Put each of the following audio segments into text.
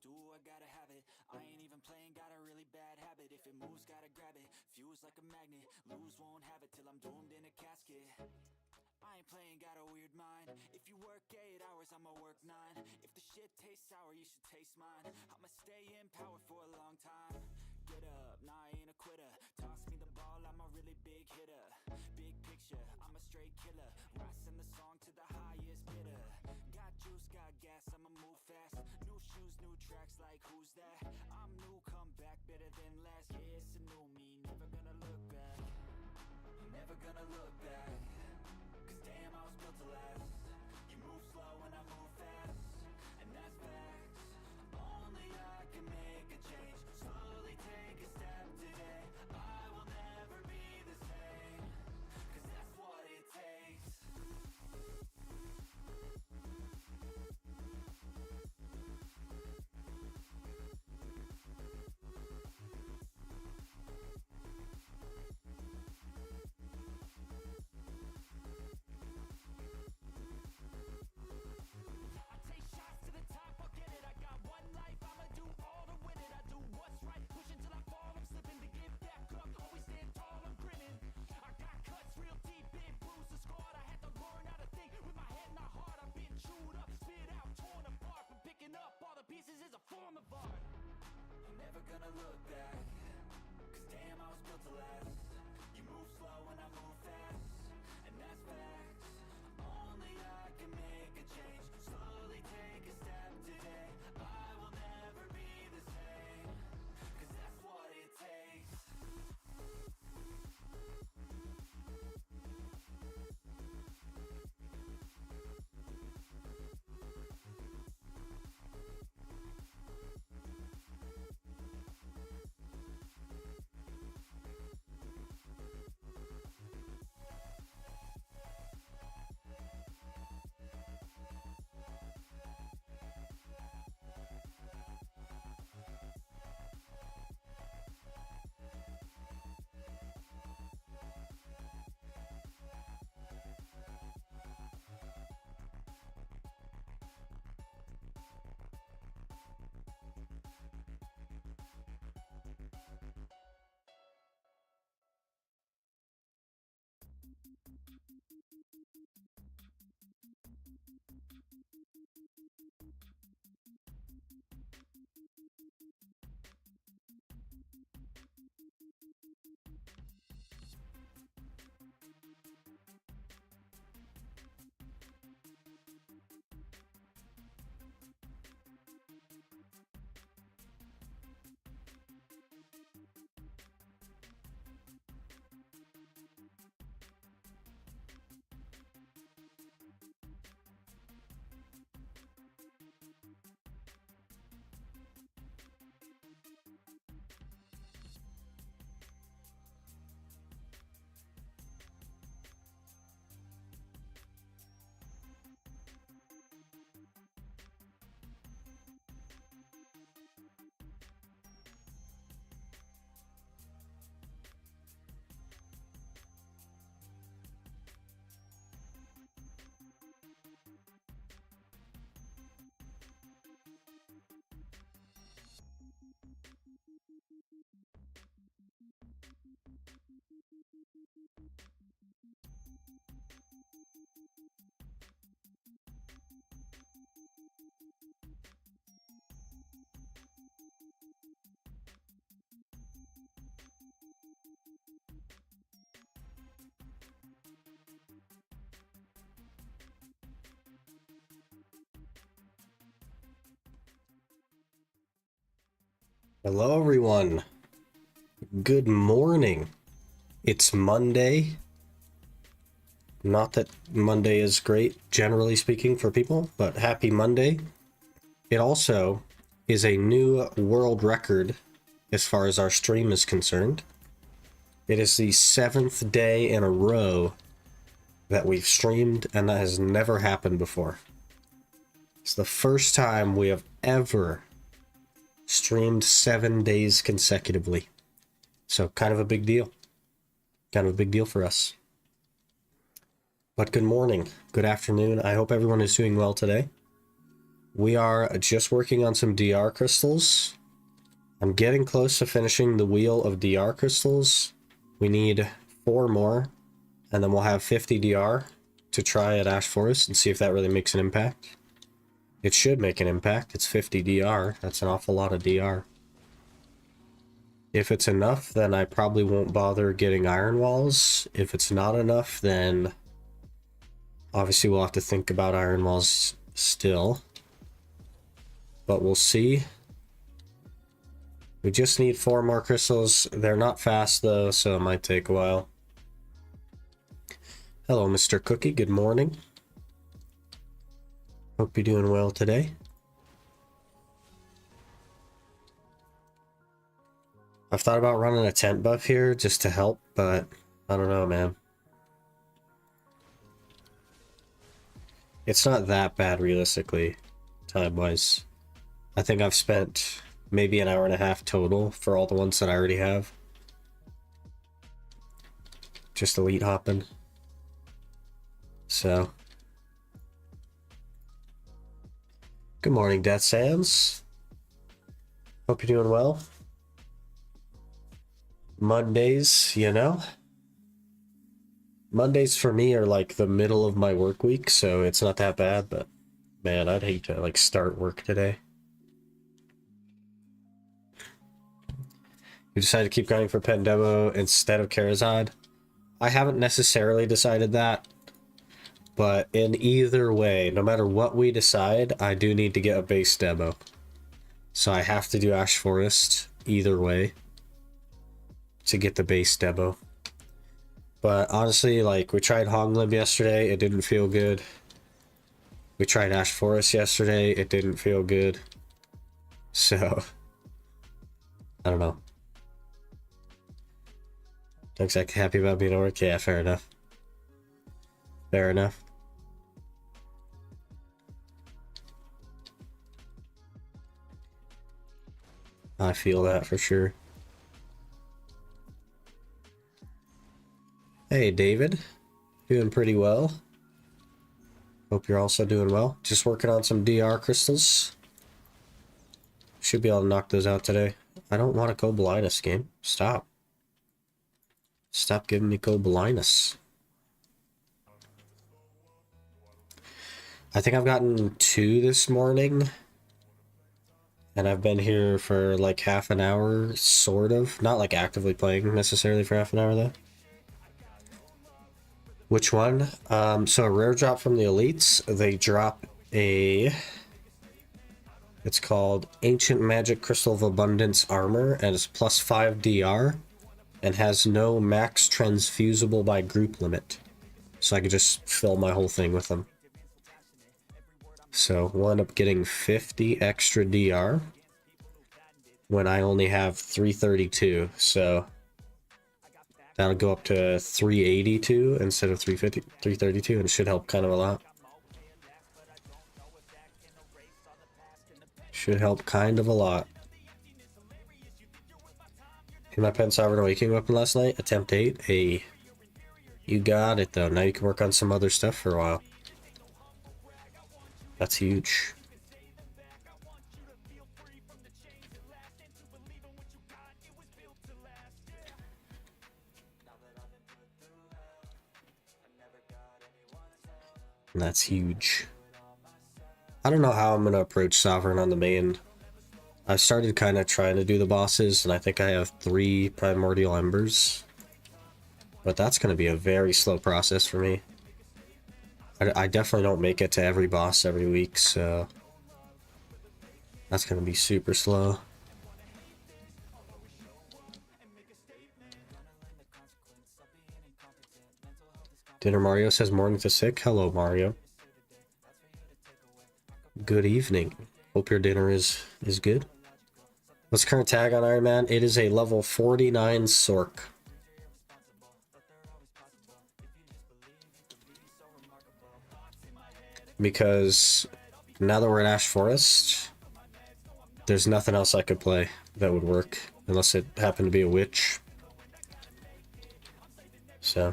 do, I gotta have it. I ain't even playing, got a really bad habit. If it moves, gotta grab it. Fuse like a magnet, lose, won't have it till I'm doomed in a casket. I ain't playing, got a weird mind. If you work 8 hours, I'ma work 9. If the shit tastes sour, you should taste mine. I'ma stay in power for a long time. Get up, nah, I ain't a quitter. Toss me the ball, I'm a really big hitter. Big picture, I'm a straight killer. I send the song to the highest bidder. Got juice, got gas, I'ma move fast. New shoes, new tracks, like who's that? I'm new, come back, better than last. Yeah, it's a new me, never gonna look back. Never gonna look back. Cause damn, I was built to last. You move slow and I move fast, and that's facts. Only I can make a change. Slowly take a step today. I will never be the same. Cause that's what it takes. I take shots to the top, I'll get it. I got one life, I'ma do all to win it. I do what's right, push until I fall. I'm slipping to give back up, always stand tall, I'm grinning. I got cuts real deep, big bruises scarred. I had to learn how to think with my head not hard. I've been chewed up, spit out, torn apart. But picking up all the pieces is a form of art. I'm never gonna look back. Cause damn, I was built to last. You move slow and I move fast, and that's facts. Only I can make a change. Slowly take a step today. I will never be the same. Cause that's what it takes. Hello, everyone. Good morning. It's Monday. Not that Monday is great, generally speaking, for people, but happy Monday. It also is a new world record as far as our stream is concerned. It is the 7th day in a row that we've streamed, and that has never happened before. It's the first time we have ever streamed 7 days consecutively. So kind of a big deal. Kind of a big deal for us. But good morning, good afternoon. I hope everyone is doing well today. We are just working on some DR crystals. I'm getting close to finishing the wheel of DR crystals. We need 4 more, and then we'll have 50 DR to try at Ash Forest and see if that really makes an impact. It should make an impact. It's 50 DR. That's an awful lot of DR. If it's enough, then I probably won't bother getting iron walls. If it's not enough, then obviously we'll have to think about iron walls still. But we'll see. We just need 4 more crystals. They're not fast though, so it might take a while. Hello, Mr. Cookie. Good morning. Hope you're doing well today. I've thought about running a tent buff here just to help, but I don't know, man. It's not that bad realistically, time-wise. I think I've spent maybe an hour and a half total for all the ones that I already have. Just elite hopping. So. Good morning, Death Sands. Hope you're doing well. Mondays, you know? Mondays for me are like the middle of my work week, so it's not that bad, but man, I'd hate to like start work today. You decided to keep going for Pendemo instead of Karazad? I haven't necessarily decided that, but in either way, no matter what we decide, I do need to get a base demo. So I have to do Ash Forest either way to get the base demo. But honestly, like, we tried Honglim yesterday, it didn't feel good. We tried Ash Forest yesterday, it didn't feel good. So, I don't know. Not exactly happy about being at work. Yeah, fair enough. Fair enough. I feel that for sure. Hey, David. Doing pretty well. Hope you're also doing well. Just working on some DR crystals. Should be able to knock those out today. I don't want to Cobalinus game. Stop. Stop giving me Cobalinus. I think I've gotten 2 this morning. And I've been here for like half an hour, sort of. Not like actively playing necessarily for half an hour though. Which one? So a rare drop from the elites. They drop a... It's called Ancient Magic Crystal of Abundance Armor, and it's plus 5 DR, and has no max transfusible by group limit. So I could just fill my whole thing with them. So we'll end up getting 50 extra DR when I only have 332. So that'll go up to 382 instead of 332, and it should help kind of a lot. Should help kind of a lot. In my pen sovereign awakening weapon last night, attempt 8. Hey, you got it though. Now you can work on some other stuff for a while. That's huge. And that's huge. I don't know how I'm going to approach Sovereign on the main. I started kind of trying to do the bosses, and I think I have 3 Primordial Embers. But that's going to be a very slow process for me. I definitely don't make it to every boss every week, so that's going to be super slow. Dinner Mario says morning to sick. Hello, Mario. Good evening. Hope your dinner is good. What's current tag on Ironman? It is a level 49 Sork. Because now that we're in Ash Forest, there's nothing else I could play that would work unless it happened to be a witch. So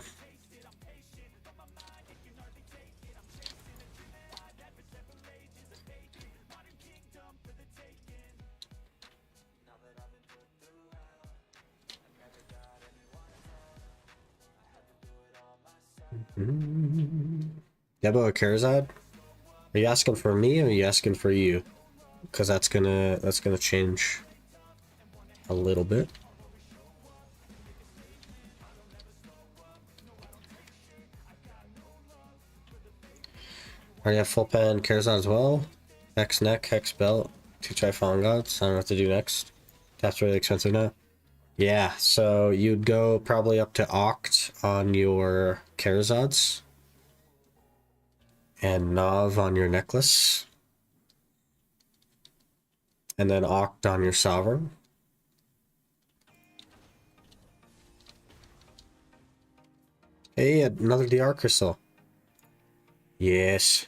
Debo or Karazad? Are you asking for me or are you asking for you? Because that's gonna change a little bit. Already have full pen Karazad as well. Hex neck, hex belt, 2 Trifon gods. I don't know what to do next. That's really expensive now. Yeah, so you'd go probably up to Oct on your Karazads. And Nav on your necklace. And then Oct on your Sovereign. Hey, another DR crystal. Yes.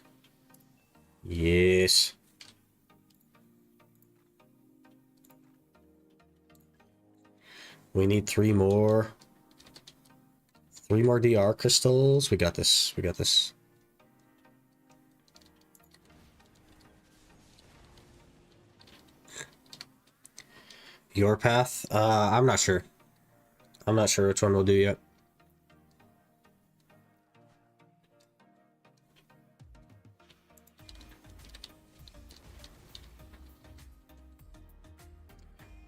Yes. We need 3 more. 3 more DR crystals. We got this. We got this. Your path? I'm not sure. I'm not sure which one we'll do yet.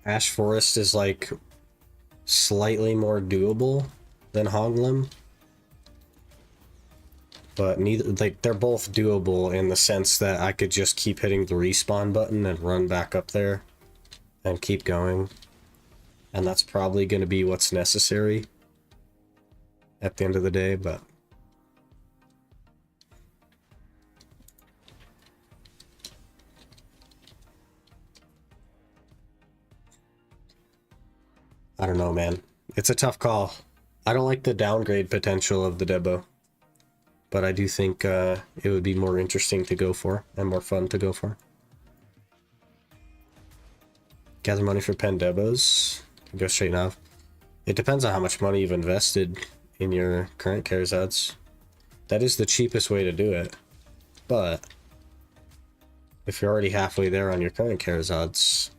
Ash Forest is like slightly more doable than Hoglim. But neither, like, they're both doable in the sense that I could just keep hitting the respawn button and run back up there and keep going. And that's probably going to be what's necessary at the end of the day, but I don't know, man. It's a tough call. I don't like the downgrade potential of the Debo, but I do think it would be more interesting to go for and more fun to go for. Gather money for pen Debos. Go straight now. It depends on how much money you've invested in your current Karazads. That is the cheapest way to do it. But if you're already halfway there on your current Karazads,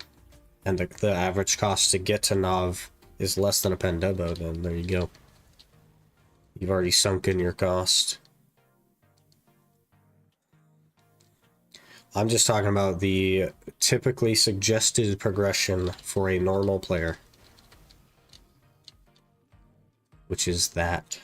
and the average cost to get to Nav is less than a pen Debo, then there you go. You've already sunk in your cost. I'm just talking about the typically suggested progression for a normal player, which is that.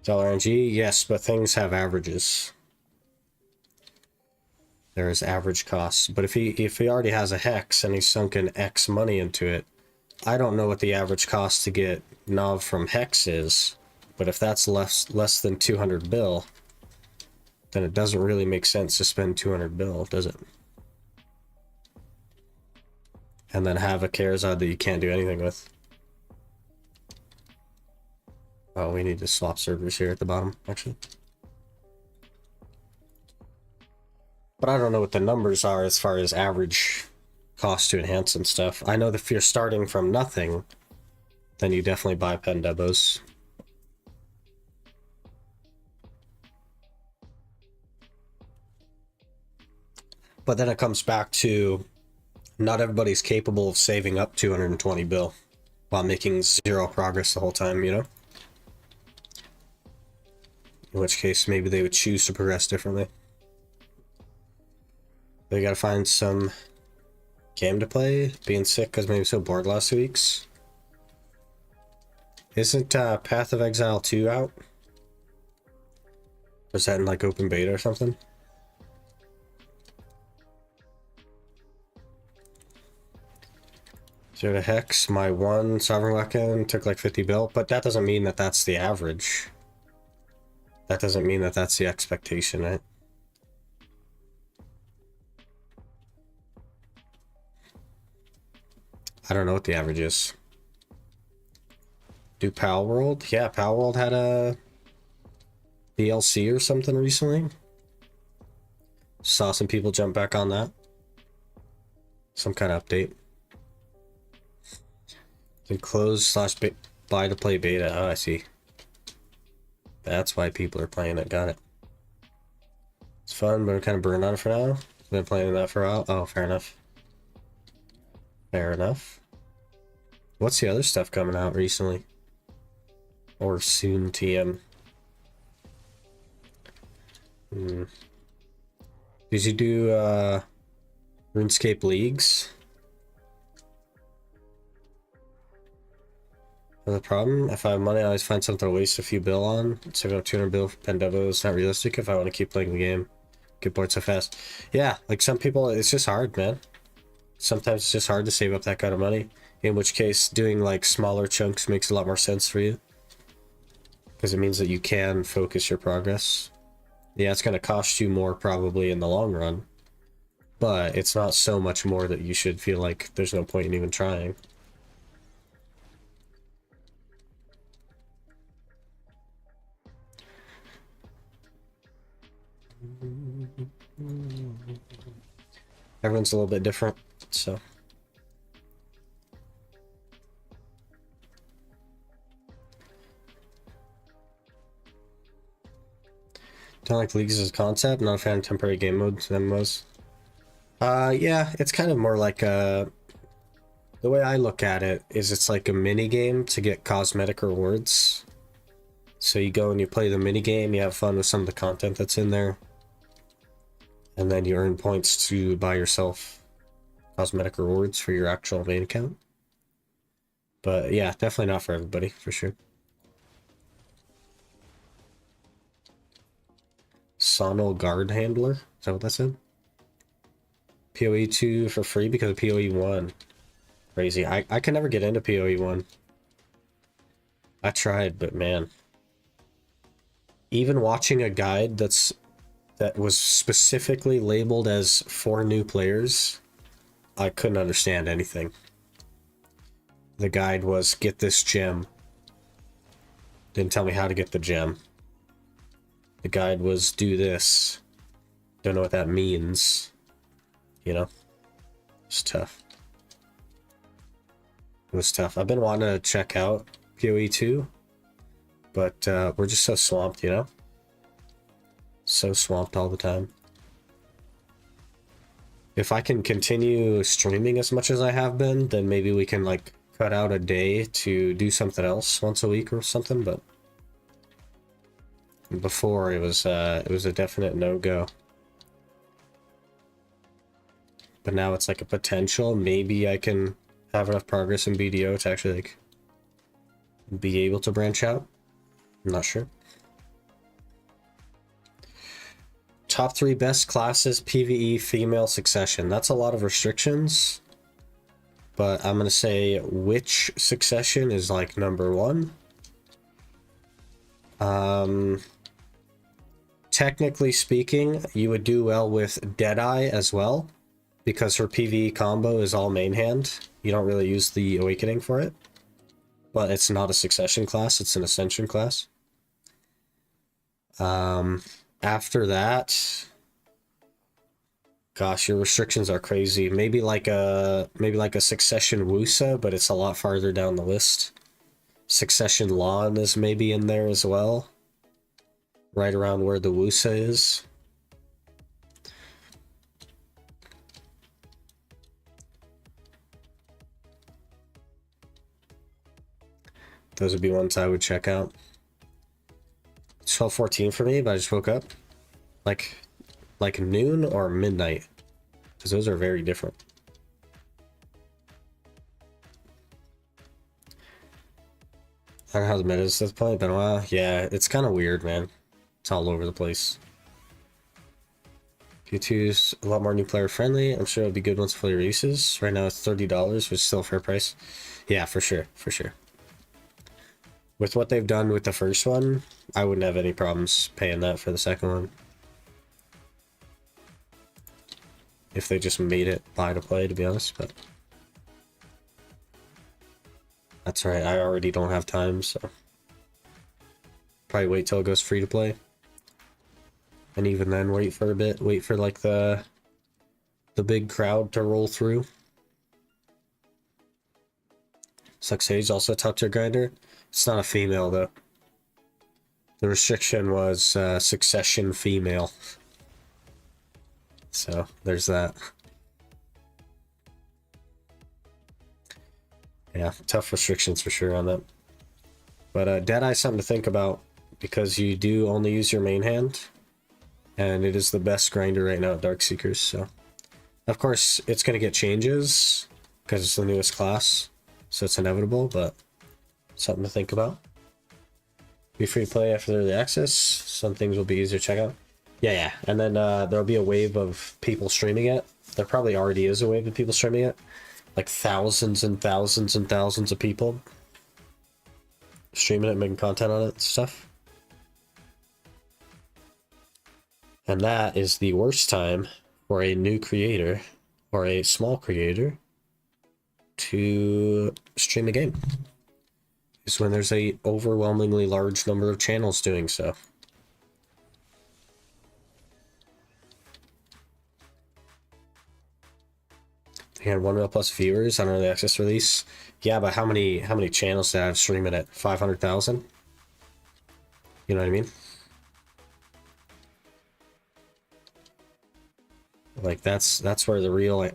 $RNG, yes, but things have averages. There is average costs, but if he already has a hex and he's sunken X money into it, I don't know what the average cost to get Nav from hex is, but if that's less than 200 bill, then it doesn't really make sense to spend 200 bill, does it? And then have a Karazad that you can't do anything with. Oh, we need to swap servers here at the bottom, actually. But I don't know what the numbers are as far as average cost to enhance and stuff. I know that if you're starting from nothing, then you definitely buy pen Debos. But then it comes back to not everybody's capable of saving up 220 bill while making 0 progress the whole time, you know? In which case, maybe they would choose to progress differently. They gotta find some game to play. Being sick because maybe so bored last 2 weeks. Isn't Path of Exile 2 out? Or is that in like open beta or something? So the Hex, my 1 Sovereign Weapon took like 50 bill, but that doesn't mean that that's the average. That doesn't mean that that's the expectation, right? I don't know what the average is. Do Pal World? Yeah, Pal World had a DLC or something recently. Saw some people jump back on that. Some kind of update. Then close / Buy to play beta. Oh, I see. That's why people are playing it. Got it. It's fun, but I'm kind of burned on it for now. Been playing that for a while. Oh, fair enough. Fair enough. What's the other stuff coming out recently? Or soon, TM? Did you do RuneScape Leagues? The problem, if I have money, I always find something to waste a few bill on. Saving up 200 bill for Pendevo is not realistic if I want to keep playing the game. Get bored so fast. Yeah, like some people, it's just hard, man. Sometimes it's just hard to save up that kind of money. In which case, doing like smaller chunks makes a lot more sense for you. Because it means that you can focus your progress. Yeah, it's going to cost you more probably in the long run. But it's not so much more that you should feel like there's no point in even trying. Everyone's a little bit different, so. Don't like leagues as a concept, not a fan of temporary game modes and MMOs. Yeah, it's kind of more like a... The way I look at it is it's like a mini game to get cosmetic rewards. So you go and you play the mini game, you have fun with some of the content that's in there. And then you earn points to buy yourself cosmetic rewards for your actual main account. But yeah, definitely not for everybody, for sure. Sonal Guard Handler? Is that what that said? PoE 2 for free because of PoE 1. Crazy. I can never get into PoE 1. I tried, but man. Even watching a guide that was specifically labeled as for new players, I couldn't understand anything. The guide was, get this gem. Didn't tell me how to get the gem. The guide was, do this. Don't know what that means. You know? It's tough. It was tough. I've been wanting to check out PoE 2, but we're just so swamped, you know? So swamped all the time. If I can continue streaming as much as I have been, then maybe we can like cut out a day to do something else once a week or something, but before it was a definite no-go. But now it's like a potential. Maybe I can have enough progress in BDO to actually like be able to branch out. I'm not sure. Top 3 best classes, PvE, female succession. That's a lot of restrictions. But I'm going to say which succession is like number 1. Technically speaking, you would do well with Deadeye as well, because her PvE combo is all main hand. You don't really use the Awakening for it. But it's not a succession class, it's an ascension class. After that, gosh, your restrictions are crazy. Maybe like a succession Wusa, but it's a lot farther down the list. Succession Lawn is maybe in there as well. Right around where the Wusa is. Those would be ones I would check out. It's 12:14 for me, but I just woke up. Like noon or midnight, because those are very different. I don't know how the meta is at this point. Been a while. Yeah, it's kind of weird, man. It's all over the place. Q2's a lot more new player friendly. I'm sure it'll be good once fully releases. Right now it's $30, which is still a fair price. Yeah, for sure, for sure. With what they've done with the first one, I wouldn't have any problems paying that for the second one. If they just made it buy to play, to be honest, but... That's right, I already don't have time, so... Probably wait till it goes free to play. And even then, wait for a bit. Wait for, like, the big crowd to roll through. Suck Sage, also a top tier grinder. It's not a female, though. The restriction was succession female. So, there's that. Yeah, tough restrictions for sure on that. But Deadeye's something to think about, because you do only use your main hand, and it is the best grinder right now at Darkseekers, so... Of course, it's going to get changes, because it's the newest class, so it's inevitable, but something to think about. Be free to play after the early access. Some things will be easier to check out. Yeah, and then there'll be a wave of people streaming it. There probably already is a wave of people streaming it. Like thousands and thousands and thousands of people streaming it, making content on it and stuff. And that is the worst time for a new creator or a small creator to stream a game. Is when there's a overwhelmingly large number of channels doing so. And 1 mil plus viewers on early access release. Yeah, but how many channels do I have streaming it? 500,000? You know what I mean? Like that's where the real,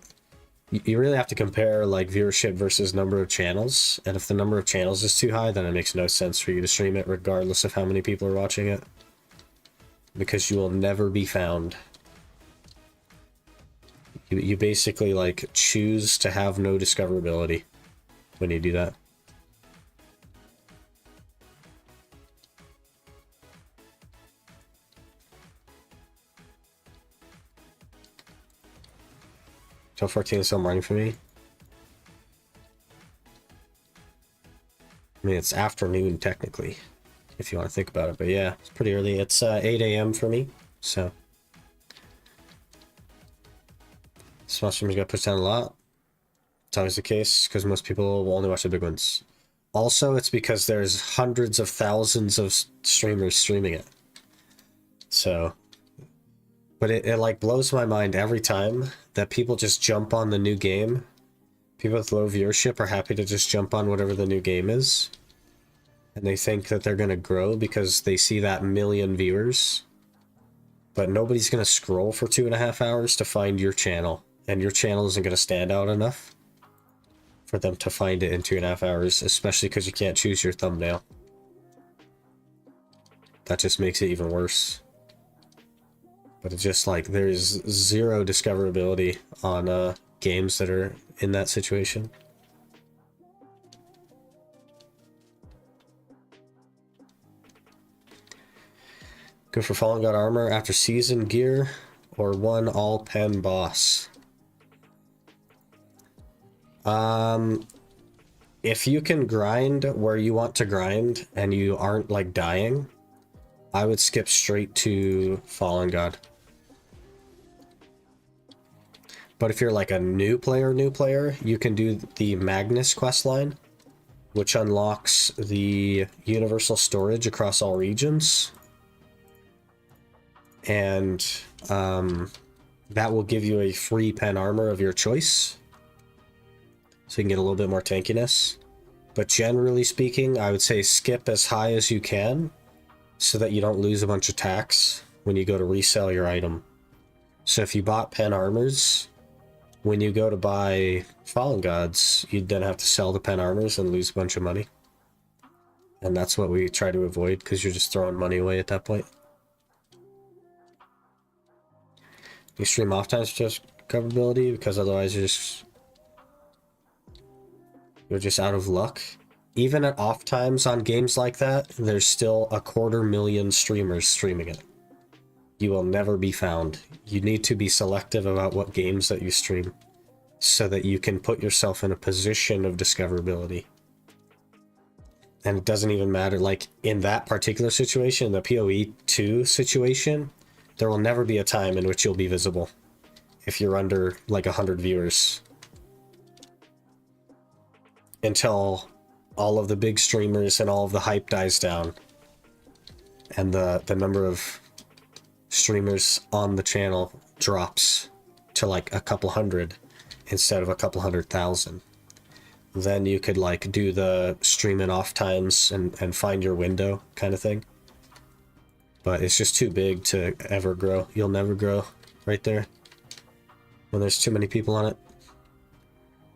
you really have to compare like viewership versus number of channels, and if the number of channels is too high, then it makes no sense for you to stream it regardless of how many people are watching it, because you will never be found. You basically like choose to have no discoverability when you do that. Till 14 is still morning for me. I mean, it's afternoon technically, if you want to think about it, but yeah, it's pretty early. It's 8 a.m. for me, so. Small streamers got pushed down a lot. It's always the case, because most people will only watch the big ones. Also, it's because there's hundreds of thousands of streamers streaming it. So, but it like blows my mind every time that people just jump on the new game. People with low viewership are happy to just jump on whatever the new game is. And they think that they're going to grow because they see that million viewers. But nobody's going to scroll for 2.5 hours to find your channel. And your channel isn't going to stand out enough for them to find it in 2.5 hours, especially because you can't choose your thumbnail. That just makes it even worse. But it's just like, there's zero discoverability on games that are in that situation. Go for Fallen God armor after season gear, or one all pen boss. If you can grind where you want to grind and you aren't like dying, I would skip straight to Fallen God. But if you're like a new player, you can do the Magnus questline, which unlocks the universal storage across all regions. And that will give you a free pen armor of your choice, so you can get a little bit more tankiness. But generally speaking, I would say skip as high as you can so that you don't lose a bunch of tax when you go to resell your item. So if you bought pen armors, when you go to buy Fallen Gods, you'd then have to sell the pen armors and lose a bunch of money. And that's what we try to avoid, because you're just throwing money away at that point. You stream off times for discoverability, because otherwise you're just out of luck. Even at off times on games like that, there's still 250,000 streamers streaming it. You will never be found. You need to be selective about what games that you stream, so that you can put yourself in a position of discoverability. And it doesn't even matter, like in that particular situation, the PoE 2 situation, there will never be a time in which you'll be visible if you're under like 100 viewers. Until all of the big streamers and all of the hype dies down, and the number of streamers on the channel drops to like a couple hundred instead of a couple 100,000. then you could like do the stream and off times and find your window kind of thing. But it's just too big to ever grow. You'll never grow right there when there's too many people on it.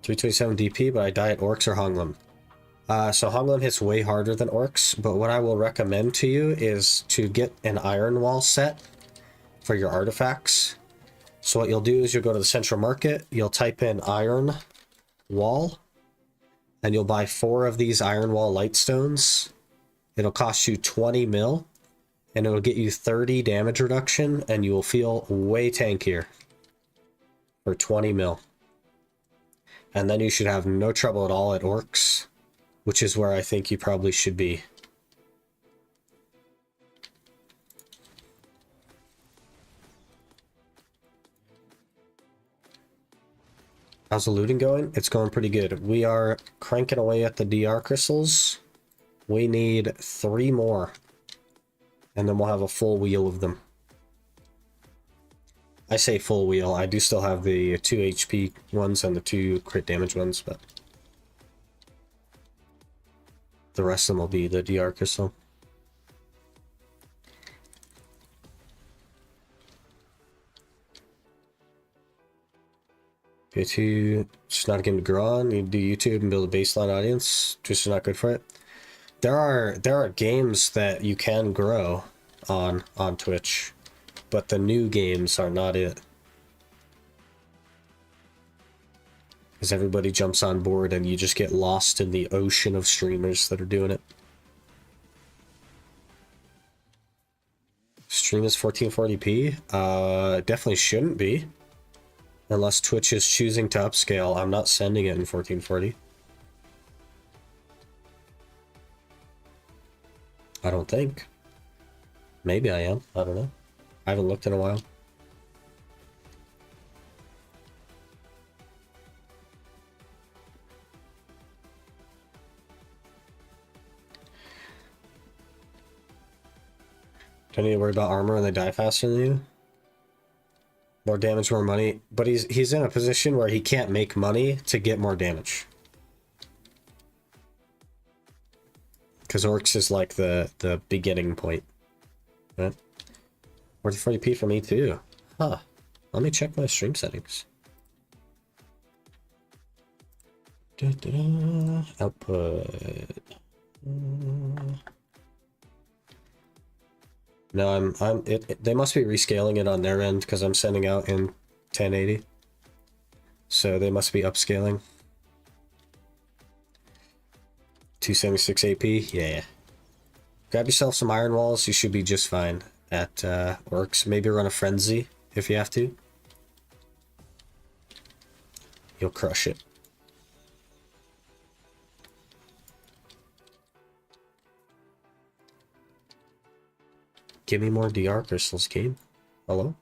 327 DP, but I die at Orcs or Honglim. So Honglim hits way harder than Orcs, but what I will recommend to you is to get an Iron Wall set for your artifacts. So what you'll do is you'll go to the Central Market, you'll type in Iron Wall, and you'll buy 4 of these Iron Wall Lightstones. It'll cost you 20 mil, and it'll get you 30 damage reduction, and you will feel way tankier for 20 mil. And then you should have no trouble at all at Orcs, which is where I think you probably should be. How's the looting going? It's going pretty good. We are cranking away at the DR crystals. We need 3 more. And then we'll have a full wheel of them. I say full wheel. I do still have the 2 HP ones and the 2 crit damage ones, but the rest of them will be the DR crystal. YouTube, it's not a game to grow on. You do YouTube and build a baseline audience. Just not good for it. There are games that you can grow on Twitch, but the new games are not it. Because everybody jumps on board and you just get lost in the ocean of streamers that are doing it. Stream is 1440p? Definitely shouldn't be. Unless Twitch is choosing to upscale. I'm not sending it in 1440. I don't think. Maybe I am. I don't know. I haven't looked in a while. Don't need to worry about armor when they die faster than you. More damage, more money. But he's in a position where he can't make money to get more damage. Because Orcs is like the beginning point. Right? 4040p for me too. Huh. Let me check my stream settings. Output. No, they must be rescaling it on their end because I'm sending out in 1080. So they must be upscaling. 276 AP, yeah. Grab yourself some iron walls, you should be just fine at Orcs. Maybe run a frenzy if you have to. You'll crush it. Give me more DR crystals, game. Hello?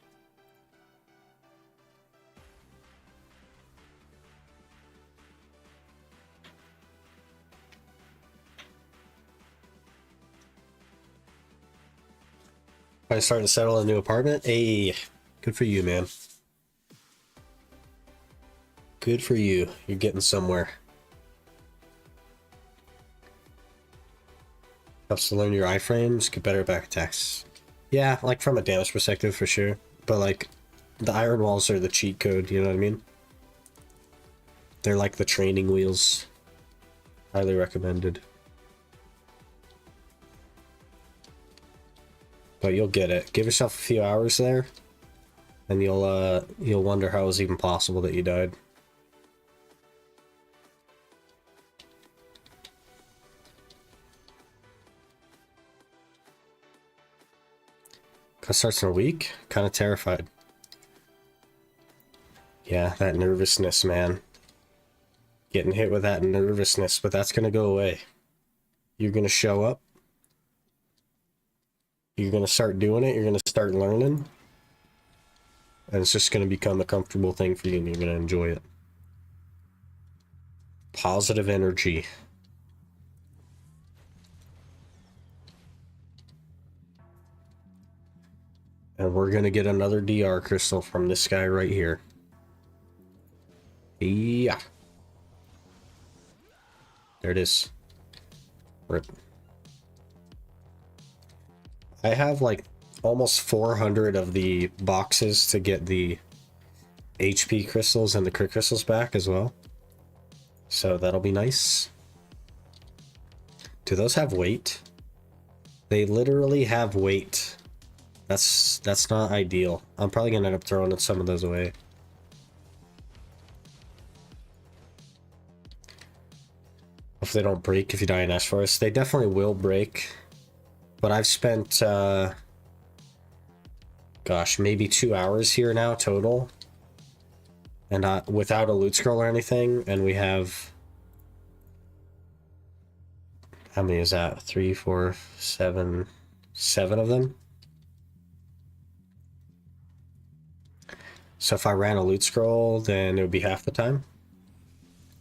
I starting to settle in a new apartment? Hey, good for you, man. Good for you. You're getting somewhere. Helps to learn your iframes, get better back attacks. Yeah, like from a damage perspective for sure. But like, the iron walls are the cheat code, you know what I mean? They're like the training wheels. Highly recommended. But you'll get it. Give yourself a few hours there, and you'll wonder how it was even possible that you died. Cut starts in a week? Kind of terrified. Yeah, that nervousness, man. Getting hit with that nervousness, but that's gonna go away. You're gonna show up. You're gonna start doing it, you're gonna start learning. And it's just gonna become a comfortable thing for you and you're gonna enjoy it. Positive energy. And we're gonna get another DR crystal from this guy right here. Yeah. There it is. Rip. I have like almost 400 of the boxes to get the HP crystals and the crit crystals back as well. So that'll be nice. Do those have weight? They literally have weight. That's not ideal. I'm probably gonna end up throwing some of those away. If they don't break if you die in Ash Forest. They definitely will break. But I've spent, gosh, maybe 2 hours here now total. And without a loot scroll or anything. And we have... How many is that? 3, 4, 7... 7 of them? So if I ran a loot scroll, then it would be half the time.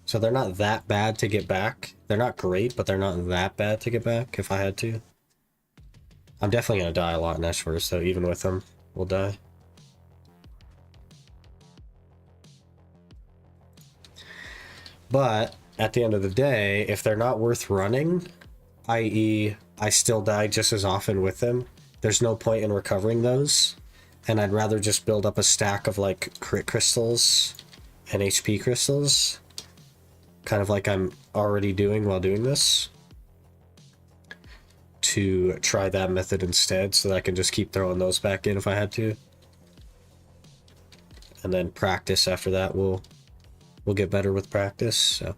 So they're not that bad to get back. They're not great, but they're not that bad to get back if I had to. I'm definitely going to die a lot in Ash Forest, so even with them, we'll die. But at the end of the day, if they're not worth running, i.e. I still die just as often with them, there's no point in recovering those. And I'd rather just build up a stack of like crit crystals and HP crystals. Kind of like I'm already doing while doing this, to try that method instead so that I can just keep throwing those back in if I had to. And then practice after that, we'll get better with practice, so.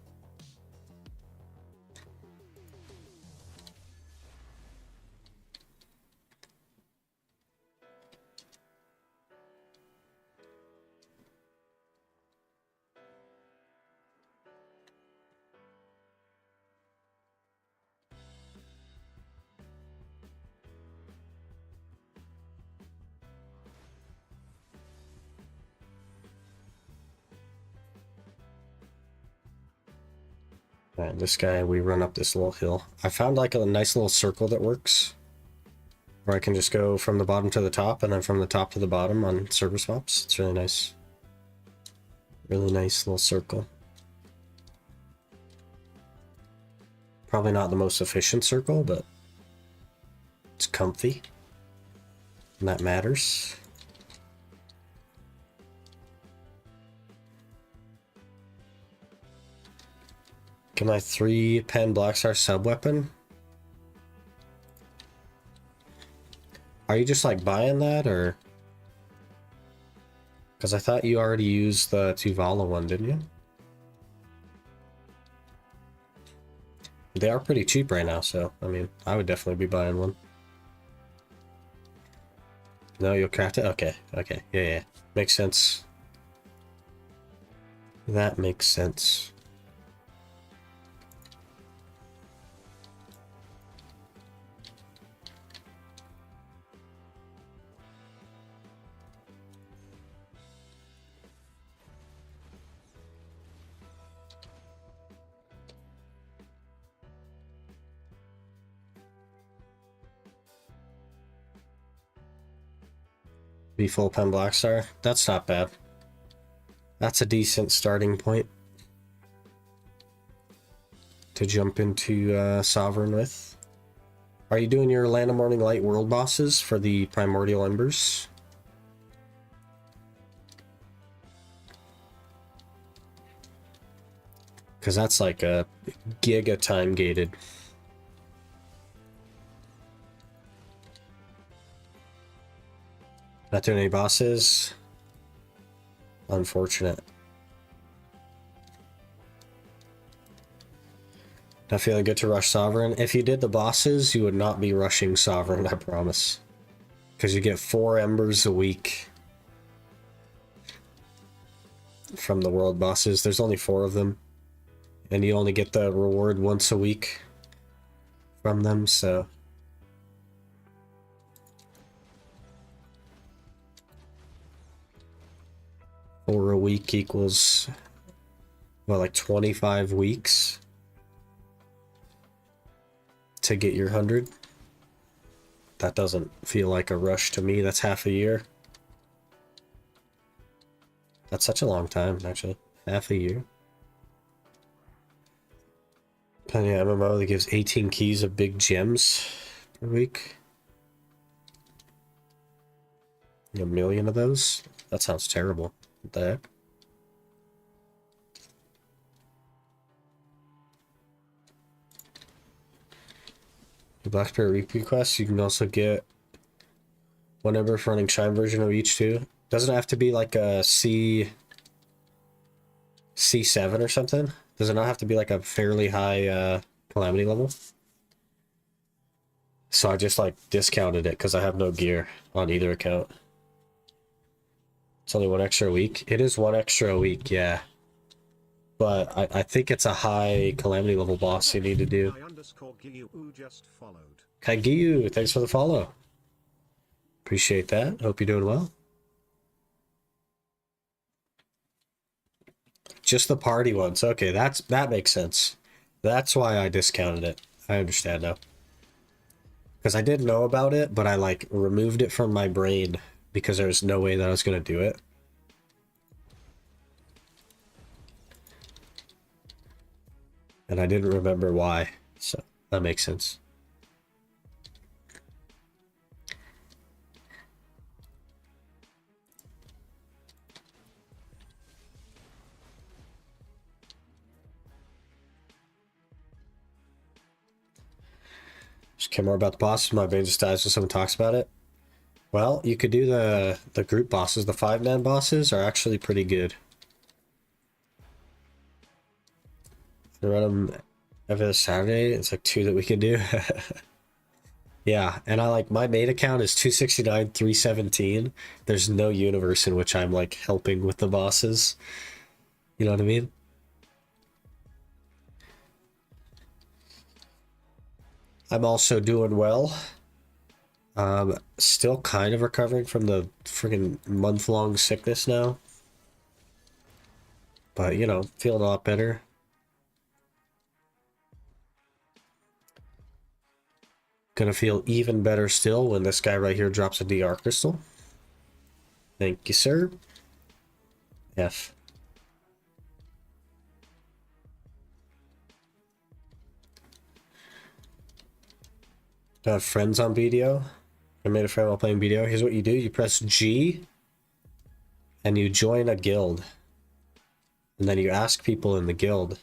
Alright, this guy, we run up this little hill. I found like a nice little circle that works, where I can just go from the bottom to the top and then from the top to the bottom on server swaps. It's really nice. Really nice little circle. Probably not the most efficient circle, but it's comfy. And that matters. Get my 3-pen Blackstar sub-weapon. Are you just like buying that, or? Because I thought you already used the Tuvala one, didn't you? They are pretty cheap right now, so, I mean, I would definitely be buying one. No, you'll craft it? Okay, okay, yeah. Makes sense. That makes sense. Be full pen Blackstar. That's not bad. That's a decent starting point to jump into Sovereign with. Are you doing your Land of Morning Light world bosses for the Primordial Embers? Because that's like a giga time gated. Not doing any bosses. Unfortunate. Not feeling good to rush Sovereign. If you did the bosses, you would not be rushing Sovereign, I promise. Because you get 4 embers a week from the world bosses. There's only 4 of them. And you only get the reward once a week from them, so... Or a week equals, well, like 25 weeks to get your 100. That doesn't feel like a rush to me. That's half a year. That's such a long time, actually. Half a year. Plenty of MMO that gives 18 keys of big gems per week. A million of those? That sounds terrible. What the heck? The Blackberry repeat quests, you can also get one number for running Chime version of each too. Doesn't have to be like a C7 or something? Does it not have to be like a fairly high calamity level? So I just like discounted it because I have no gear on either account. It's only one extra a week. It is one extra a week, yeah. But I think it's a high calamity level boss you need to do. Kaigiyu, thanks for the follow. Appreciate that. Hope you're doing well. Just the party ones. Okay, that makes sense. That's why I discounted it. I understand now. Because I did know about it, but I like removed it from my brain because there was no way that I was going to do it. And I didn't remember why. So that makes sense. Just care more about the bosses. My brain just dies when someone talks about it. Well, you could do the group bosses. The 5-man bosses are actually pretty good. I run them every Saturday. It's like 2 that we can do. Yeah, and I like my main account is 269, 317. There's no universe in which I'm like helping with the bosses. You know what I mean? I'm also doing well. Still kind of recovering from the freaking month-long sickness now. But, you know, feeling a lot better. Gonna feel even better still when this guy right here drops a DR crystal. Thank you, sir. F. Do I have friends on BDO? I made a friend while playing BDO. Here's what you do. You press G and you join a guild. And then you ask people in the guild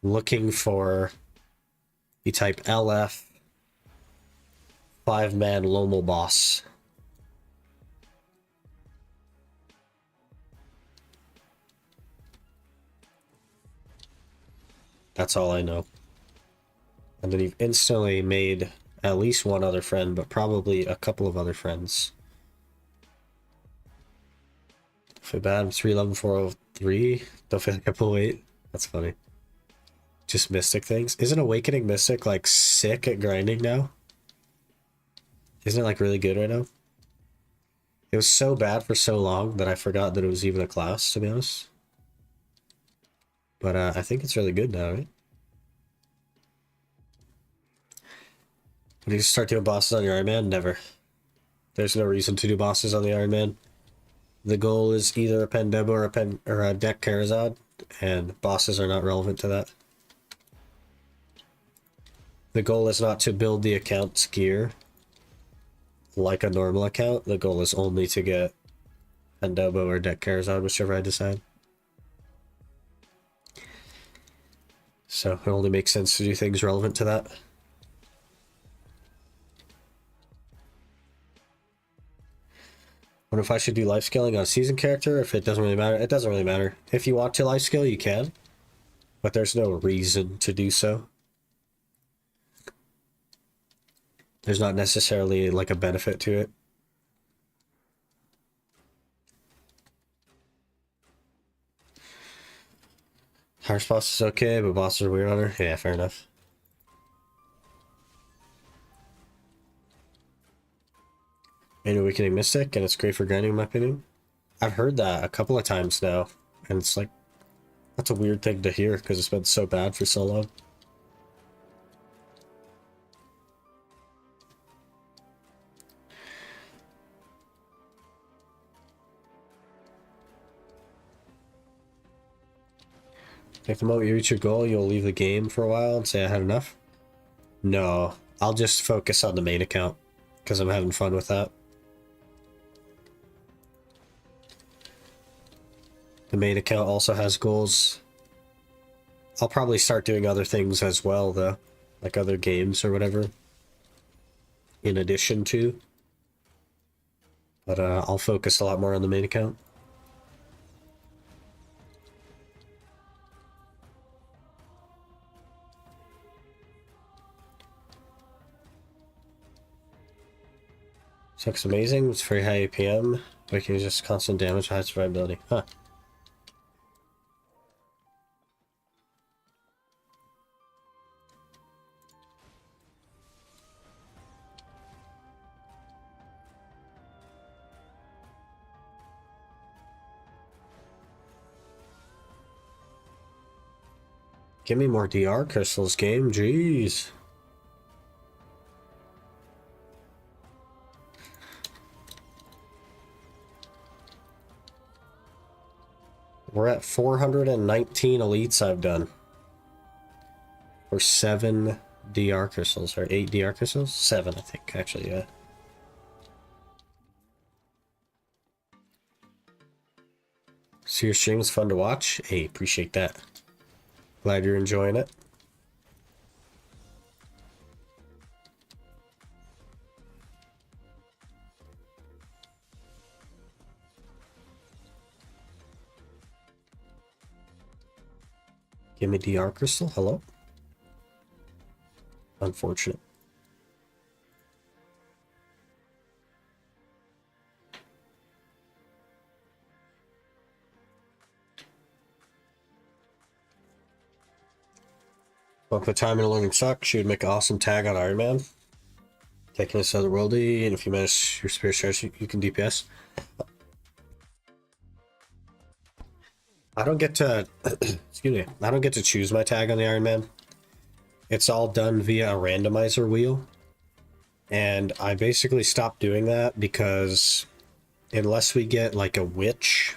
looking for, you type LF 5-man Lomal boss. That's all I know. And then you've instantly made at least one other friend, but probably a couple of other friends. Feel bad, I'm 311-403. Don't feel like I pull weight. That's funny. Just Mystic things. Isn't Awakening Mystic like sick at grinding now? Isn't it like really good right now? It was so bad for so long that I forgot that it was even a class, to be honest. But I think it's really good now, right? When you start doing bosses on your Ironman? Never. There's no reason to do bosses on the Ironman. The goal is either a Pendebo or a Deck Karazad, and bosses are not relevant to that. The goal is not to build the account's gear like a normal account. The goal is only to get Pendebo or Deck Karazad, whichever I decide. So it only makes sense to do things relevant to that. What if I should do life scaling on a season character? If it doesn't really matter, it doesn't really matter. If you want to life scale, you can, but there's no reason to do so. There's not necessarily like a benefit to it. Harsh boss is okay, but bosses are weird on her. Yeah, fair enough. Made Awakening Mystic, and it's great for grinding, in my opinion. I've heard that a couple of times now, and it's like, that's a weird thing to hear because it's been so bad for so long. Like the moment you reach your goal, you'll leave the game for a while and say I had enough? No, I'll just focus on the main account because I'm having fun with that. The main account also has goals. I'll probably start doing other things as well, though, like other games or whatever, in addition to. But I'll focus a lot more on the main account. Looks amazing. It's very high APM. Making just constant damage, high survivability. Huh. Give me more DR crystals, game. Jeez. We're at 419 elites I've done. For 7 DR crystals, or 8 DR crystals? 7, I think, actually, yeah. So your stream's fun to watch? Hey, appreciate that. Glad you're enjoying it. Give me DR crystal. Hello? Unfortunate. Well, if the time and learning sucks, you would make an awesome tag on Ironman. Taking us otherworldly, and if you manage your spirit shares, you can DPS. I don't get to excuse me. I don't get to choose my tag on the Ironman. It's all done via a randomizer wheel. And I basically stopped doing that because unless we get like a witch,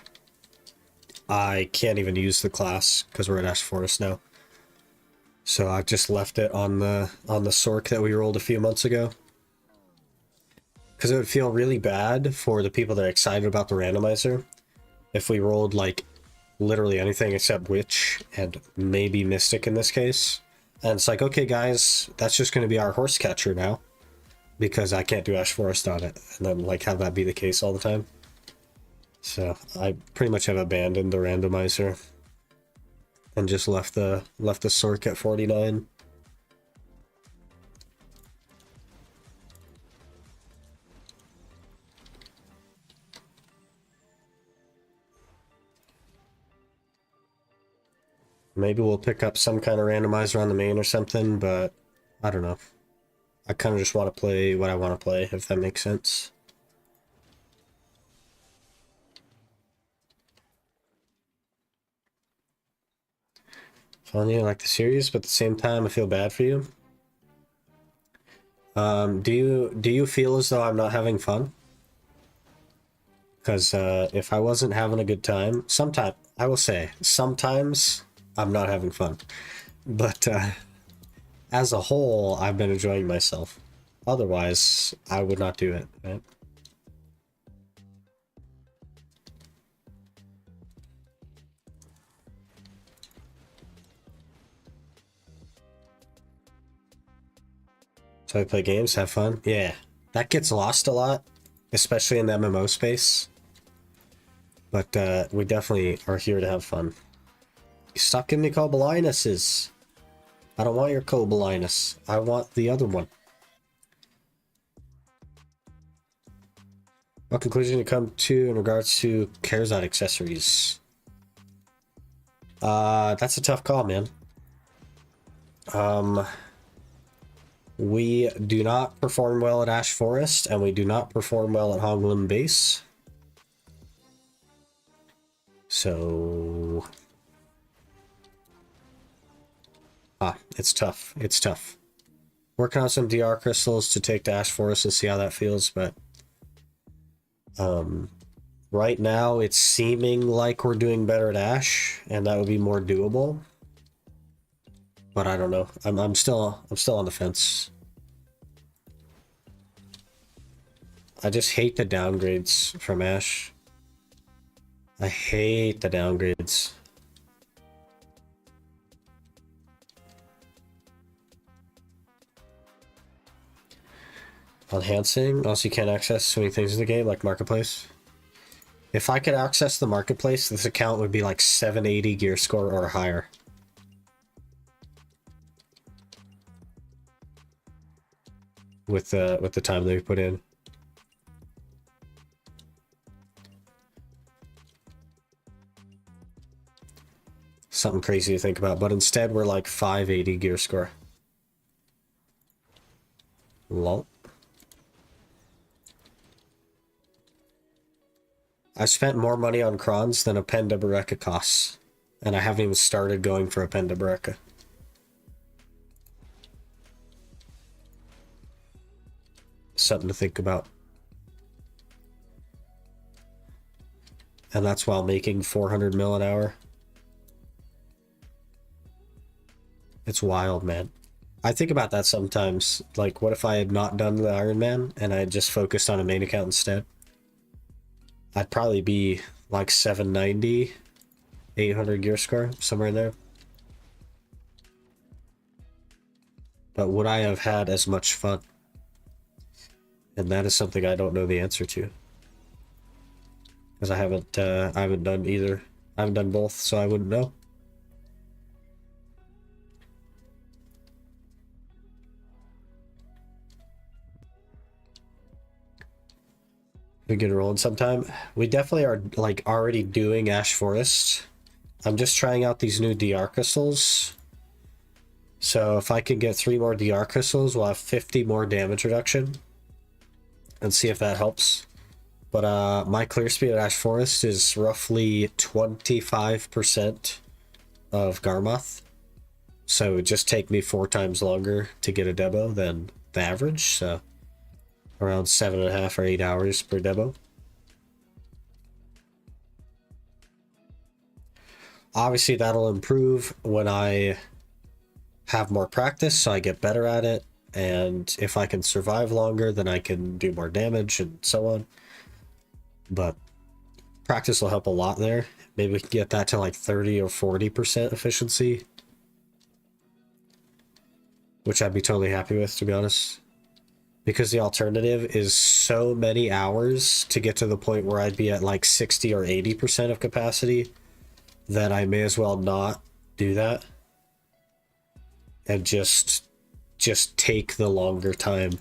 I can't even use the class because we're at Ash Forest now. So I've just left it on the Sork that we rolled a few months ago. Because it would feel really bad for the people that are excited about the randomizer if we rolled like literally anything except Witch and maybe Mystic in this case. And it's like, okay guys, that's just going to be our horse catcher now because I can't do Ash Forest on it. And then like have that be the case all the time. So I pretty much have abandoned the randomizer and just left the Sork at 49. Maybe we'll pick up some kind of randomizer on the main or something, but I don't know. I kind of just want to play what I want to play, if that makes sense. Funny, I like the series, but at the same time, I feel bad for you. Do you feel as though I'm not having fun? Because if I wasn't having a good time, I will say, sometimes I'm not having fun. But as a whole, I've been enjoying myself. Otherwise, I would not do it, right? So I play games, have fun. Yeah, that gets lost a lot, especially in the MMO space. But we definitely are here to have fun. Stop giving me Cobalinuses. I don't want your Cobalinus. I want the other one. What conclusion you come to in regards to Carzot accessories? That's a tough call, man. We do not perform well at Ash Forest, and we do not perform well at Hoglim Base. So... it's tough. It's tough. Working on some DR crystals to take to Ash Forest and see how that feels, but... right now, it's seeming like we're doing better at Ash, and that would be more doable. but I don't know. I'm still on the fence. I just hate the downgrades from Ash. I hate the downgrades. Enhancing, also you can't access so many things in the game, like Marketplace. If I could access the Marketplace, this account would be like 780 gear score or higher. With the time that we put in. Something crazy to think about, but instead we're like 580 gear score. Lol. I spent more money on crons than a Penda Bereka costs, and I haven't even started going for a Penda Bereka. Something to think about. And that's while making 400 mil an hour. It's wild, man. I think about that sometimes. Like, what if I had not done the Ironman and I had just focused on a main account instead? I'd probably be like 790, 800 gear score, somewhere in there. But would I have had as much fun? And that is something I don't know the answer to. Because I haven't done either. I haven't done both, so I wouldn't know. We get rolling sometime. We definitely are like already doing Ash Forest. I'm just trying out these new DR crystals. So if I can get 3 more DR crystals, we'll have 50 more damage reduction. And see if that helps. But my clear speed at Ash Forest is roughly 25% of Garmoth. So it would just take me 4 times longer to get a demo than the average. So around 7.5 or 8 hours per demo. Obviously that'll improve when I have more practice, so I get better at it. And if I can survive longer, then I can do more damage and so on. But practice will help a lot there. Maybe we can get that to like 30 or 40% efficiency. Which I'd be totally happy with, to be honest. Because the alternative is so many hours to get to the point where I'd be at like 60 or 80% of capacity that I may as well not do that. And just take the longer time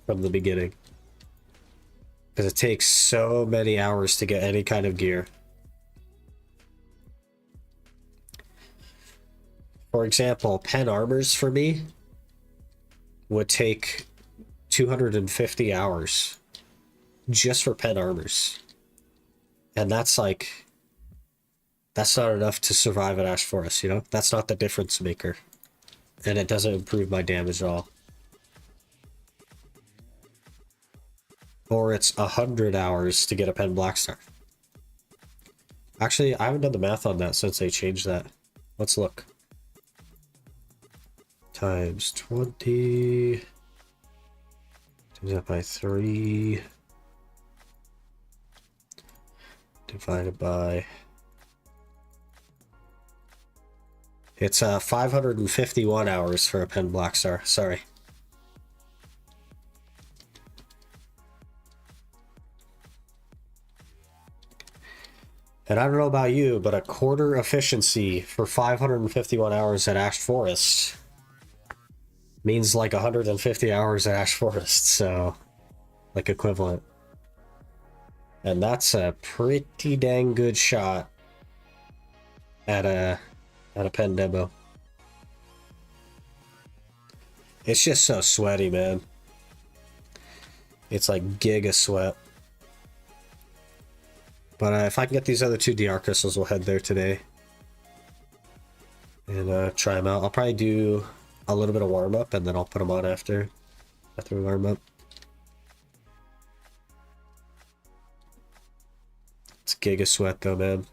from the beginning. Because it takes so many hours to get any kind of gear. For example, pen armors for me would take 250 hours just for pen armors. And that's like, that's not enough to survive at Ash Forest, you know? That's not the difference maker. And it doesn't improve my damage at all. Or it's 100 hours to get a pen Blackstar. Actually, I haven't done the math on that since they changed that. Let's look. Times 20... Times that by 3. Divided by... It's 551 hours for a pen Blackstar. Sorry. And I don't know about you, but a quarter efficiency for 551 hours at Ash Forest means like 150 hours at Ash Forest, so like equivalent. And that's a pretty dang good shot at a pen demo. It's just so sweaty, man. It's like giga sweat. But if I can get these other 2 DR crystals, we'll head there today. And try them out. I'll probably do a little bit of warm-up, and then I'll put them on after we warm up. It's giga sweat, though, man.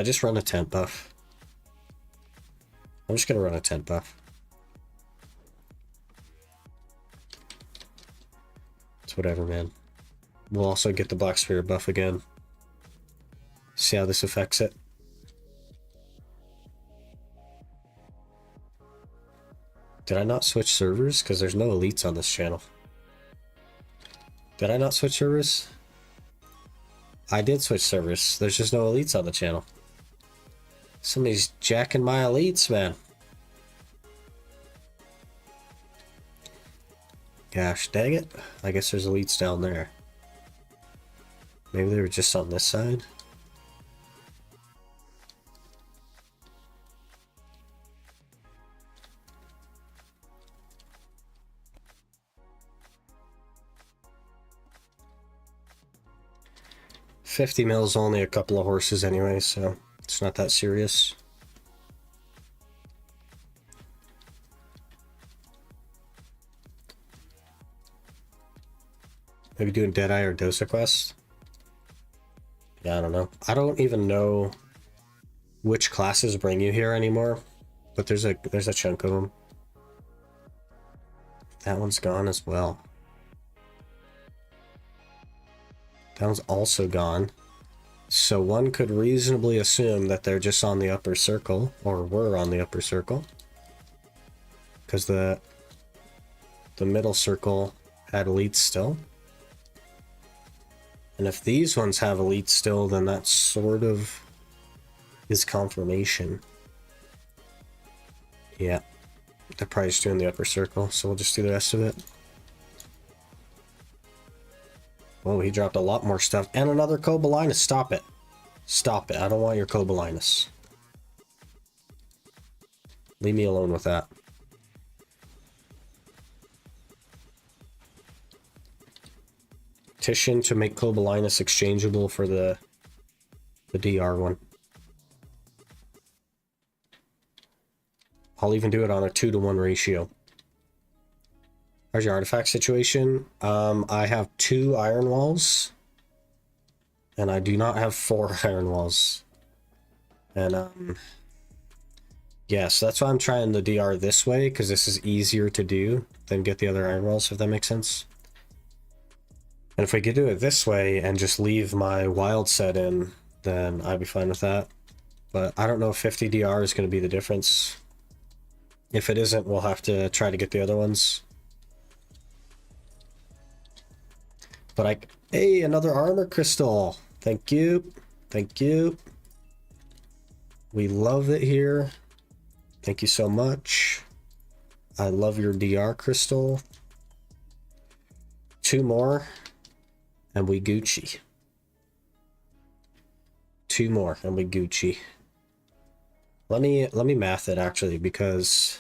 Should I just run a tent buff? I'm just gonna run a tent buff. It's whatever, man. We'll also get the Black Spirit buff again. See how this affects it. Did I not switch servers? Because there's no elites on this channel. Did I not switch servers? I did switch servers. There's just no elites on the channel. Somebody's jacking my elites, man. Gosh, dang it. I guess there's elites down there. Maybe they were just on this side. $50 mils, only a couple of horses anyway, so it's not that serious. Maybe doing Deadeye or Dosa Quest? Yeah, I don't know. I don't even know which classes bring you here anymore, but there's a chunk of them. That one's gone as well. That one's also gone. So one could reasonably assume that they're just on the upper circle, or were on the upper circle. Because the middle circle had elites still. And if these ones have elites still, then that sort of is confirmation. Yeah. They're probably just doing the upper circle, so we'll just do the rest of it. Oh, he dropped a lot more stuff. And another Cobalinus. Stop it. Stop it. I don't want your Cobalinus. Leave me alone with that. Petition to make Cobalinus exchangeable for the DR one. I'll even do it on a 2-to-1 ratio. How's your artifact situation? I have 2 iron walls. And I do not have 4 iron walls. And, yeah, so that's why I'm trying the DR this way, because this is easier to do than get the other iron walls, if that makes sense. And if we could do it this way and just leave my wild set in, then I'd be fine with that. But I don't know if 50 DR is going to be the difference. If it isn't, we'll have to try to get the other ones. But hey, another armor crystal. Thank you. Thank you. We love it here. Thank you so much. I love your DR crystal. 2 more. And we Gucci. 2 more and we Gucci. Let me math it actually, because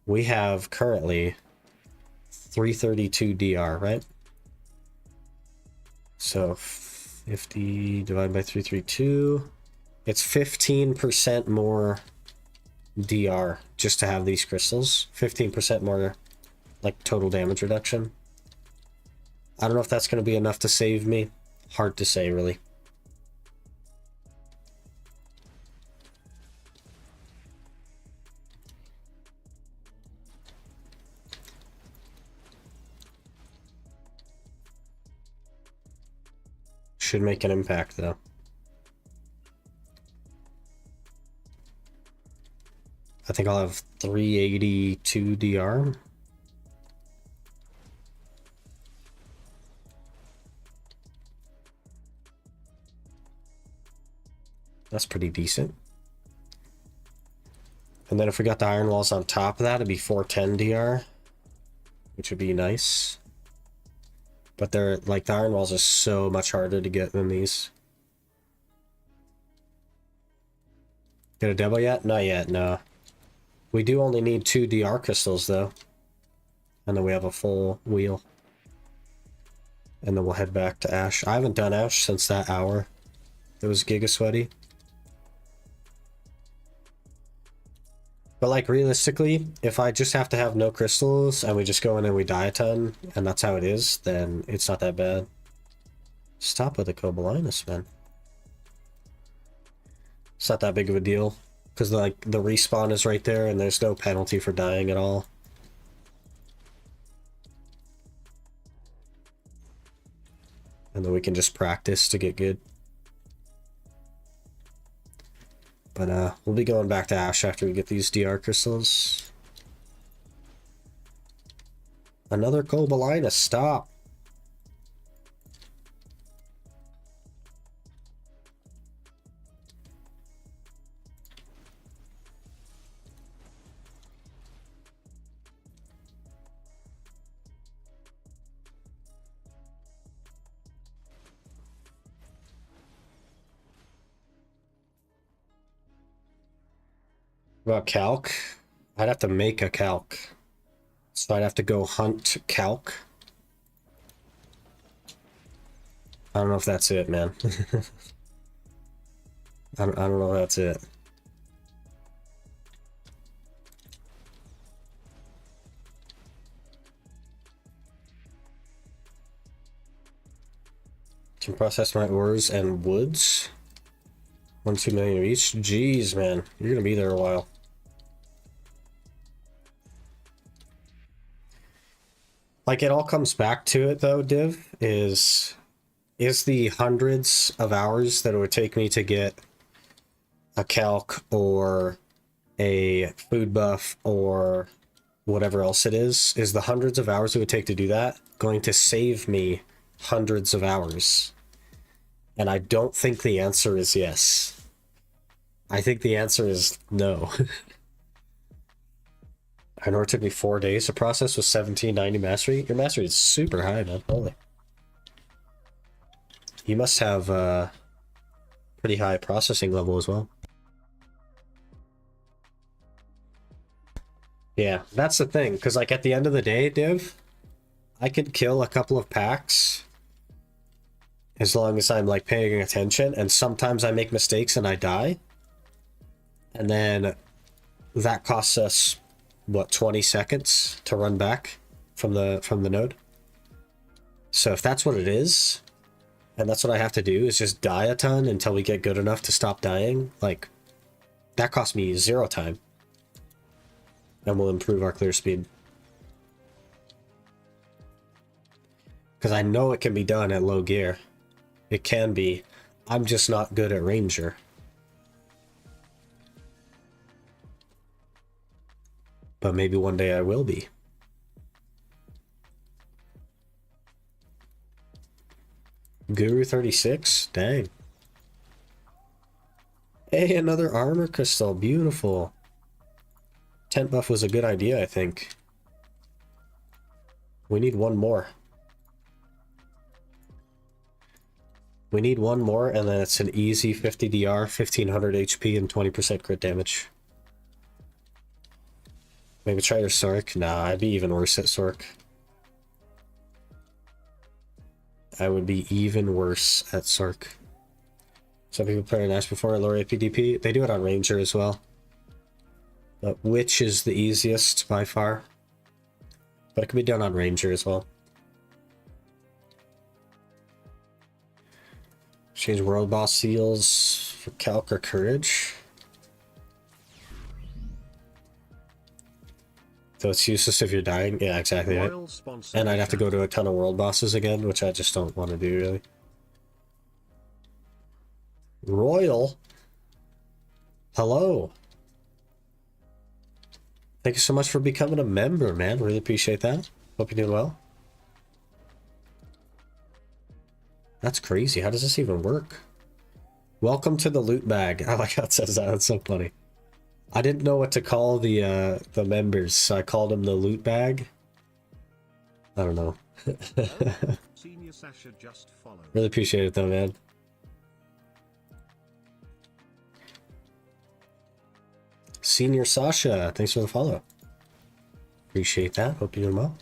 we have currently 332 DR, right? So 50 divided by 332. It's 15% more DR just to have these crystals. 15% more like total damage reduction. I don't know if that's going to be enough to save me. Hard to say, really. Should make an impact, though. I think I'll have 382 DR. That's pretty decent. And then if we got the iron walls on top of that, it'd be 410 DR, which would be nice. But they're like, the iron walls are so much harder to get than these. Get a demo yet? Not yet, no. We do only need 2 DR crystals though. And then we have a full wheel. And then we'll head back to Ash. I haven't done Ash since that hour. It was giga sweaty. But like realistically, if I just have to have no crystals and we just go in and we die a ton, and that's how it is, then it's not that bad. Stop with the Cobalinus, man. It's not that big of a deal. Because like the respawn is right there and there's no penalty for dying at all. And then we can just practice to get good. But we'll be going back to Ash after we get these DR crystals. Another Cobalina, stop. About calc? I'd have to make a calc. So I'd have to go hunt calc. I don't know if that's it, man. I don't know if that's it. Can process my ores and woods. 1-2 million each. Jeez, man. You're gonna be there a while. Like, it all comes back to it, though, Div, is the hundreds of hours that it would take me to get a calc or a food buff or whatever else it is the hundreds of hours it would take to do that going to save me hundreds of hours? And I don't think the answer is yes. I think the answer is no. I know it took me 4 days to process with 1790 mastery. Your mastery is super high, man. Holy. You must have a pretty high processing level as well. Yeah, that's the thing. Because, like, at the end of the day, Div, I could kill a couple of packs as long as I'm, like, paying attention. And sometimes I make mistakes and I die. And then that costs us, what, 20 seconds to run back from the node? So if that's what it is, and that's what I have to do, is just die a ton until we get good enough to stop dying, like, that costs me 0 time. And we'll improve our clear speed. Because I know it can be done at low gear. It can be. I'm just not good at Ranger. But maybe one day I will be. Guru 36? Dang. Hey, another armor crystal. Beautiful. Tent buff was a good idea, I think. We need one more. We need one more, and then it's an easy 50 DR, 1500 HP, and 20% crit damage. Maybe try your Sork? Nah, I'd be even worse at Sork. I would be even worse at Sork. Some people play on Ash before at lower APDP. They do it on Ranger as well. But Witch is the easiest by far. But it can be done on Ranger as well. Change World Boss Seals for Calc or Courage. So it's useless if you're dying. Yeah, exactly. Right? And I'd have to go to a ton of World Bosses again, which I just don't want to do, really. Royal? Hello. Thank you so much for becoming a member, man. Really appreciate that. Hope you're doing well. That's crazy. How does this even work? Welcome to the loot bag. I like how it says that. That's so funny. I didn't know what to call the members, so I called them the loot bag. I don't know. Senior Sasha just followed. Really appreciate it though, man. Senior Sasha, thanks for the follow. Appreciate that. Hope you're doing well.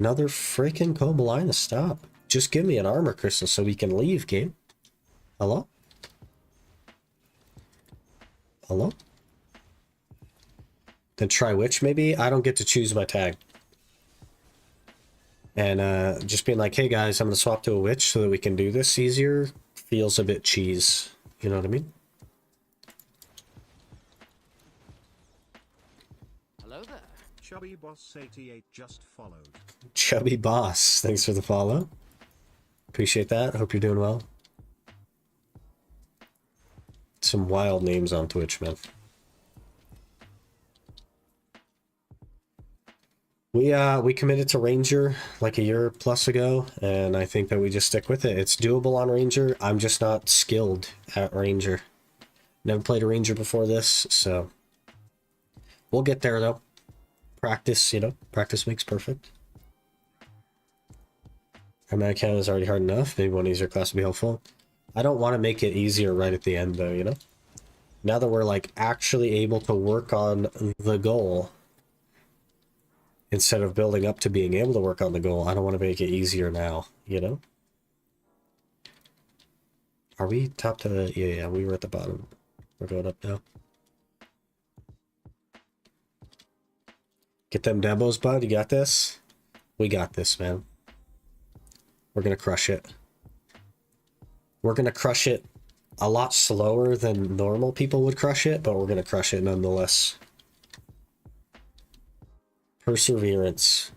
Another freaking Cobalina, stop. Just give me an armor crystal so we can leave, game. Hello? Hello? Then try Witch, maybe? I don't get to choose my tag. And just being like, hey guys, I'm going to swap to a Witch so that we can do this easier feels a bit cheese. You know what I mean? Hello there. Chubby Boss 88 just followed. Chubby Boss, thanks for the follow. Appreciate that. Hope you're doing well. Some wild names on Twitch, man. We committed to Ranger like a year plus ago, and I think that we just stick with it. It's doable on Ranger. I'm just not skilled at Ranger. Never played a Ranger before this, so we'll get there though. Practice, you know, practice makes perfect. Ironman Canada is already hard enough. Maybe one easier class would be helpful. I don't want to make it easier right at the end though, you know? Now that we're like actually able to work on the goal, instead of building up to being able to work on the goal, I don't want to make it easier now, you know? Are we top to the... Yeah, we were at the bottom. We're going up now. Get them demos, bud. You got this? We got this, man. We're going to crush it. We're going to crush it a lot slower than normal people would crush it, but we're going to crush it nonetheless. Perseverance.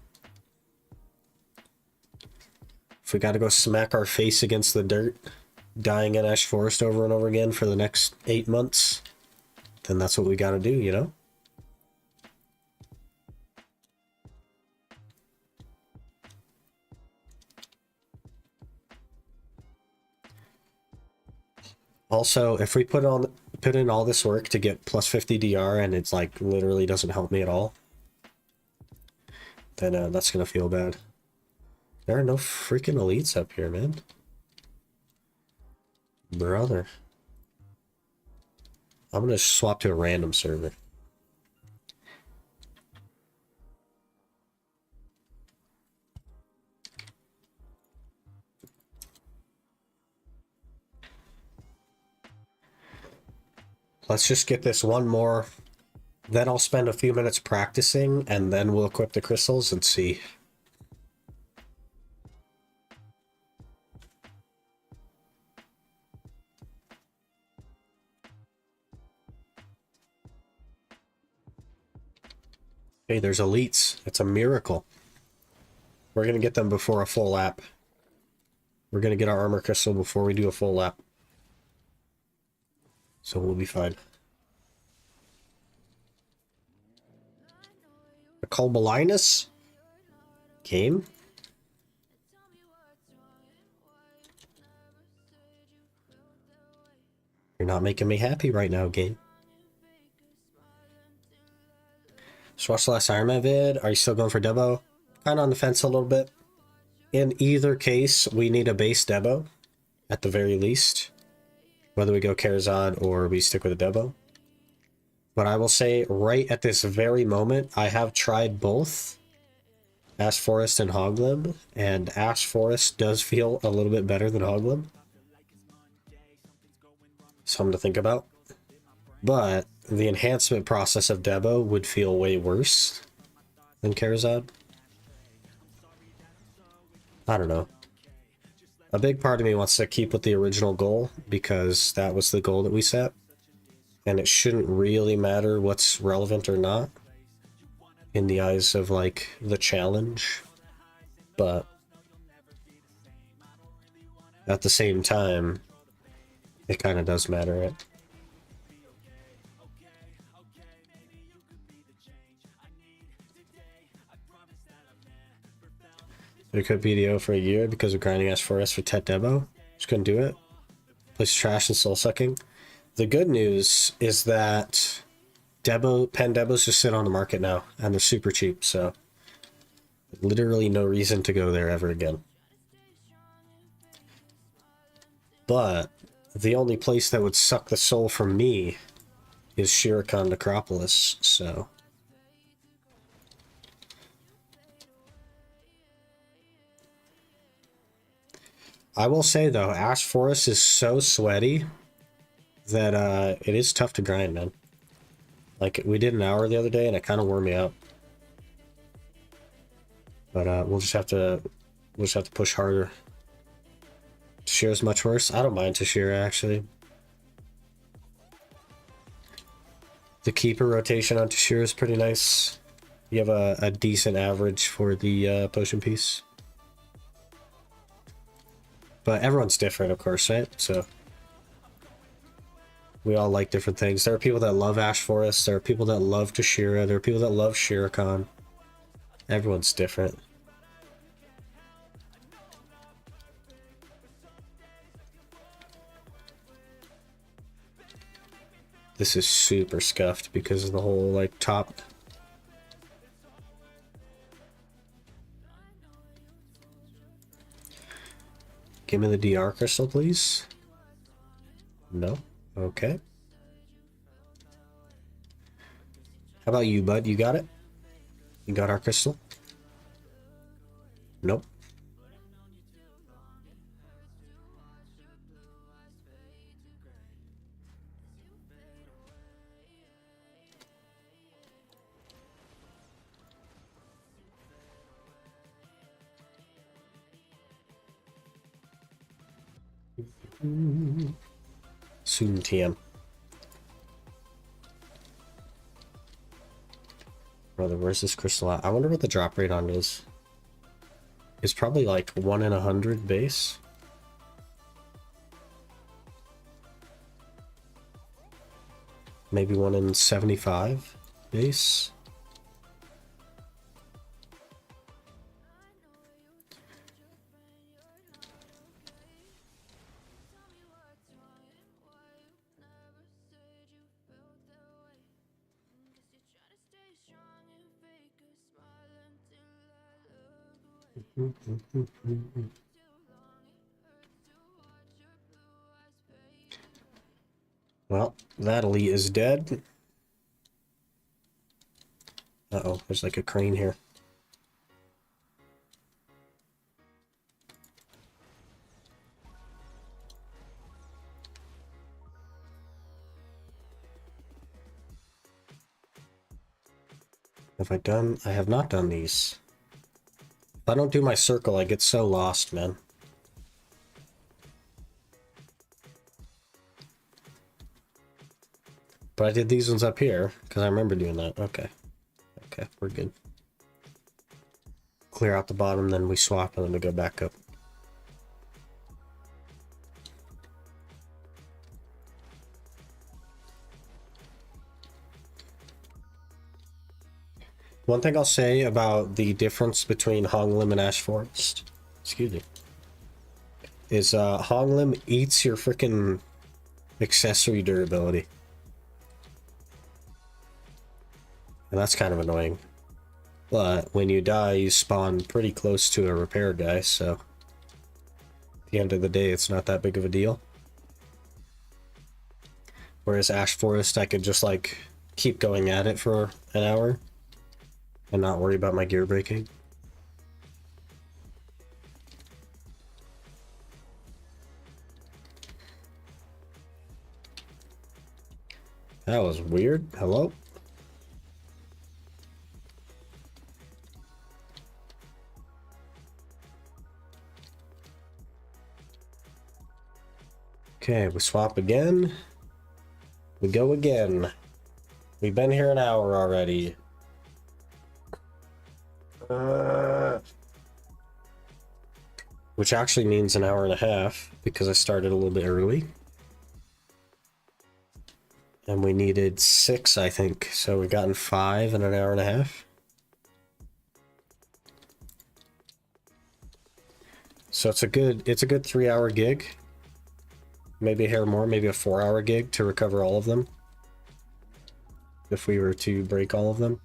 If we got to go smack our face against the dirt, dying in Ash Forest over and over again for the next 8 months, then that's what we got to do, you know? Also, if we put in all this work to get plus 50 DR and it's like literally doesn't help me at all, then that's gonna feel bad. There are no freaking elites up here, man. Brother. I'm gonna swap to a random server. Let's just get this one more. Then I'll spend a few minutes practicing, and then we'll equip the crystals and see. Hey, there's elites. It's a miracle. We're going to get them before a full lap. We're going to get our armor crystal before we do a full lap. So we'll be fine. A Colbalinus? Game? You're not making me happy right now, game. Just watch the last Ironman vid. Are you still going for Debo? Kind of on the fence a little bit. In either case, we need a base Debo, at the very least. Whether we go Karazhan or we stick with a Debo. But I will say, right at this very moment, I have tried both Ash Forest and Hoglim, and Ash Forest does feel a little bit better than Hoglim. Something to think about. But the enhancement process of Debo would feel way worse than Karazhan. I don't know. A big part of me wants to keep with the original goal because that was the goal that we set. And it shouldn't really matter what's relevant or not in the eyes of, like, the challenge. But at the same time, it kind of does matter, right? We could BDO for a year because of grinding Ash Forest for Tet Debo. Just couldn't do it. Place trash and soul sucking. The good news is that pen Debos just sit on the market now, and they're super cheap, so literally no reason to go there ever again. But the only place that would suck the soul from me is Shirokon Necropolis, so... I will say, though, Ash Forest is so sweaty that it is tough to grind, man. Like, we did an hour the other day, and it kind of wore me out. But we'll just have to push harder. Tashira's much worse. I don't mind Tashira, actually. The keeper rotation on Tashira is pretty nice. You have a decent average for the potion piece. But everyone's different, of course, right? So we all like different things. There are people that love Ash Forest. There are people that love Tashira. There are people that love Shirakan. Everyone's different. This is super scuffed because of the whole, like, top. Give me the DR crystal, please. No? Okay. How about you, bud? You got it? You got our crystal? Nope. Soon TM. Brother, where's this crystal at? I wonder what the drop rate on it is. It's probably like 1 in 100 base. Maybe 1 in 75 base. Well, that elite is dead. Uh-oh, there's like a crane here. Have I done? I have not done these. If I don't do my circle, I get so lost, man. But I did these ones up here, because I remember doing that. Okay. Okay, we're good. Clear out the bottom, then we swap, and then we go back up. One thing I'll say about the difference between Honglim and Ash Forest, excuse me, is Honglim eats your freaking accessory durability. And that's kind of annoying. But when you die, you spawn pretty close to a repair guy, so at the end of the day, it's not that big of a deal. Whereas Ash Forest, I could just like keep going at it for an hour and not worry about my gear breaking. That was weird. Hello? Okay, we swap again. We go again. We've been here an hour already. Which actually means an hour and a half because I started a little bit early. And we needed 6, I think. So we've gotten 5 in an hour and a half. So it's a good 3-hour gig. Maybe a hair more, maybe a 4-hour gig to recover all of them. If we were to break all of them.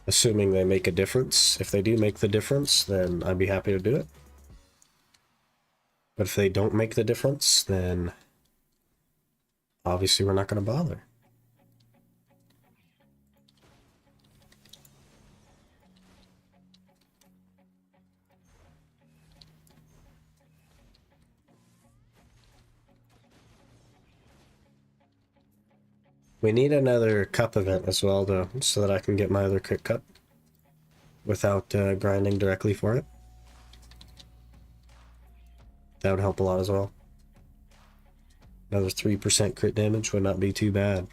Assuming they make a difference. If they do make the difference, then I'd be happy to do it. But if they don't make the difference, then obviously we're not going to bother. We need another cup event as well, though, so that I can get my other crit cup without grinding directly for it. That would help a lot as well. Another 3% crit damage would not be too bad.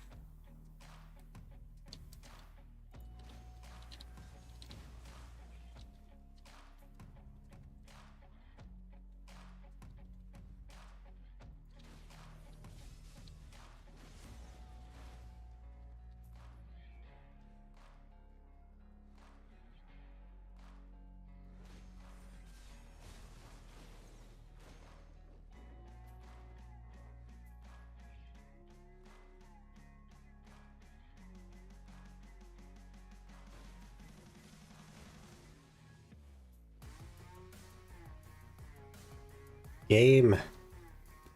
Game,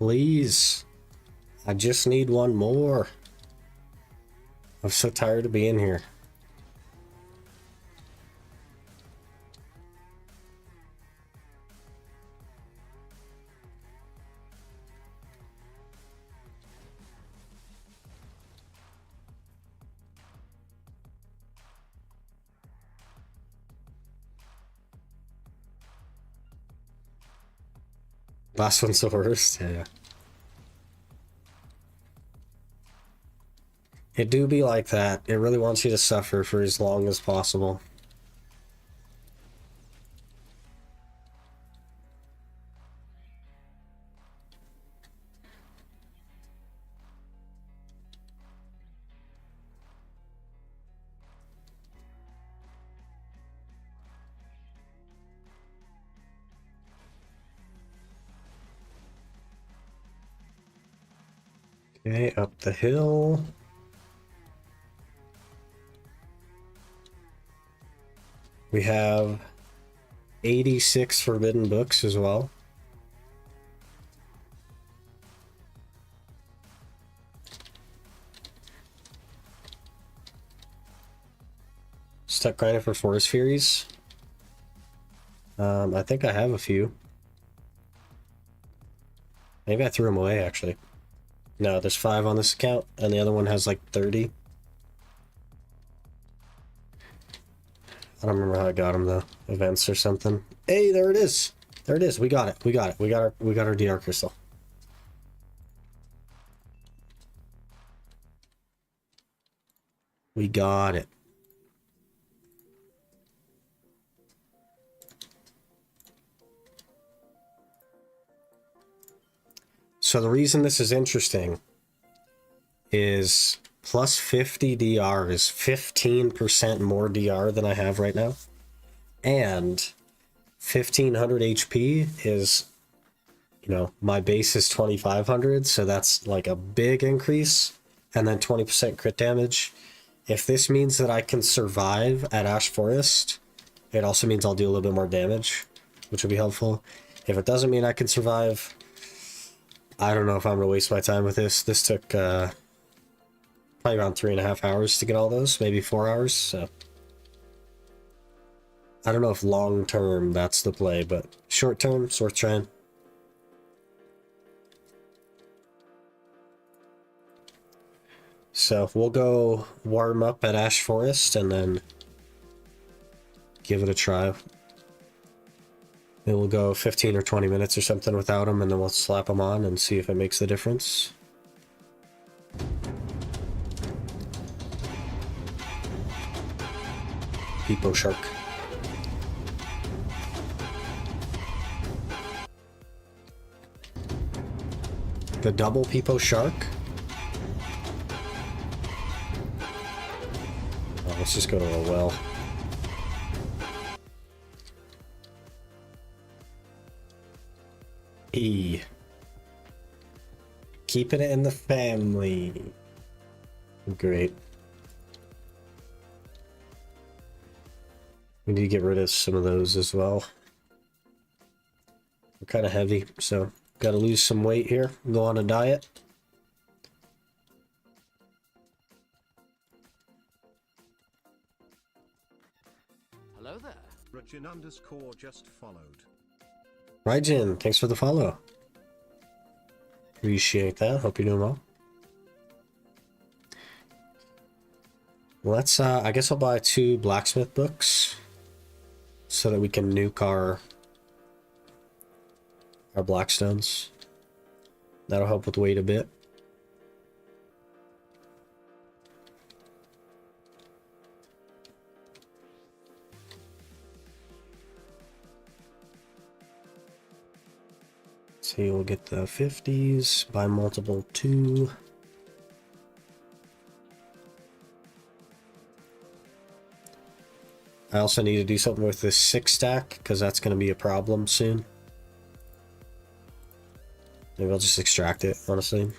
please. I just need one more. I'm so tired of being here. Last one's the worst. Yeah. It do be like that. It really wants you to suffer for as long as possible. Okay, up the hill. We have 86 forbidden books as well. Stuck grinding for Forest Furies. I think I have a few. Maybe I threw them away, actually. No, there's 5 on this account, and the other one has like 30. I don't remember how I got them though. Events or something. Hey, there it is. There it is. We got it. We got it. We got our DR crystal. We got it. So the reason this is interesting is plus 50 DR is 15% more DR than I have right now. And 1500 HP is, you know, my base is 2500, so that's like a big increase. And then 20% crit damage. If this means that I can survive at Ash Forest, it also means I'll do a little bit more damage, which will be helpful. If it doesn't mean I can survive, I don't know if I'm going to waste my time with this. This took probably around 3.5 hours to get all those, maybe 4 hours. So I don't know if long term that's the play, but short term, it's worth trying. So we'll go warm up at Ash Forest and then give it a try. Then we'll go 15 or 20 minutes or something without them, and then we'll slap them on and see if it makes the difference. Peepo Shark. The double Peepo Shark? Oh, let's just go to a well. E. Keeping it in the family. Great. We need to get rid of some of those as well. They're kind of heavy, so gotta lose some weight here. Go on a diet. Hello there. Rajin_ just followed. Raijin, thanks for the follow. Appreciate that. Hope you're doing well. Let's, I guess I'll buy 2 blacksmith books so that we can nuke our blackstones. That'll help with weight a bit. So you'll get the 50s, buy multiple 2. I also need to do something with this 6 stack because that's going to be a problem soon. Maybe I'll just extract it, honestly.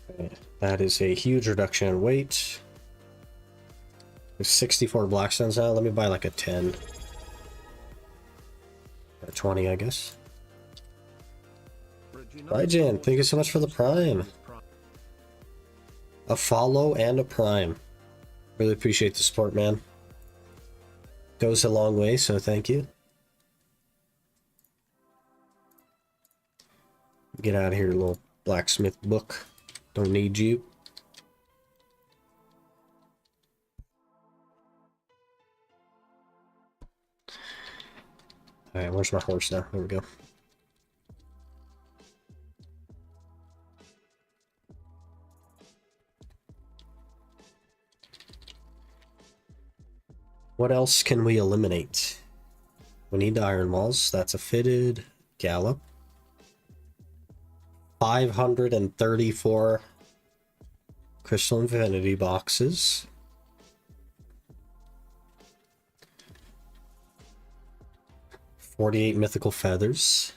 Okay, that is a huge reduction in weight. There's 64 blackstones now. Let me buy like a 10. Or 20, I guess. Ryjan, thank you so much for the Prime. A follow and a Prime. Really appreciate the support, man. Goes a long way, so thank you. Get out of here, little blacksmith book. Don't need you. Alright, where's my horse now? There we go. What else can we eliminate? We need the iron walls. That's a fitted gallop. 534 crystal infinity boxes. $48 mythical feathers.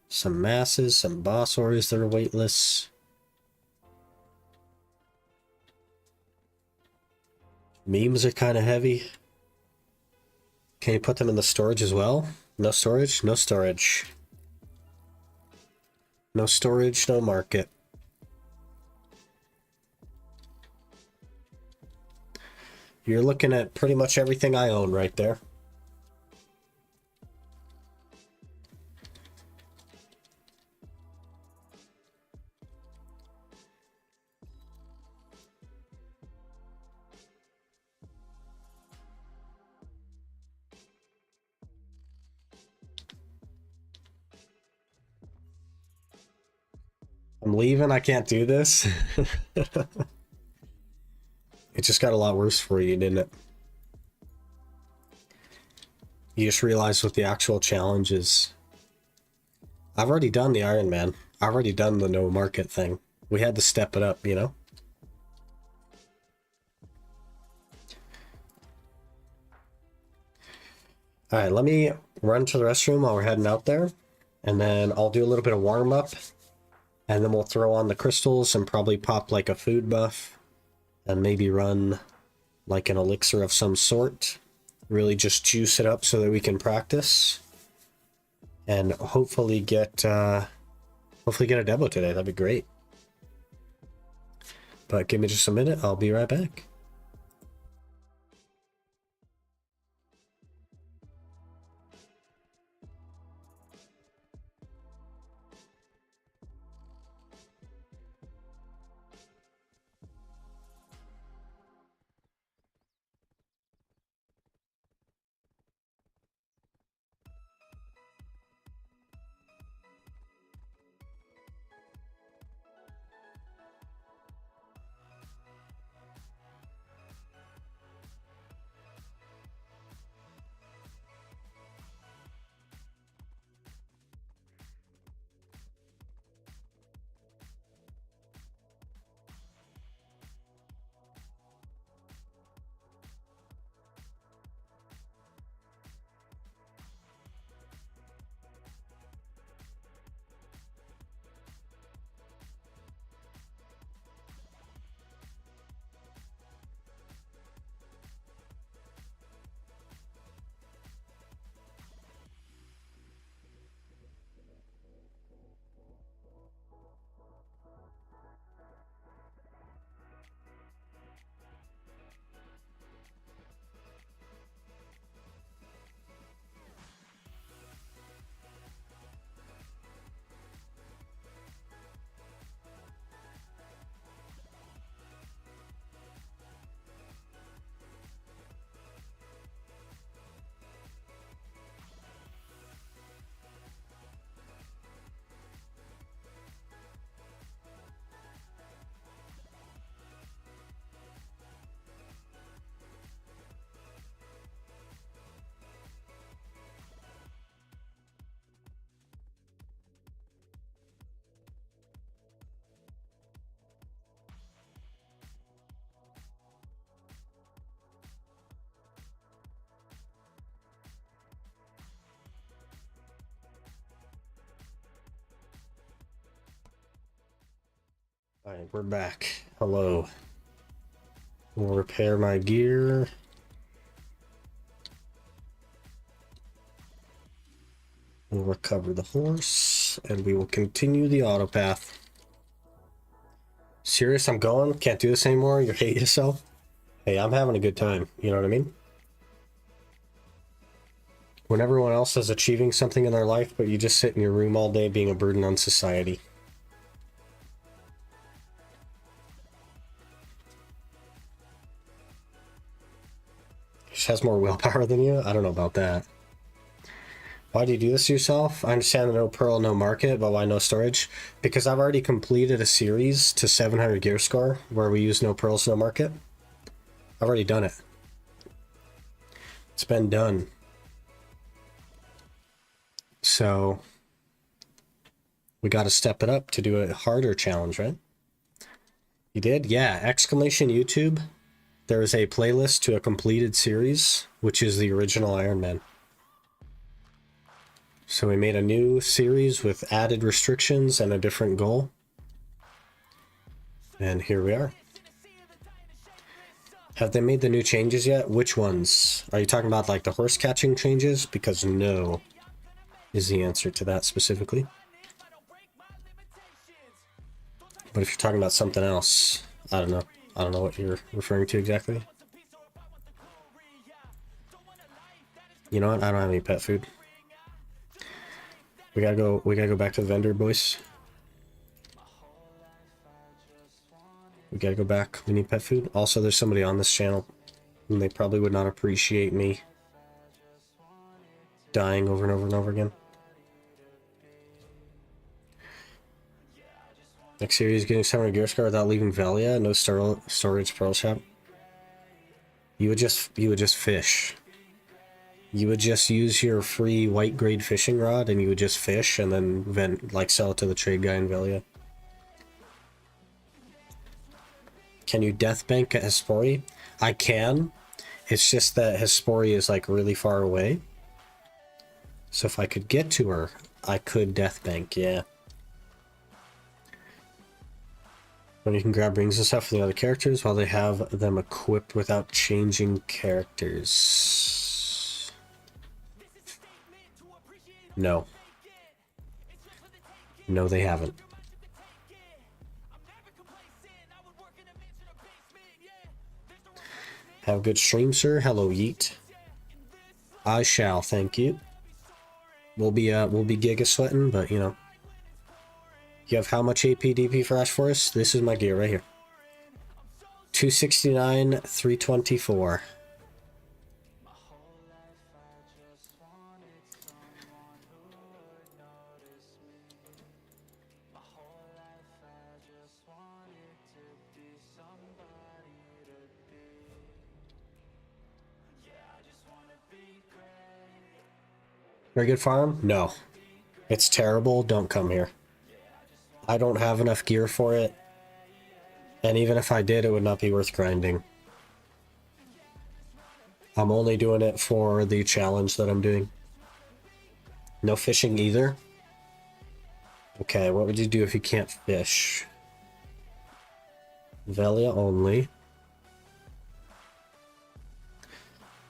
Some masses, some boss ores that are weightless. Memes are kind of heavy. Can you put them in the storage as well? No storage? No storage. No storage, no market. You're looking at pretty much everything I own right there. I'm leaving, I can't do this. It just got a lot worse for you, didn't it? You just realized what the actual challenge is. I've already done the Ironman. I've already done the no market thing. We had to step it up, you know? Alright, let me run to the restroom while we're heading out there. And then I'll do a little bit of warm-up. And then we'll throw on the crystals and probably pop like a food buff. And maybe run like an elixir of some sort. Really just juice it up so that we can practice. And hopefully get a demo today. That'd be great. But give me just a minute. I'll be right back. Alright, we're back. Hello. We'll repair my gear. We'll recover the horse, and we will continue the auto path. Serious, I'm going? Can't do this anymore? You hate yourself? Hey, I'm having a good time. You know what I mean? When everyone else is achieving something in their life, but you just sit in your room all day being a burden on society. She has more willpower than you? I don't know about that. Why do you do this to yourself? I understand the no pearl, no market, but why no storage? Because I've already completed a series to 700 gear score where we use no pearls, no market. I've already done it. It's been done. So we got to step it up to do a harder challenge, right? You did? Yeah. Exclamation YouTube. There is a playlist to a completed series, which is the original Ironman. So we made a new series with added restrictions and a different goal. And here we are. Have they made the new changes yet? Which ones? Are you talking about like the horse catching changes? Because no is the answer to that specifically. But if you're talking about something else, I don't know. I don't know what you're referring to exactly. You know what? I don't have any pet food. We gotta go back to the vendor, boys. We gotta go back. We need pet food. Also, there's somebody on this channel and they probably would not appreciate me dying over and over and over again. Next series, getting 700 gear scar without leaving Valia. No storage pearl shop. You would just fish. You would just use your free white grade fishing rod and you would just fish and then sell it to the trade guy in Valia. Can you death bank at Hespori? I can. It's just that Hespori is like really far away. So if I could get to her, I could death bank, yeah. When you can grab rings and stuff for the other characters while they have them equipped without changing characters. No. No, they haven't. Have a good stream, sir. Hello, Yeet. I shall, thank you. We'll be giga sweating, but you know. You have how much AP DP for Ash Forest? This is my gear right here. 269, 324. Very good farm? No. It's terrible. Don't come here. I don't have enough gear for it. And even if I did, it would not be worth grinding. I'm only doing it for the challenge that I'm doing. No fishing either? Okay, what would you do if you can't fish? Velia only.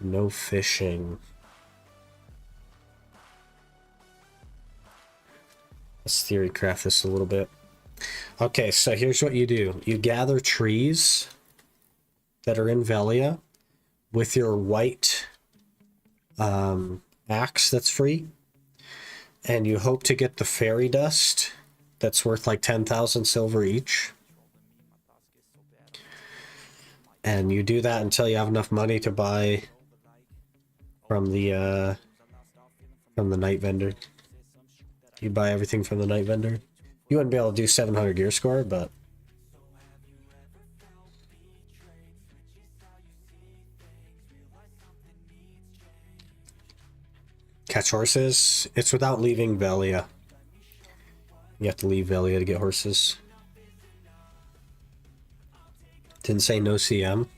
No fishing. Let's theory craft this a little bit. Okay, so here's what you do. You gather trees that are in Velia with your white axe that's free. And you hope to get the fairy dust that's worth like 10,000 silver each. And you do that until you have enough money to buy from the night vendor. You buy everything from the night vendor. You wouldn't be able to do 700 gear score, but catch horses. It's without leaving Velia. You have to leave Velia to get horses. Didn't say no CM.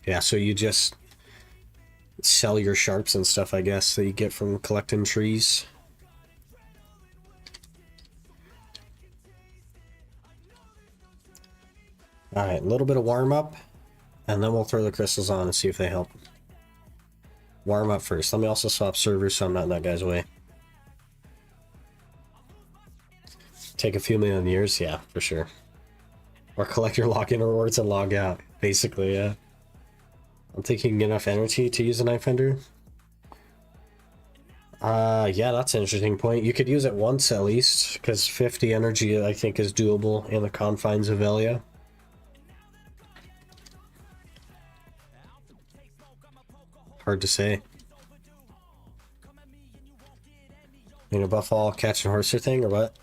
Yeah, so you just sell your sharps and stuff, I guess, that you get from collecting trees. Alright, a little bit of warm up, and then we'll throw the crystals on and see if they help. Warm up first. Let me also swap servers so I'm not in that guy's way. Take a few million years? Yeah, for sure. Or collect your login rewards and log out. Basically, yeah. I'm thinking enough energy to use a knife ender. Yeah, that's an interesting point. You could use it once at least, because 50 energy I think is doable in the confines of Velia. Hard to say. You know, buff all catch and horser thing or what?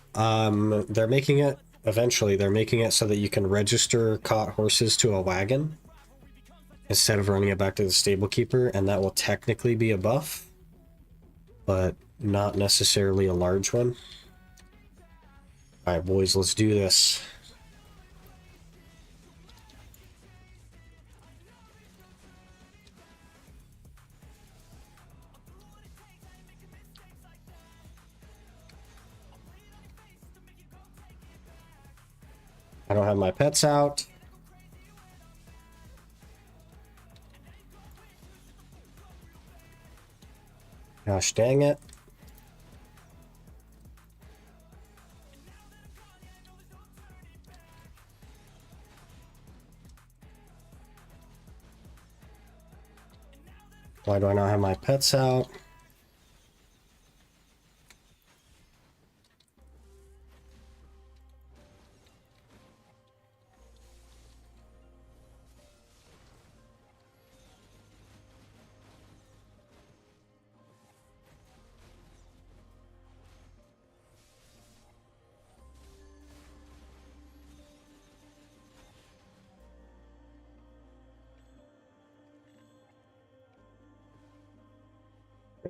They're making it eventually. They're making it so that you can register caught horses to a wagon instead of running it back to the stable keeper, and that will technically be a buff, but not necessarily a large one. All right, boys, let's do this. I don't have my pets out. Gosh dang it. Why do I not have my pets out?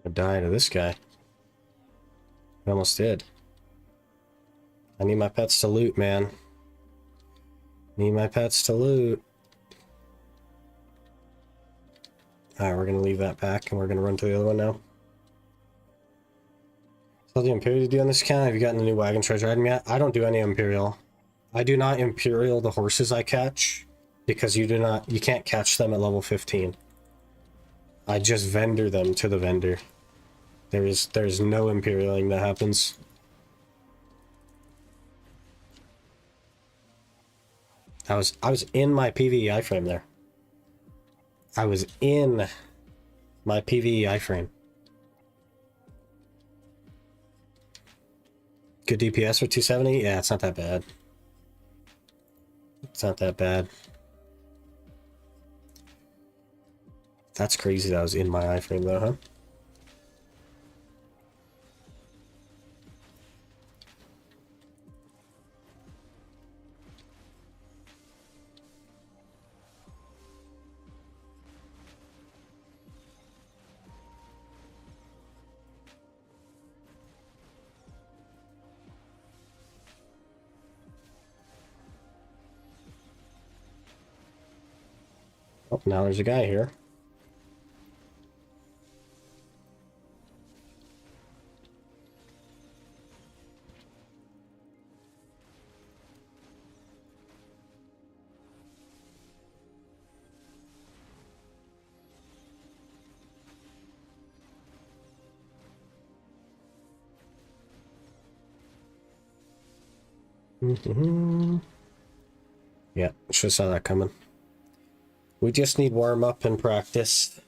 I died to this guy. I almost did. I need my pets to loot, man. Need my pets to loot. Alright, we're gonna leave that back and we're gonna run to the other one now. So the Imperial do on this account? Have you gotten a new wagon treasure item yet? I don't do any Imperial. I do not Imperial the horses I catch because you can't catch them at level 15. I just vendor them to the vendor. There's no Imperialing that happens. I was in my PvE iframe there. I was in my PvE iframe. Good DPS for 270? Yeah, it's not that bad. It's not that bad. That's crazy that I was in my iframe though, huh? Oh, now there's a guy here. Yeah, should have saw that coming. We just need warm up and practice.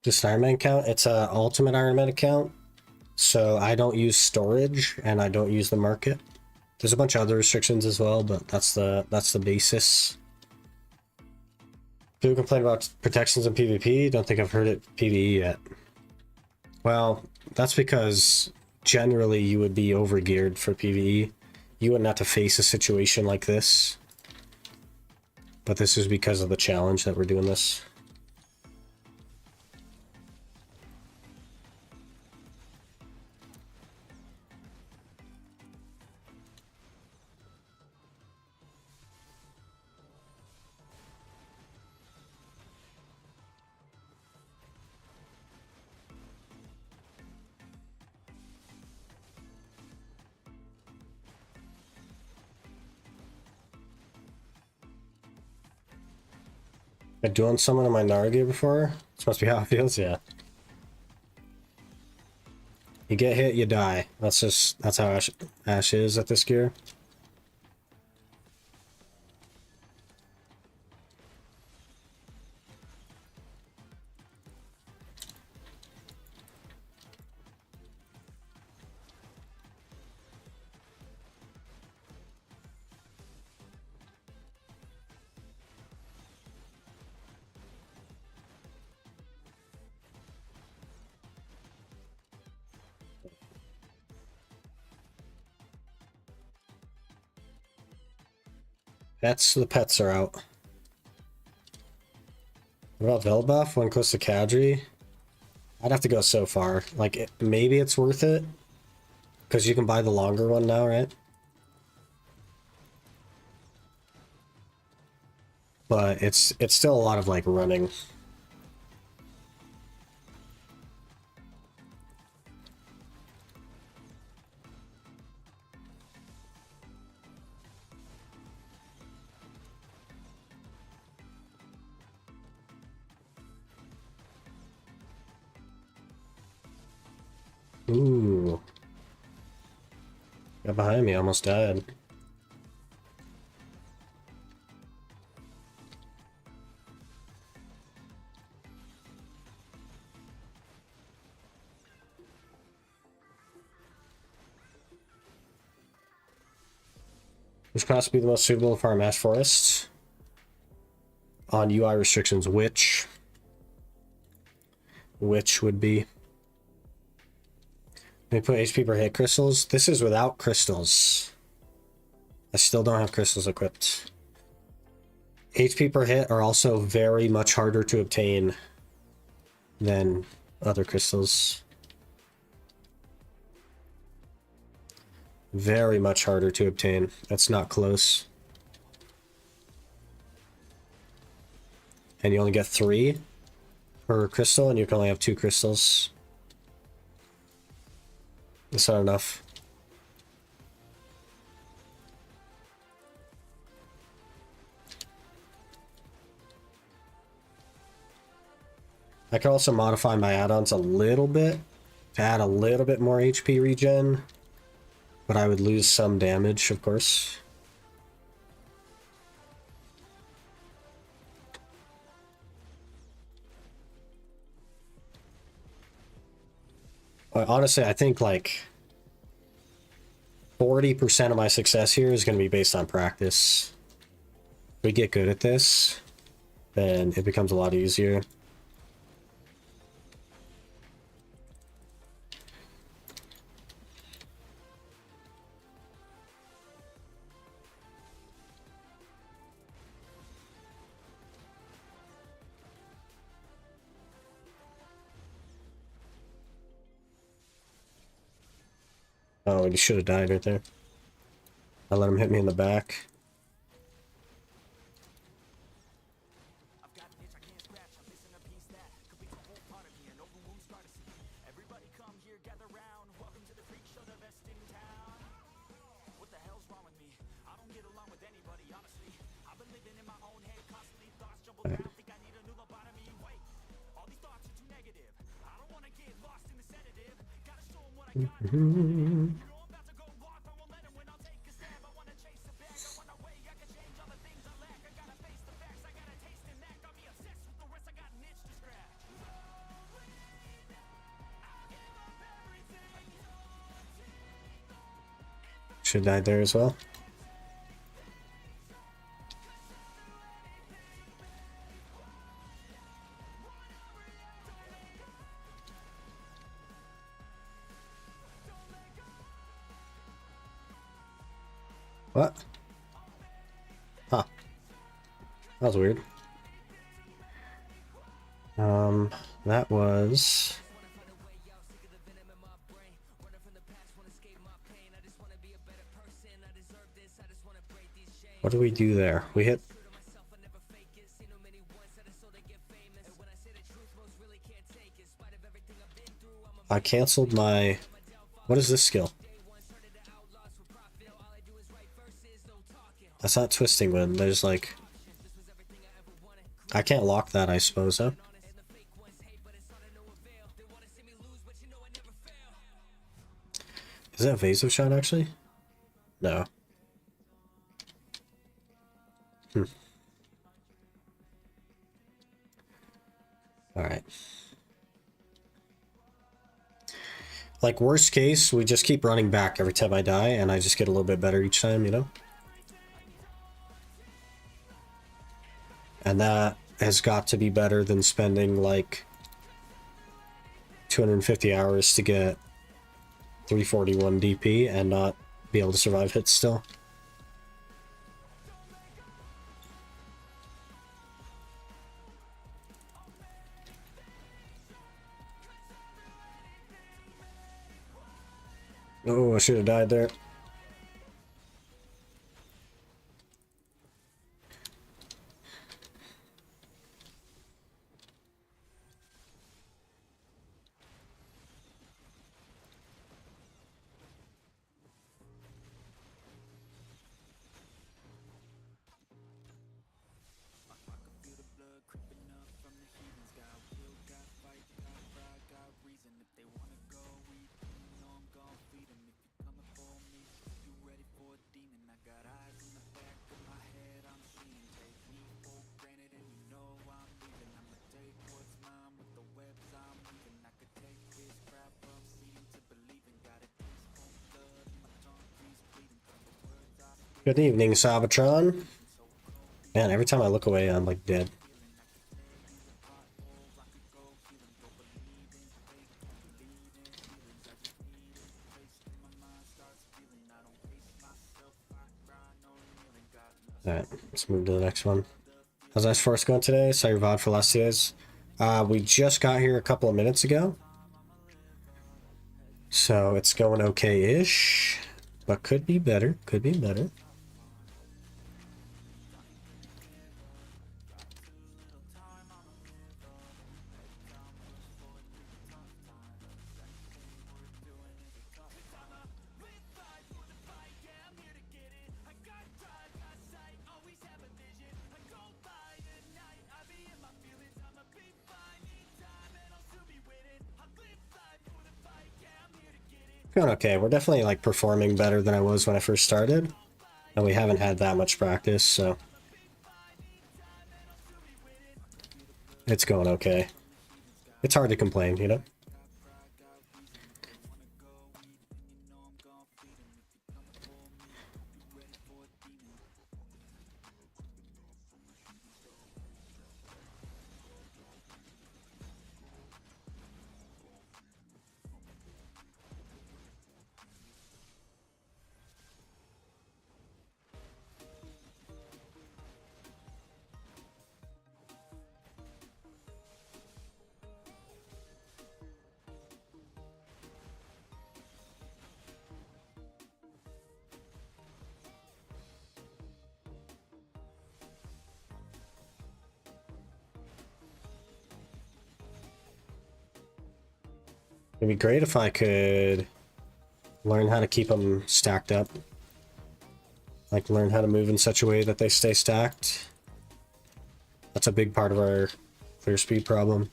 Just an Ironman account? It's a ultimate Ironman account. So I don't use storage and I don't use the market. There's a bunch of other restrictions as well, but that's the basis. People complain about protections in PvP. Don't think I've heard it PvE yet. Well, that's because generally you would be overgeared for PvE. You wouldn't have to face a situation like this. But this is because of the challenge that we're doing this. I doing someone in my Nargi before? This must be how it feels, yeah. You get hit, you die. That's how Ash is at this gear. The pets are out. What about Velbuff? One close to Kadri? I'd have to go so far. Like, maybe it's worth it. Because you can buy the longer one now, right? But it's still a lot of, like, running. Ooh. Got behind me, almost died. Which class would be the most suitable for our Mash Forest? On UI restrictions, which would be? Let me put HP per hit crystals. This is without crystals. I still don't have crystals equipped. HP per hit are also very much harder to obtain than other crystals. Very much harder to obtain. That's not close. And you only get 3 per crystal, and you can only have 2 crystals. That's not enough. I can also modify my add-ons a little bit to add a little bit more HP regen, but I would lose some damage, of course. Honestly, I think like 40% of my success here is going to be based on practice. If we get good at this, then it becomes a lot easier. Oh, he should have died right there. I let him hit me in the back. Should die there as well. What? Huh. That was weird. That was... What do we do there? We hit... I canceled my... What is this skill? That's not twisting wind. There's like... I can't lock that, I suppose, huh? Is that evasive shot, actually? No. Alright. Like, worst case, we just keep running back every time I die, and I just get a little bit better each time, you know? And that has got to be better than spending, like, 250 hours to get 341 DP and not be able to survive hits still. Oh, I should have died there. Good evening, Sabatron. Man, every time I look away, I'm like dead. Alright, let's move to the next one. How's S-Force going today? Saw your VOD for last 2 days. We just got here a couple of minutes ago. So it's going okay-ish. But could be better. Could be better. Going okay. We're definitely like performing better than I was when I first started. And we haven't had that much practice, so it's going okay. It's hard to complain, you know? It'd be great if I could learn how to keep them stacked up. Like, learn how to move in such a way that they stay stacked. That's a big part of our clear speed problem.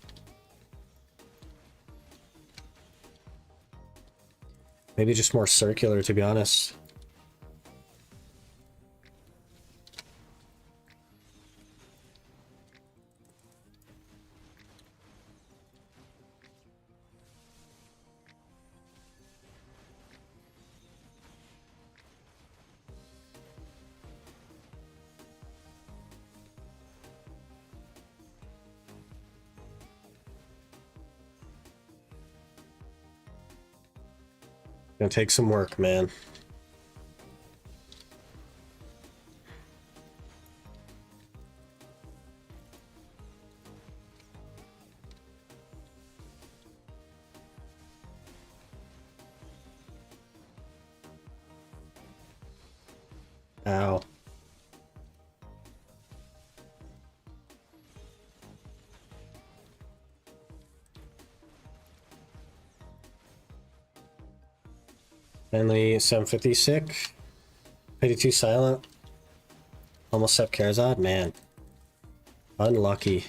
Maybe just more circular, to be honest. Gonna take some work, man. Ow. Finally, 750 sick. 82 silent. Almost up Karazad, man. Unlucky.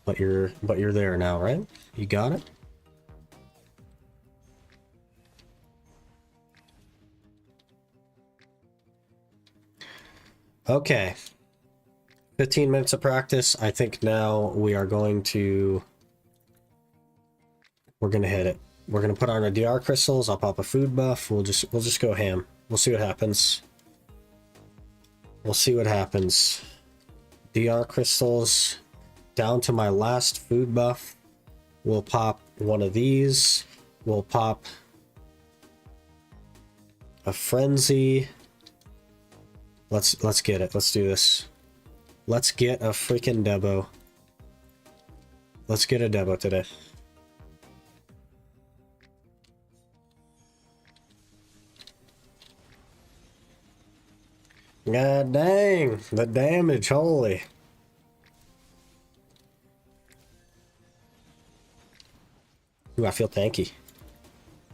But you're there now, right? You got it? Okay. 15 minutes of practice. I think now we are going to... We're gonna hit it. We're gonna put on our DR crystals. I'll pop a food buff. We'll just go ham. We'll see what happens. We'll see what happens. DR crystals down to my last food buff. We'll pop one of these. We'll pop a frenzy. Let's get it. Let's do this. Let's get a freaking Debo. Let's get a Debo today. God dang, the damage, holy. Ooh, I feel tanky.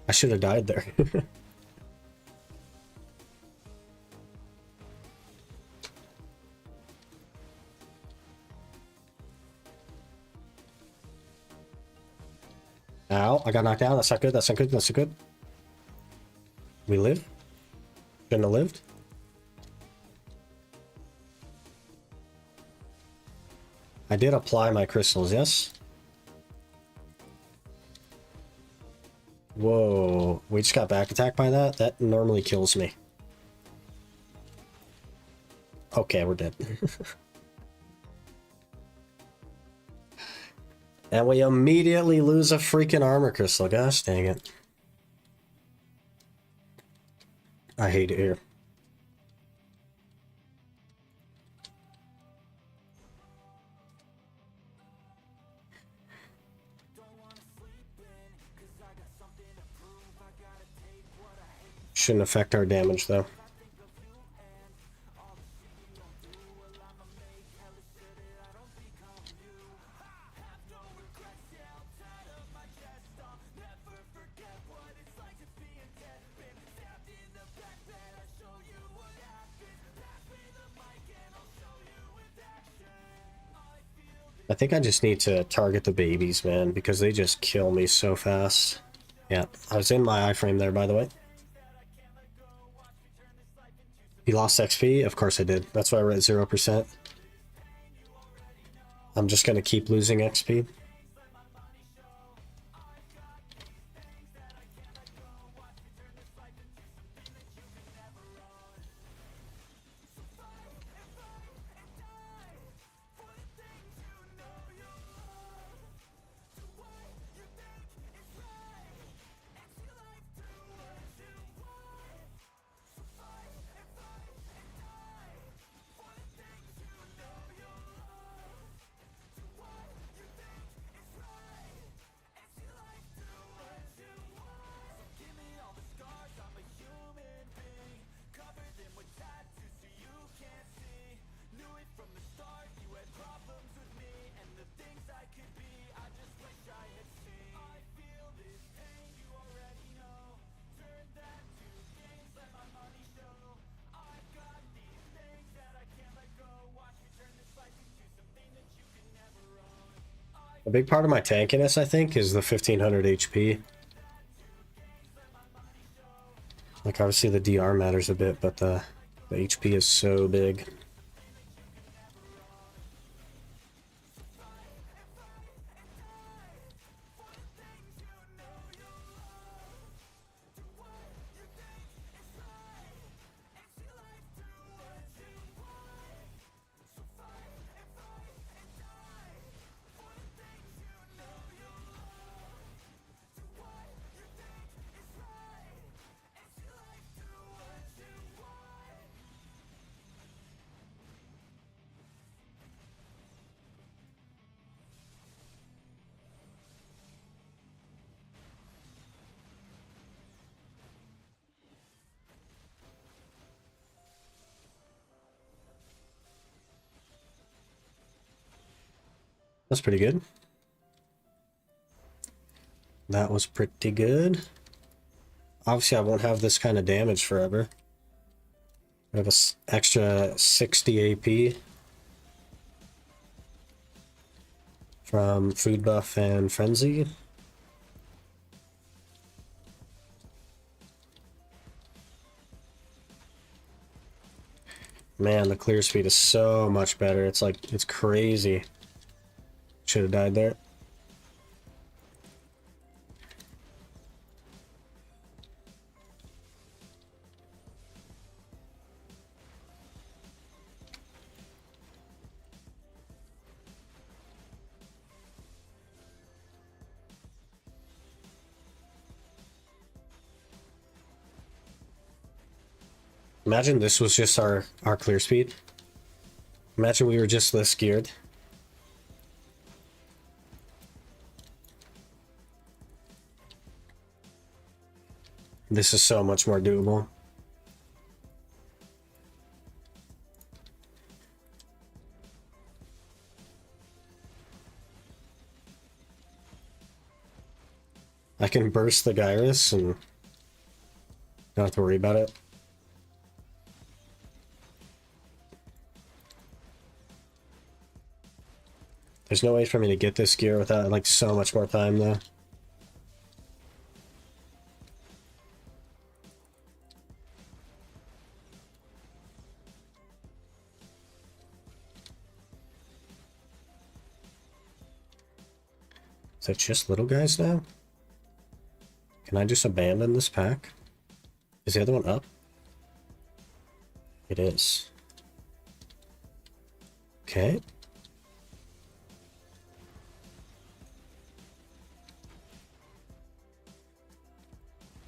I should have died there. Ow, I got knocked down. That's not good, that's not good, that's not good. We live? Shouldn't have lived? I did apply my crystals, yes? Whoa, we just got back attacked by that? That normally kills me. Okay, we're dead. And we immediately lose a freaking armor crystal. Gosh dang it. I hate it here. Shouldn't affect our damage though. I think I just need to target the babies, man, because they just kill me so fast. Yeah, I was in my iframe there, by the way. You lost XP? Of course I did. That's why we're at 0%. I'm just gonna keep losing XP. A big part of my tankiness, I think, is the 1500 HP. Like, obviously the DR matters a bit, but the HP is so big. That's pretty good. That was pretty good. Obviously, I won't have this kind of damage forever. I have extra 60 AP from Food Buff and Frenzy. Man, the clear speed is so much better. It's like, it's crazy. Should have died there. Imagine this was just our clear speed. Imagine we were just this geared. This is so much more doable. I can burst the Gyrus and don't have to worry about it. There's no way for me to get this gear without like so much more time though. Is that just little guys now? Can I just abandon this pack? Is the other one up? It is. Okay.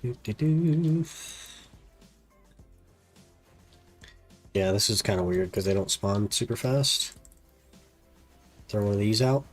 Doo-doo-doo. Yeah, this is kind of weird because they don't spawn super fast. Throw one of these out.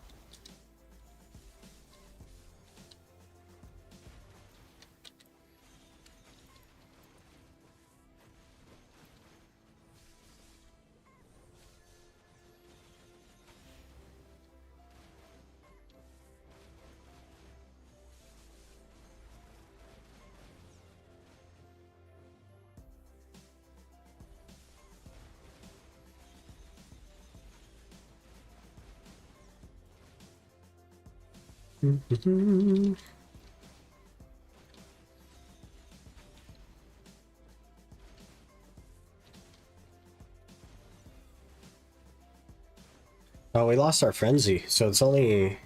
Oh, we lost our frenzy, so it's only,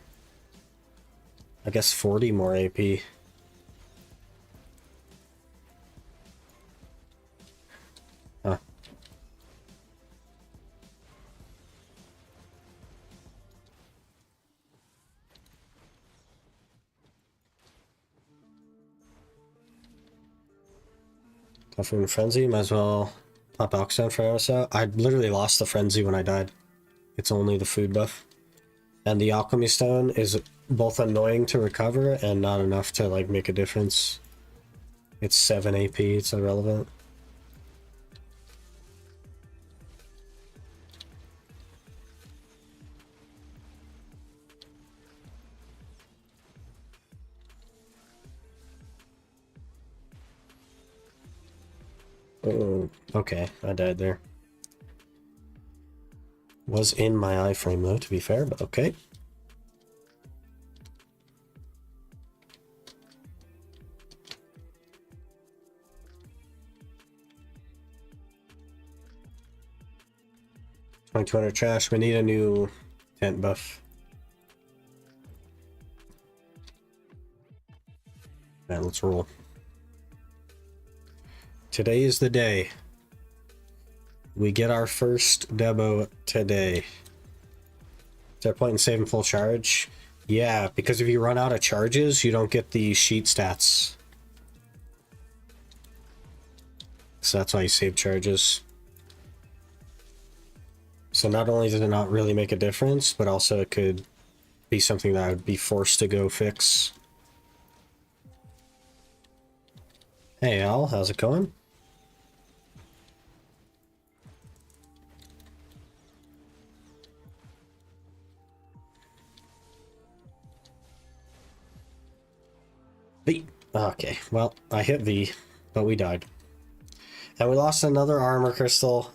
I guess, 40 more AP. Huh. Toughen Frenzy, might as well pop Alkstone for Aerosol. I literally lost the Frenzy when I died. It's only the food buff. And the Alchemy Stone is both annoying to recover and not enough to like make a difference. It's 7 AP, it's irrelevant. Oh, okay, I died there. Was in my iframe though, to be fair, but okay. $2,200 trash. We need a new tent buff. Man, let's roll. Today is the day. We get our first Debo today. Is there a point in saving full charge? Yeah, because if you run out of charges, you don't get the sheet stats. So that's why you save charges. So not only does it not really make a difference, but also it could be something that I would be forced to go fix. Hey Al, how's it going? V. Okay, well, I hit V, but we died. And we lost another armor crystal.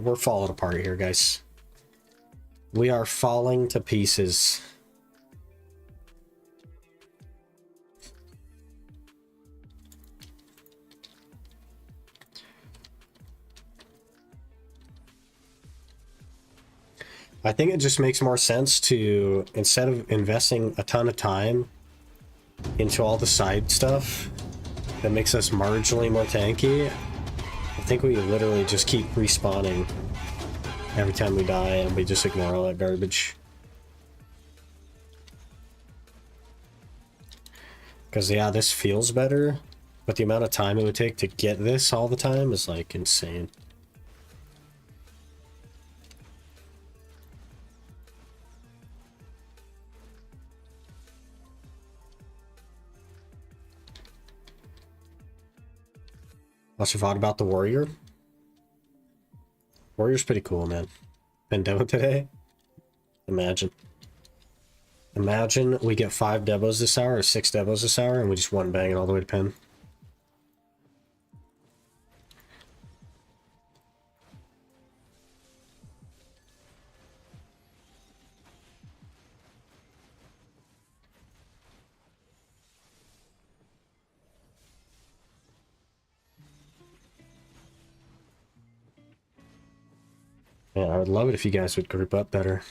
We're falling apart here, guys. We are falling to pieces. I think it just makes more sense to, instead of investing a ton of time into all the side stuff that makes us marginally more tanky, I think we literally just keep respawning every time we die and we just ignore all that garbage. Because, yeah, this feels better, but the amount of time it would take to get this all the time is, like, insane. What's your thought about the warrior? Warrior's pretty cool, man. Been demo today? Imagine. Imagine we get 5 demos this hour or 6 demos this hour and we just one bang it all the way to pen. Man, I would love it if you guys would group up better.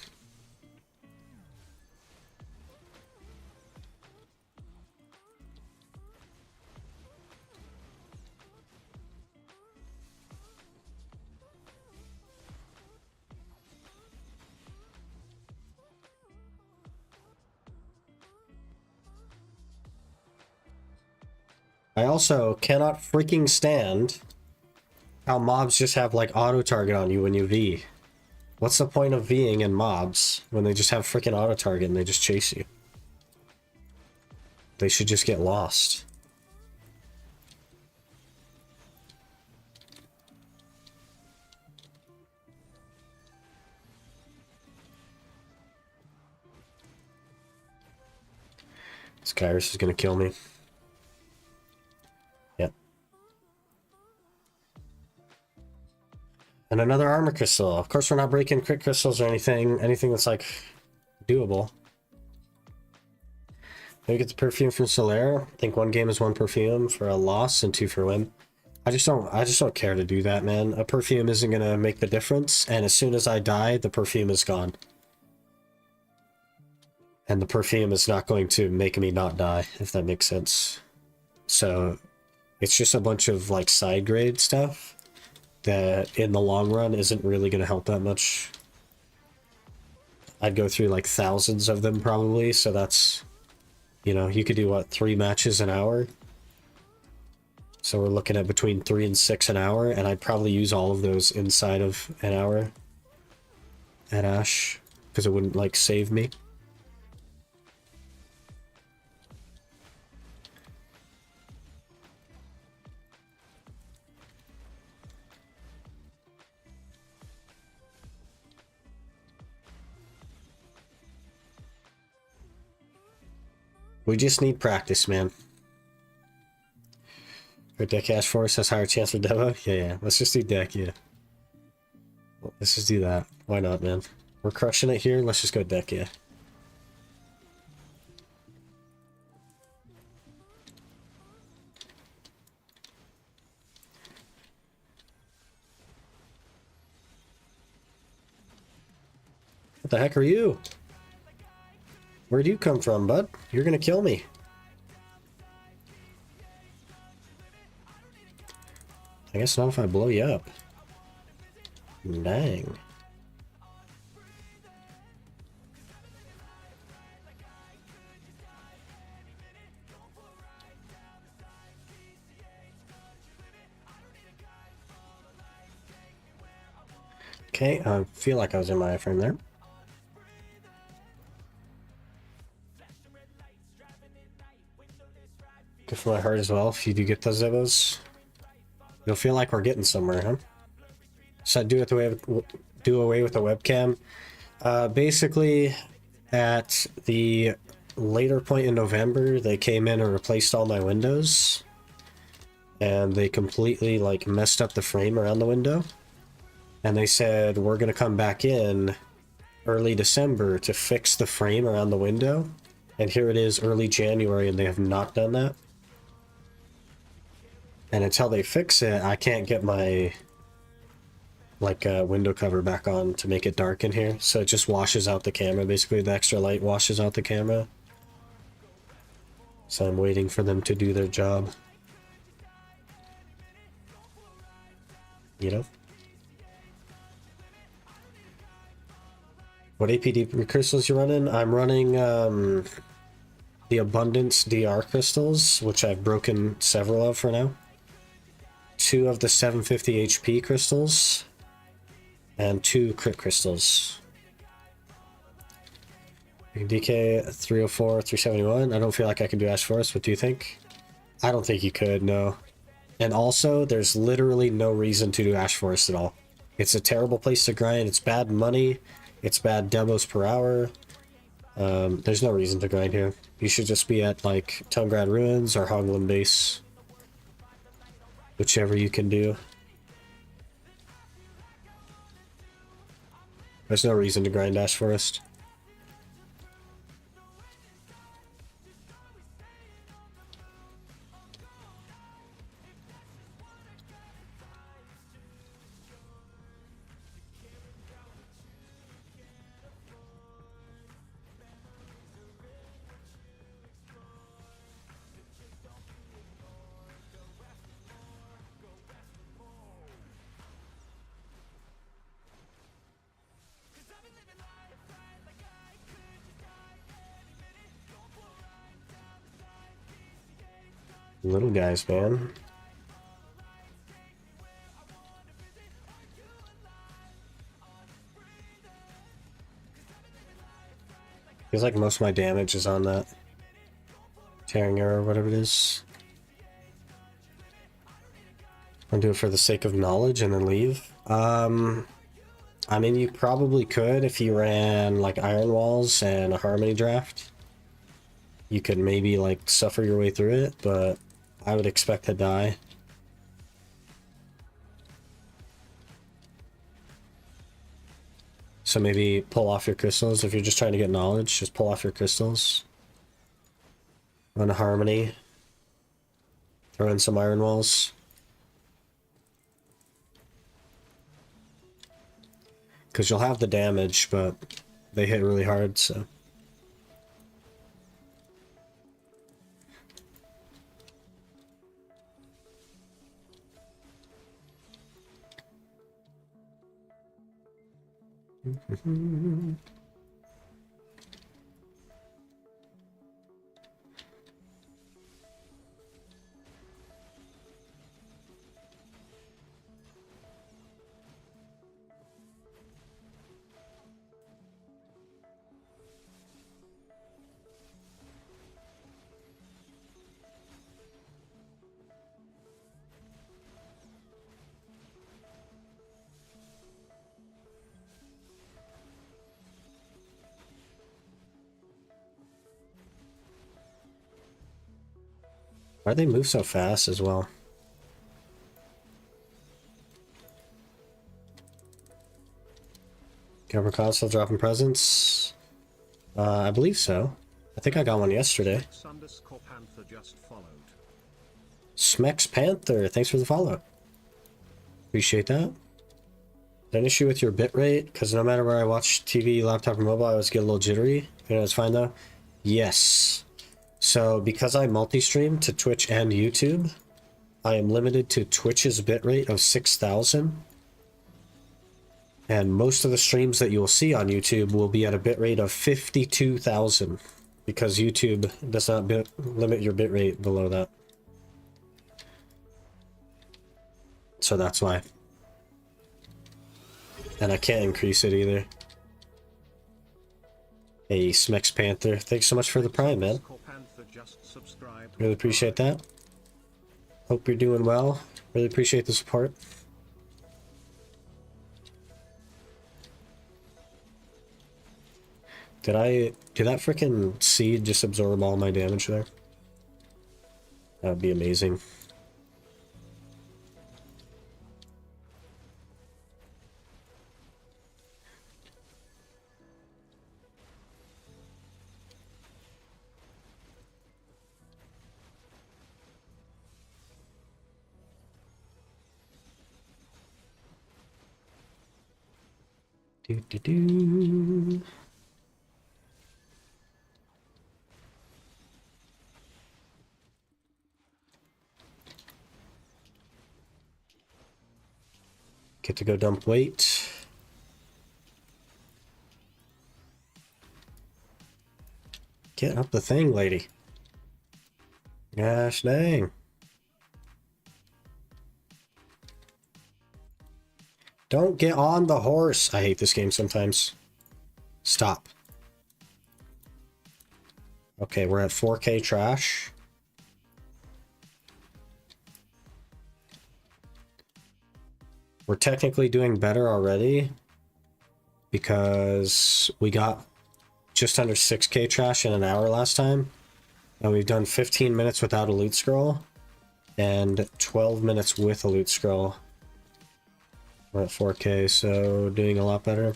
I also cannot freaking stand how mobs just have like auto target on you when you V. What's the point of Ving in mobs when they just have freaking auto target and they just chase you? They should just get lost. Skyrus is gonna kill me. Yep. And another armor crystal. Of course we're not breaking crit crystals or anything that's like doable. Maybe get the perfume from Solaire. I think 1 game is 1 perfume for a loss and 2 for a win. I just don't care to do that, man. A perfume isn't gonna make the difference, and as soon as I die, the perfume is gone. And the perfume is not going to make me not die, if that makes sense. So it's just a bunch of like side grade stuff that in the long run isn't really going to help that much. I'd go through like thousands of them probably, so that's, you know, you could do what, 3 matches an hour? So we're looking at between 3 and 6 an hour, and I'd probably use all of those inside of an hour at Ash, because it wouldn't like save me. We just need practice, man. Or deck Ash Force has higher chance for demo? Yeah. Let's just do deck, yeah. Let's just do that. Why not, man? We're crushing it here. Let's just go deck, yeah. What the heck are you? Where'd you come from, bud? You're gonna kill me. I guess not if I blow you up. Dang. Okay, I feel like I was in my iframe there. Good for my heart as well, if you do get those demos. You'll feel like we're getting somewhere, huh? So do away with the webcam. Basically, at the later point in November, they came in and replaced all my windows. and they completely like messed up the frame around the window. And they said, we're going to come back in early December to fix the frame around the window. And here it is early January and they have not done that. And until they fix it, I can't get my like window cover back on to make it dark in here. So it just washes out the camera. Basically, the extra light washes out the camera. So I'm waiting for them to do their job. You know? What APD crystals you running? I'm running the Abundance DR crystals, which I've broken several of for now. 2 of the 750 HP crystals, and 2 crit crystals. DK 304, 371. I don't feel like I can do Ash Forest. What do you think? I don't think you could, no. And also, there's literally no reason to do Ash Forest at all. It's a terrible place to grind. It's bad money. It's bad demos per hour. There's no reason to grind here. You should just be at like Tungrad Ruins or Hogland Base. Whichever you can do. There's no reason to grind Ash Forest. Little guys, man. Feels like most of my damage is on that tearing arrow or whatever it is. I'll do it for the sake of knowledge and then leave. I mean, you probably could if you ran like Iron Walls and a Harmony Draft. You could maybe like suffer your way through it, but I would expect to die. So maybe pull off your crystals. If you're just trying to get knowledge, just pull off your crystals. Run a Harmony. Throw in some Iron Walls. Because you'll have the damage, but they hit really hard, so... Why do they move so fast as well? Cover console dropping presents? I believe so. I think I got one yesterday. Panther just followed. Smex Panther, thanks for the follow. Appreciate that. An issue with your bitrate? Because no matter where I watch TV, laptop, or mobile, I always get a little jittery. You know, it's fine though. Yes. So because I multi-stream to Twitch and YouTube, I am limited to Twitch's bitrate of 6,000. And most of the streams that you will see on YouTube will be at a bitrate of 52,000. Because YouTube does not limit your bitrate below that. So that's why. And I can't increase it either. Hey, Smex Panther, thanks so much for the Prime, man. Really appreciate that. Hope you're doing well. Really appreciate the support. Did that freaking seed just absorb all my damage there? That would be amazing. Do, do, do. Get to go dump weight. Get up the thing, lady. Gosh dang. Don't get on the horse. I hate this game sometimes. Stop. Okay, we're at 4K trash. We're technically doing better already because we got just under 6K trash in an hour last time. And we've done 15 minutes without a loot scroll and 12 minutes with a loot scroll. We're at 4K, so doing a lot better.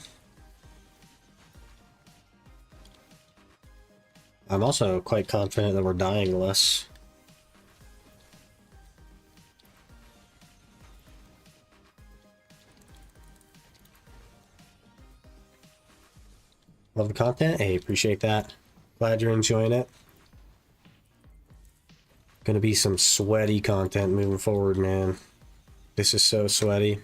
I'm also quite confident that we're dying less. Love the content? Hey, appreciate that. Glad you're enjoying it. Gonna be some sweaty content moving forward, man. This is so sweaty.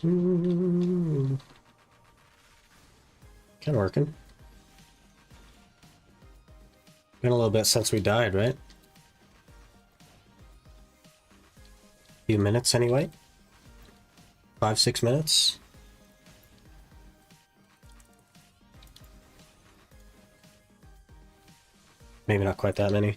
Kind of working. Been a little bit since we died, right? Few minutes anyway. 5-6 minutes. Maybe not quite that many.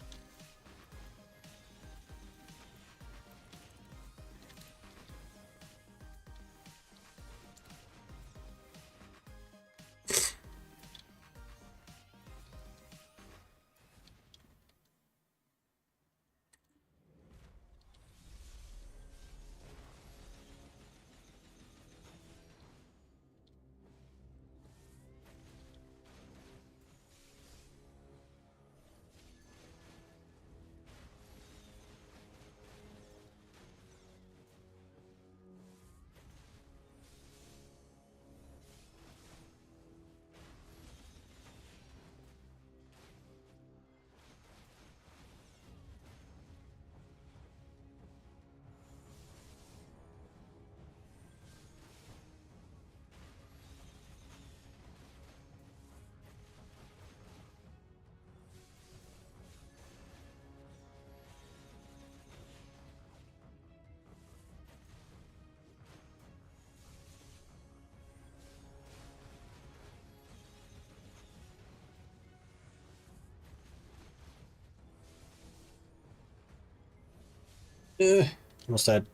Almost dead.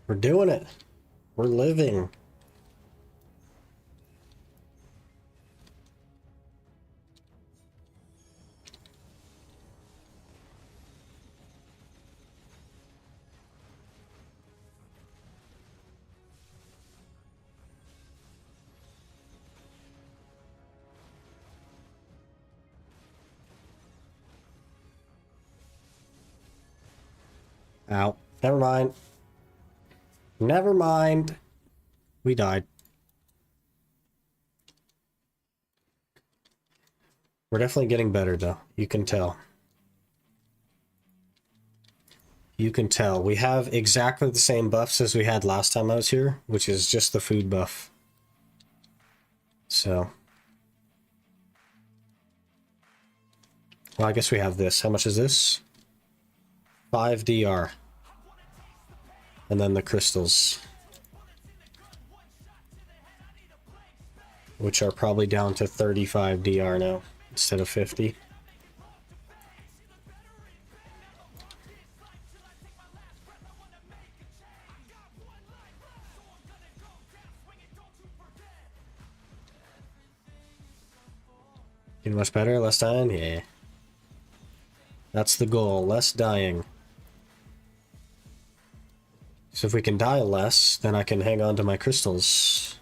We're doing it. We're living. Ow. Never mind. Never mind. We died. We're definitely getting better, though. You can tell. You can tell. We have exactly the same buffs as we had last time I was here, which is just the food buff. So. Well, I guess we have this. How much is this? 5 DR. And then the crystals, which are probably down to 35 DR now instead of 50. Getting much better, less dying? Yeah. That's the goal, less dying. So if we can die less, then I can hang on to my crystals,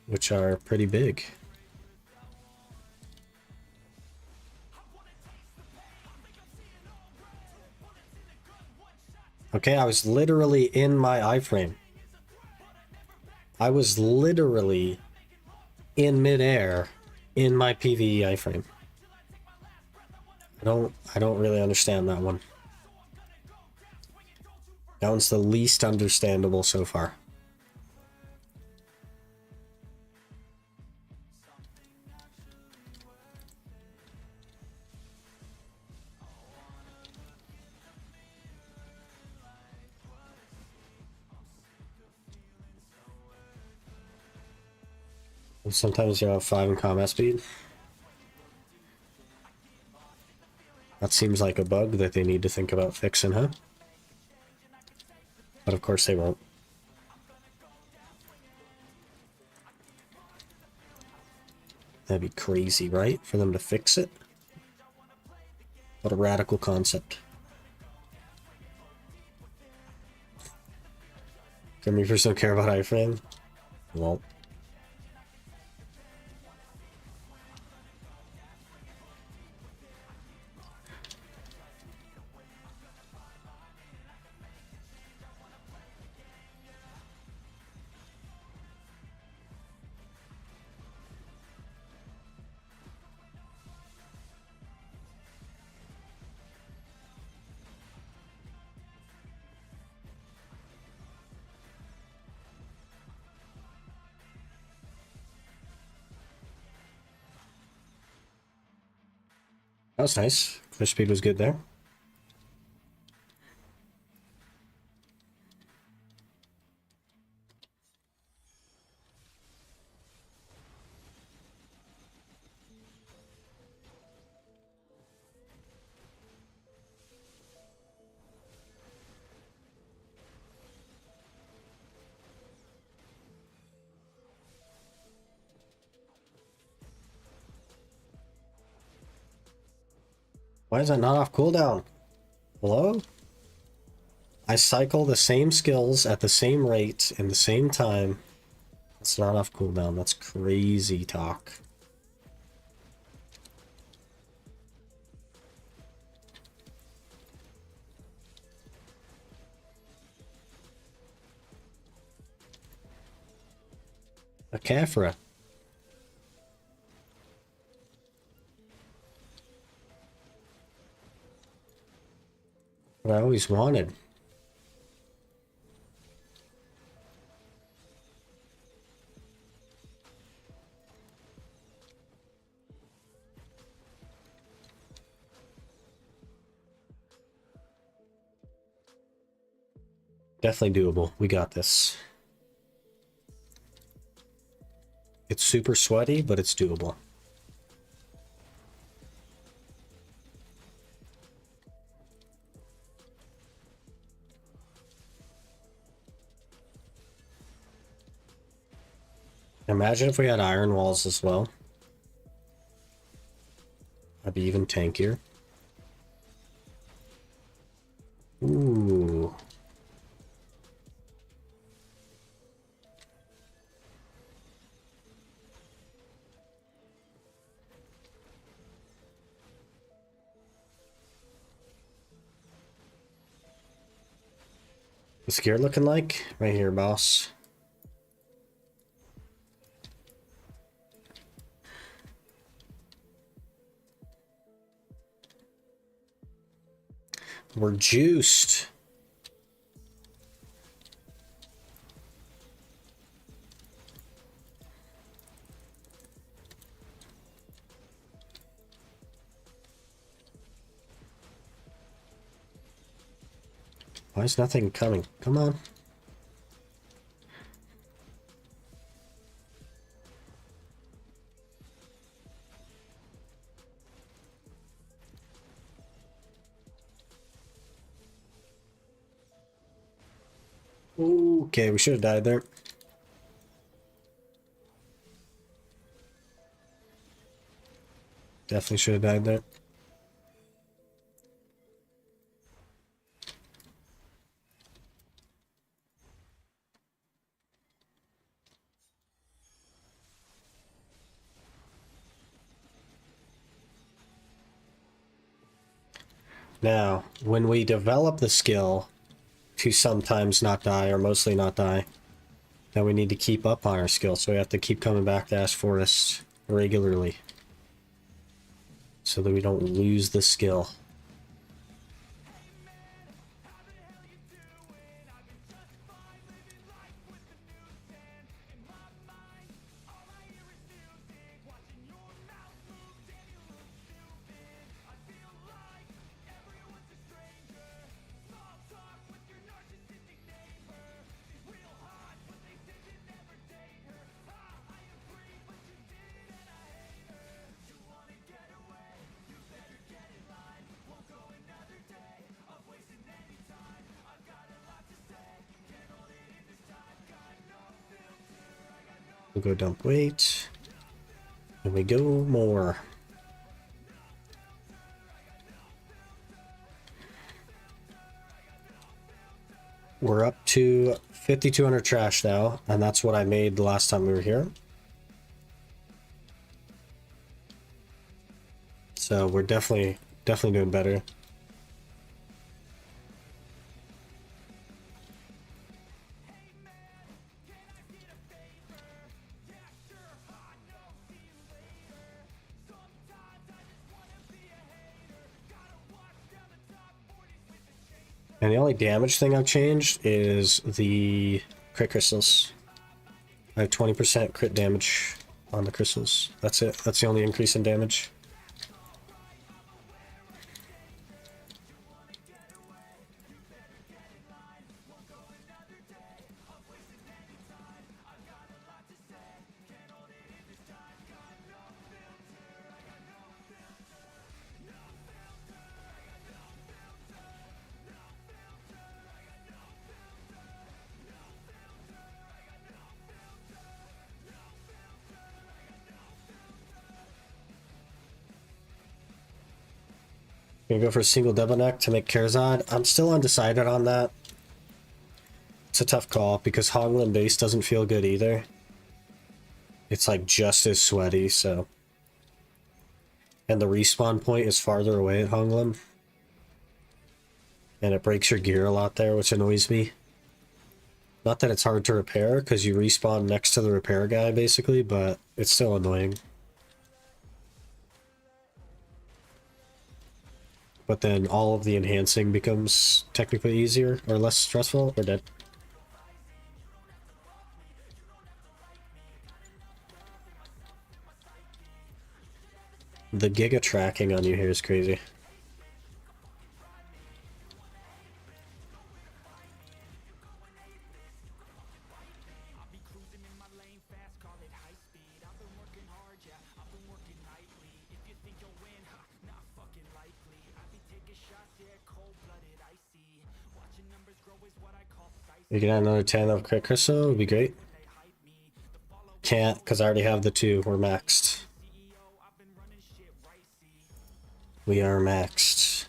which are pretty big. Okay, I was literally in my iframe. I was literally in midair in my PvE iframe. I don't really understand that one. That one's the least understandable so far. Sometimes you have 5 in combat speed. That seems like a bug that they need to think about fixing, huh? But of course they won't. That'd be crazy, right? For them to fix it? What a radical concept. Can we first don't care about iframe? Well. That was nice. Push speed was good there. Why is that not off cooldown? Hello? I cycle the same skills at the same rate in the same time. It's not off cooldown. That's crazy talk. A Kafra. What I always wanted. Definitely doable. We got this. It's super sweaty, but it's doable. Imagine if we had iron walls as well. I'd be even tankier. Ooh. What's gear looking like? Right here, boss. We're juiced. Why is nothing coming? Come on. Okay, we should have died there. Definitely should have died there. Now, when we develop the skill to sometimes not die, or mostly not die, then we need to keep up on our skill. So we have to keep coming back to Ash Forest regularly, so that we don't lose the skill. We'll go dump weight. And we go more. We're up to 5,200 trash now, and that's what I made the last time we were here. So we're definitely doing better. And the only damage thing I've changed is the crit crystals. I have 20% crit damage on the crystals. That's it. That's the only increase in damage. Gonna go for a single double neck to make Karazad. I'm still undecided on that. It's a tough call because Hogland base doesn't feel good either. It's like just as sweaty, so. And the respawn point is farther away at Hogland. And it breaks your gear a lot there, which annoys me. Not that it's hard to repair, because you respawn next to the repair guy, basically, but it's still annoying. But then all of the enhancing becomes technically easier, or less stressful. We're dead. The giga tracking on you here is crazy. We can add another 10 of crit crystal, would be great. Can't, because I already have the 2. We're maxed. We are maxed.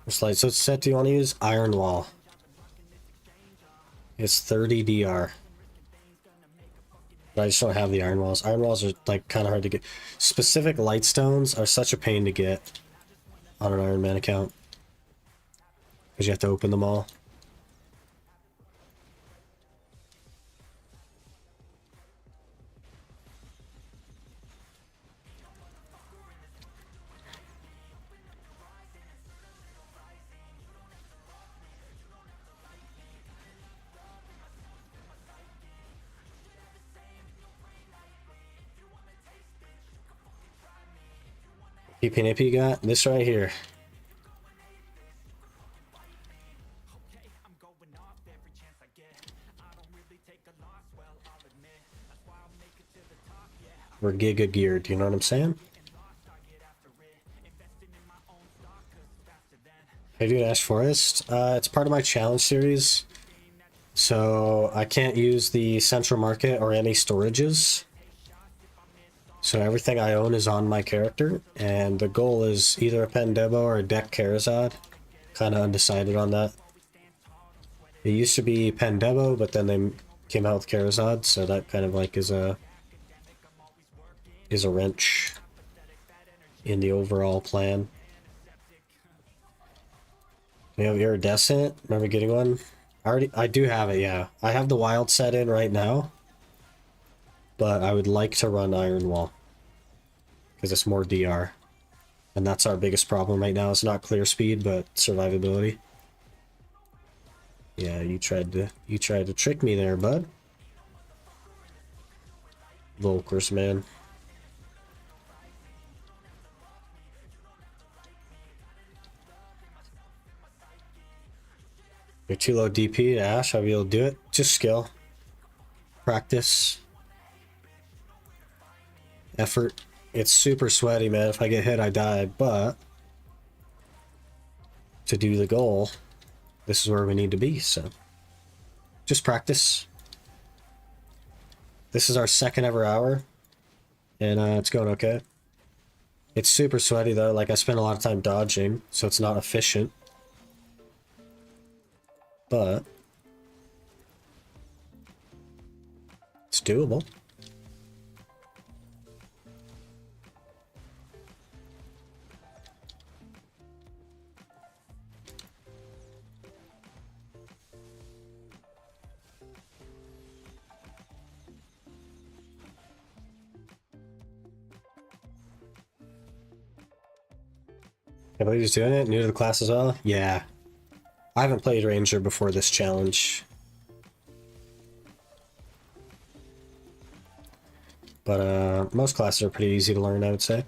Which light switch set do you want to use? Iron Wall. It's 30 DR. But I just don't have the Iron Walls. Iron Walls are like kind of hard to get. Specific light stones are such a pain to get on an Ironman account. Because you have to open them all. Nippy nippy got this right here. We're giga geared, you know what I'm saying? I do Ash Forest. It's part of my challenge series, so I can't use the central market or any storages. So everything I own is on my character, and the goal is either a Pendebo or a Deck Charizard. Kind of undecided on that. It used to be Pendebo, but then they came out with Charizard, so that kind of like is a wrench in the overall plan. We have Iridescent. Remember getting one? I do have it, yeah. I have the wild set in right now, but I would like to run Iron Wall because it's more DR, and that's our biggest problem right now. It's not clear speed, but survivability. Yeah, you tried to trick me there, bud. Volkers, man. You're too low DP to Ash. I'll be able to do it. Just skill. Practice. Effort. It's super sweaty, man. If I get hit, I die. But to do the goal, this is where we need to be. So just practice. This is our second ever hour, and it's going okay. It's super sweaty, though. Like, I spend a lot of time dodging, so it's not efficient. But it's doable. I believe he's doing it. New to the class as well? Yeah. I haven't played Ranger before this challenge. But most classes are pretty easy to learn, I would say.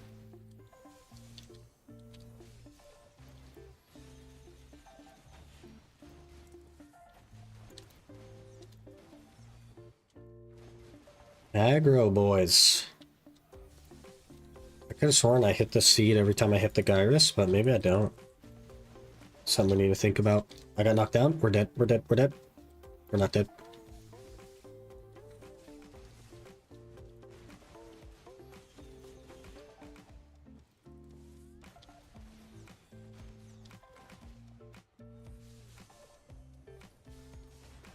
Aggro boys. I could have sworn I hit the seed every time I hit the Gyrus, but maybe I don't. Something we need to think about. I got knocked down. We're dead. We're dead. We're dead. We're not dead.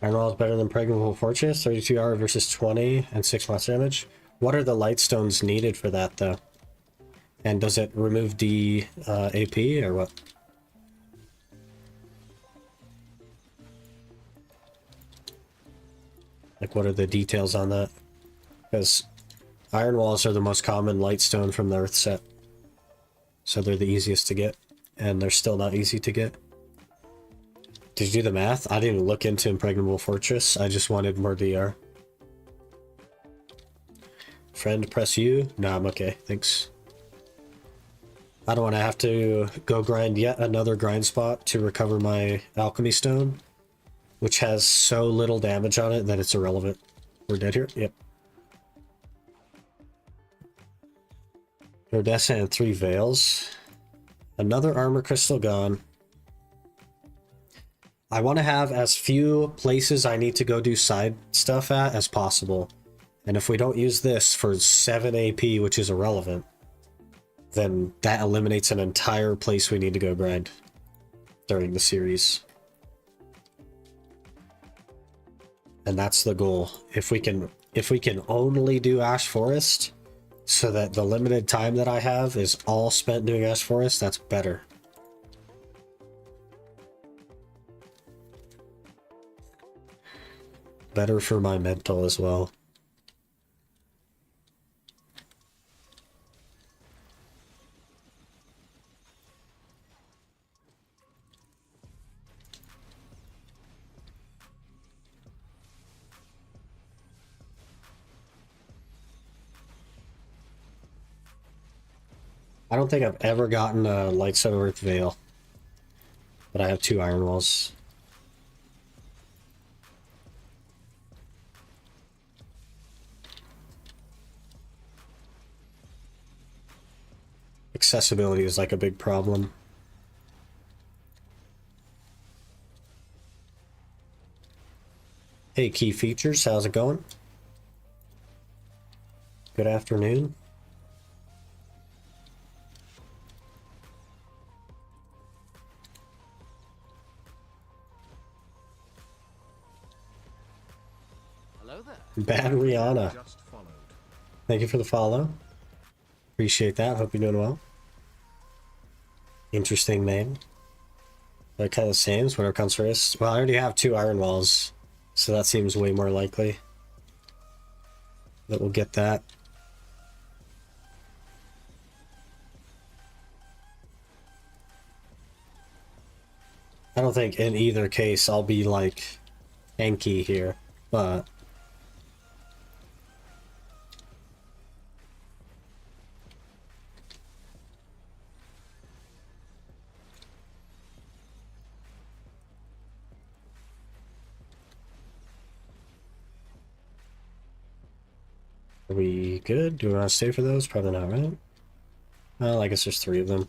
Iron Wall is better than Pregnable Fortress. 32 hour versus 20 and 6 monster damage. What are the light stones needed for that, though? And does it remove the AP or what? Like, what are the details on that? Because Iron Walls are the most common light stone from the Earth set. So they're the easiest to get. And they're still not easy to get. Did you do the math? I didn't look into Impregnable Fortress. I just wanted more DR. Friend, press U? No, I'm okay. Thanks. I don't want to have to go grind yet another grind spot to recover my alchemy stone, which has so little damage on it that it's irrelevant. We're dead here? Yep. Iridescent and 3 Veils. Another armor crystal gone. I want to have as few places I need to go do side stuff at as possible. And if we don't use this for 7 AP, which is irrelevant, then that eliminates an entire place we need to go grind during the series. And that's the goal. If we can only do Ash Forest, so that the limited time that I have is all spent doing Ash Forest, that's better. Better for my mental as well. I don't think I've ever gotten a Lightstone Earth Veil, but I have 2 Iron Walls. Accessibility is like a big problem. Hey, Key Features, how's it going? Good afternoon. Hello there. Bad Rihanna. Just followed. Thank you for the follow. Appreciate that. Hope you're doing well. Interesting name. They're kind of the same, whatever comes first. Well, I already have 2 Iron Walls, so that seems way more likely that we'll get that. I don't think in either case I'll be like Enki here, but are we good? Do we want to stay for those? Probably not, right? Well, I guess there's 3 of them.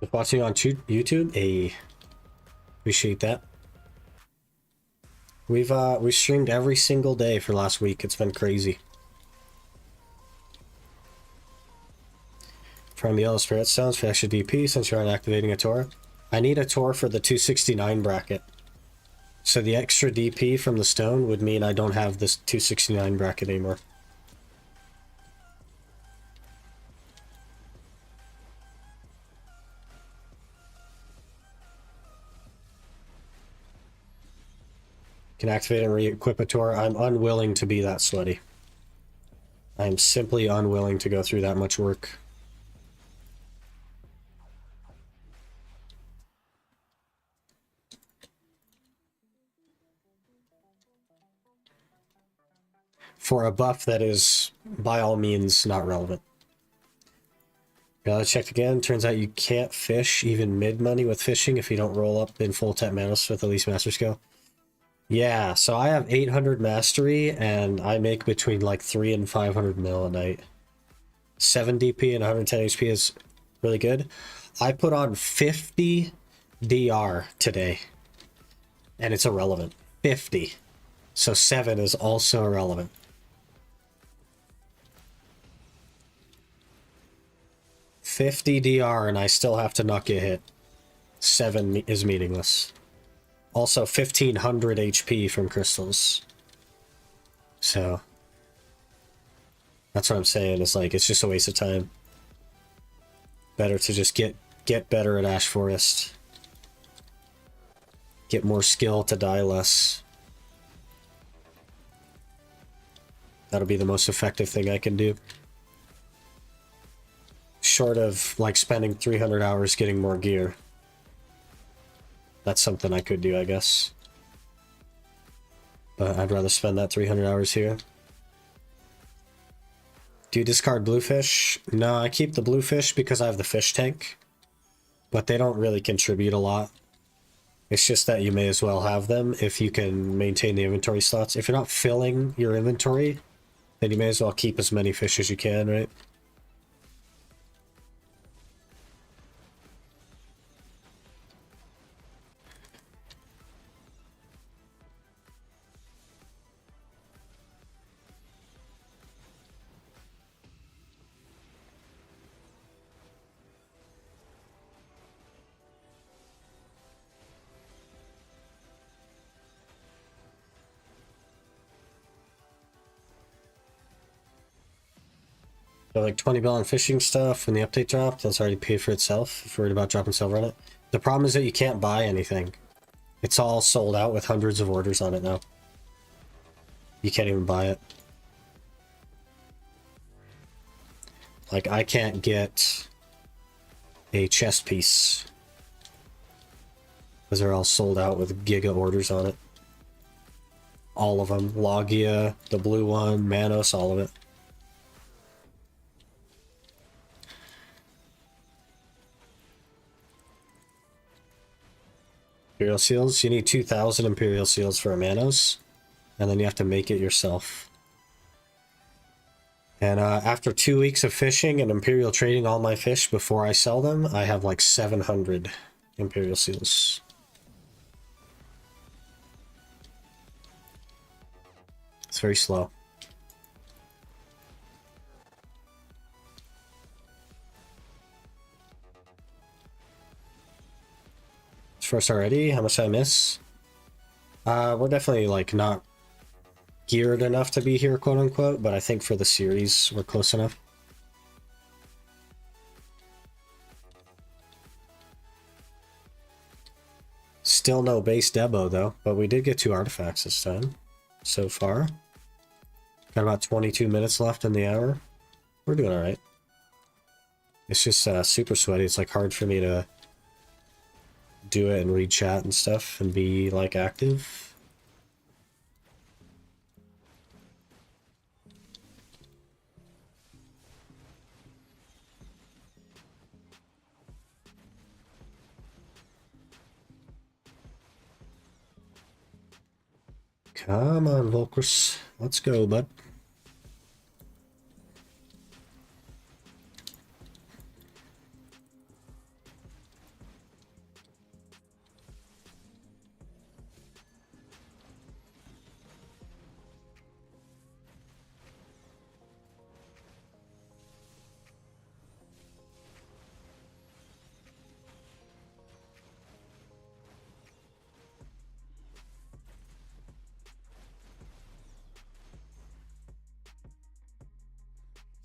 Just watching on YouTube, appreciate that. We streamed every single day for last week. It's been crazy. From the Yellow Spirit Stones for extra DP since you aren't activating a Tor. I need a Tor for the 269 bracket. So the extra DP from the stone would mean I don't have this 269 bracket anymore. Can activate and re-equip a Tor. I'm unwilling to be that sweaty. I'm simply unwilling to go through that much work. For a buff that is, by all means, not relevant. I checked again. Turns out you can't fish even mid-money with fishing if you don't roll up in full tap Manos with Elise Master Skill. Yeah, so I have 800 mastery, and I make between like 3 and 500 mil a night. 7 DP and 110 HP is really good. I put on 50 DR today, and it's irrelevant. 50. So 7 is also irrelevant. $50 DR and I still have to not get hit. 7 is meaningless. Also 1500 HP from crystals. So that's what I'm saying, is like it's just a waste of time. Better to just get better at Ash Forest. Get more skill to die less. That'll be the most effective thing I can do. Short of like spending 300 hours getting more gear. That's something I could do, I guess. But I'd rather spend that 300 hours here. Do you discard bluefish? No, I keep the bluefish because I have the fish tank. But they don't really contribute a lot. It's just that you may as well have them if you can maintain the inventory slots. If you're not filling your inventory, then you may as well keep as many fish as you can, right? So like 20 bill on fishing stuff when the update dropped, that's already paid for itself if you're worried about dropping silver on it. The problem is that you can't buy anything. It's all sold out with hundreds of orders on it now. You can't even buy it. Like, I can't get a chest piece because they're all sold out with giga orders on it. All of them. Logia, the blue one, Manos, all of it. Imperial Seals, you need 2,000 Imperial Seals for a Manos, and then you have to make it yourself. And after 2 weeks of fishing and Imperial trading all my fish before I sell them, I have like 700 Imperial Seals. It's very slow. It's first already? How much did I miss? We're definitely like not geared enough to be here, quote unquote, but I think for the series we're close enough. Still no base Debo though, but we did get 2 artifacts this time so far. Got about 22 minutes left in the hour. We're doing alright. It's just super sweaty. It's like hard for me to do it and read chat and stuff and be like active. Come on, Volkers. Let's go, bud.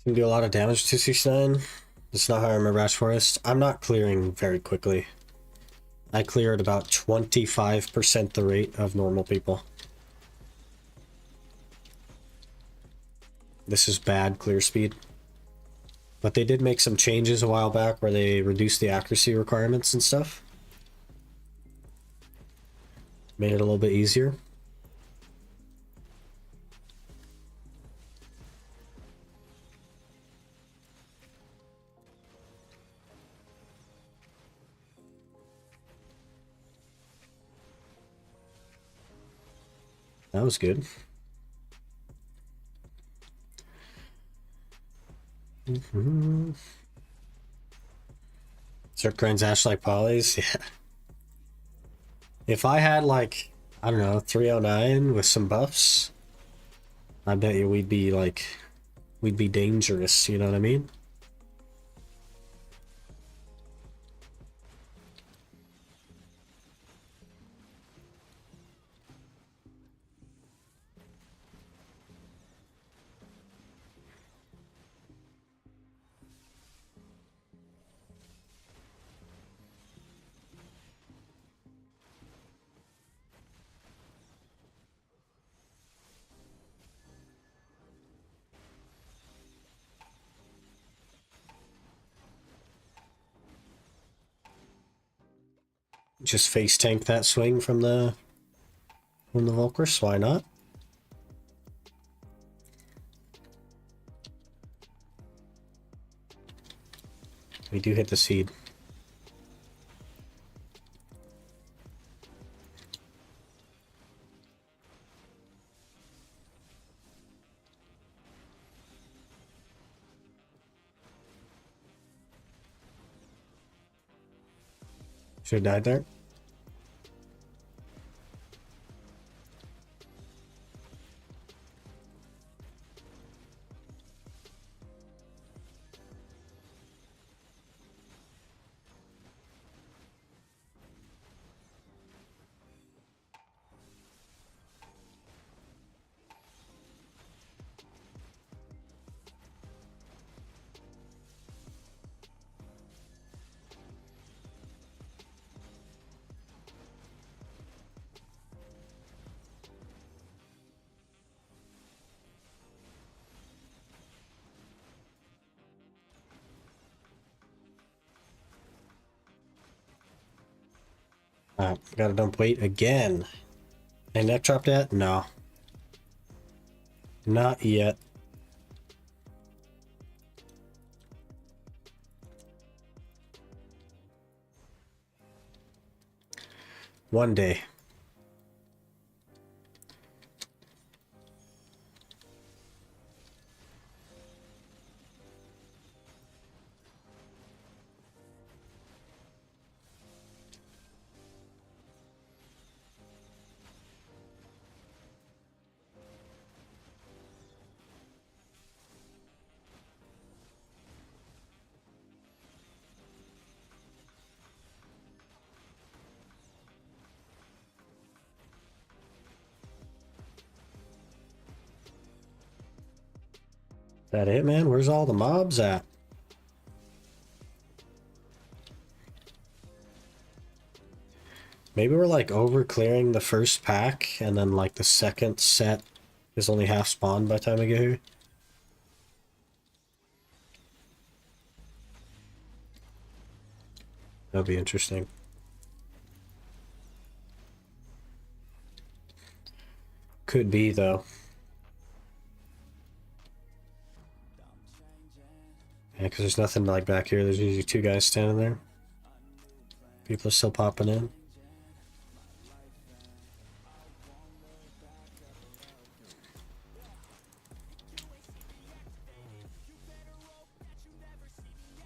Can do a lot of damage to 69. That's not how I remember Ash Forest. I'm not clearing very quickly. I clear at about 25% the rate of normal people. This is bad clear speed. But they did make some changes a while back where they reduced the accuracy requirements and stuff. Made it a little bit easier. That was good. Circ grinds Ash like polys, yeah. If I had like, I don't know, 309 with some buffs, I bet you we'd be like, we'd be dangerous, you know what I mean? Just face tank that swing from the Volkers, why not? We do hit the seed. Should have died there. Gotta dump weight again. And neck drop yet? No. Not yet. One day. That it, man? Where's all the mobs at? Maybe we're like over clearing the first pack and then like the second set is only half spawned by the time we get here. That'll be interesting. Could be though. Yeah, because there's nothing like back here. There's usually two guys standing there. People are still popping in.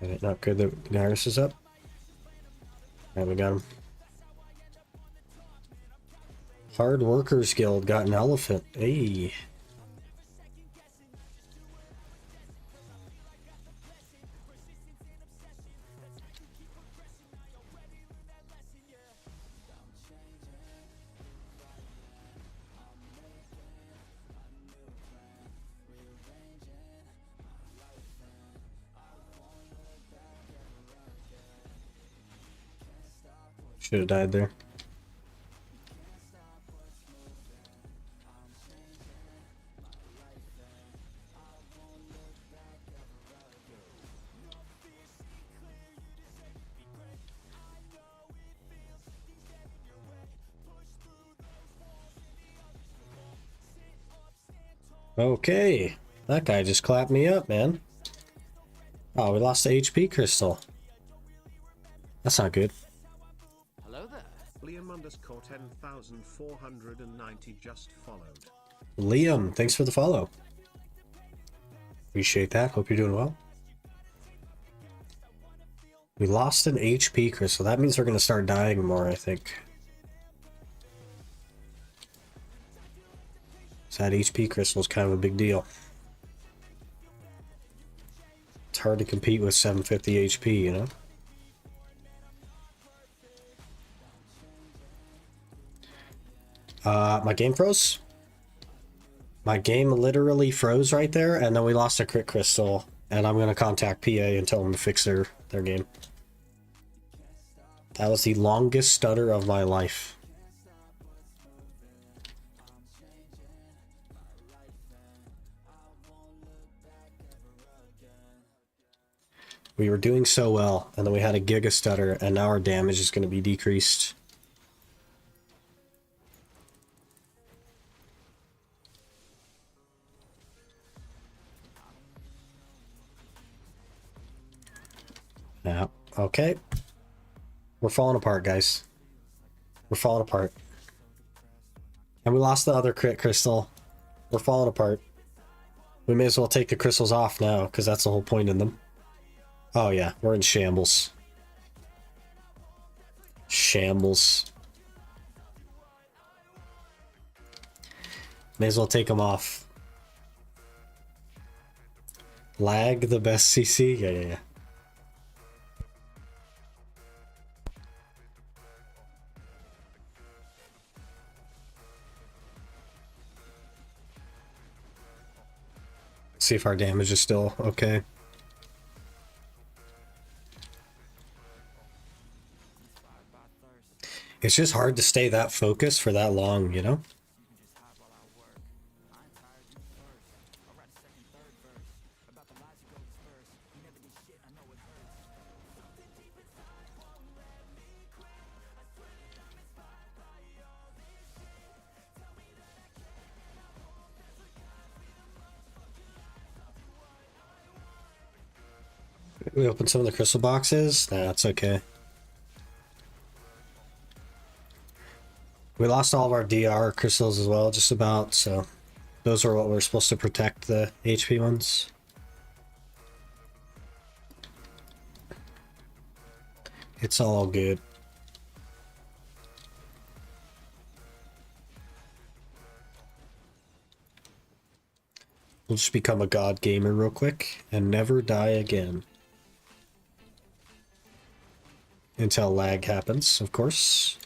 Alright, not good that Garrus is up. Alright, we got him. Hard Workers Guild got an elephant. Hey. Should have died there. Okay, that guy just clapped me up, man. Oh, we lost the HP crystal. That's not good. Hello there. Liam underscore 10,490 just followed. Liam, thanks for the follow. Appreciate that. Hope you're doing well. We lost an HP crystal. That means we're going to start dying more, I think. So that HP crystal is kind of a big deal. It's hard to compete with 750 HP, you know? My game froze. My game literally froze right there, and then we lost a crit crystal. And I'm going to contact PA and tell them to fix their game. That was the longest stutter of my life. We were doing so well, and then we had a giga stutter, and now our damage is going to be decreased. Yeah, okay. We're falling apart, guys. We're falling apart. And we lost the other crit crystal. We're falling apart. We may as well take the crystals off now, because that's the whole point in them. Oh yeah, we're in shambles. Shambles. May as well take them off. Lag the best CC? Yeah. See if our damage is still okay. It's just hard to stay that focused for that long, you know? We opened some of the crystal boxes. Nah, that's okay. We lost all of our DR crystals as well, just about, so those are what we're supposed to protect, the HP ones. It's all good. We'll just become a god gamer real quick and never die again. Until lag happens, of course.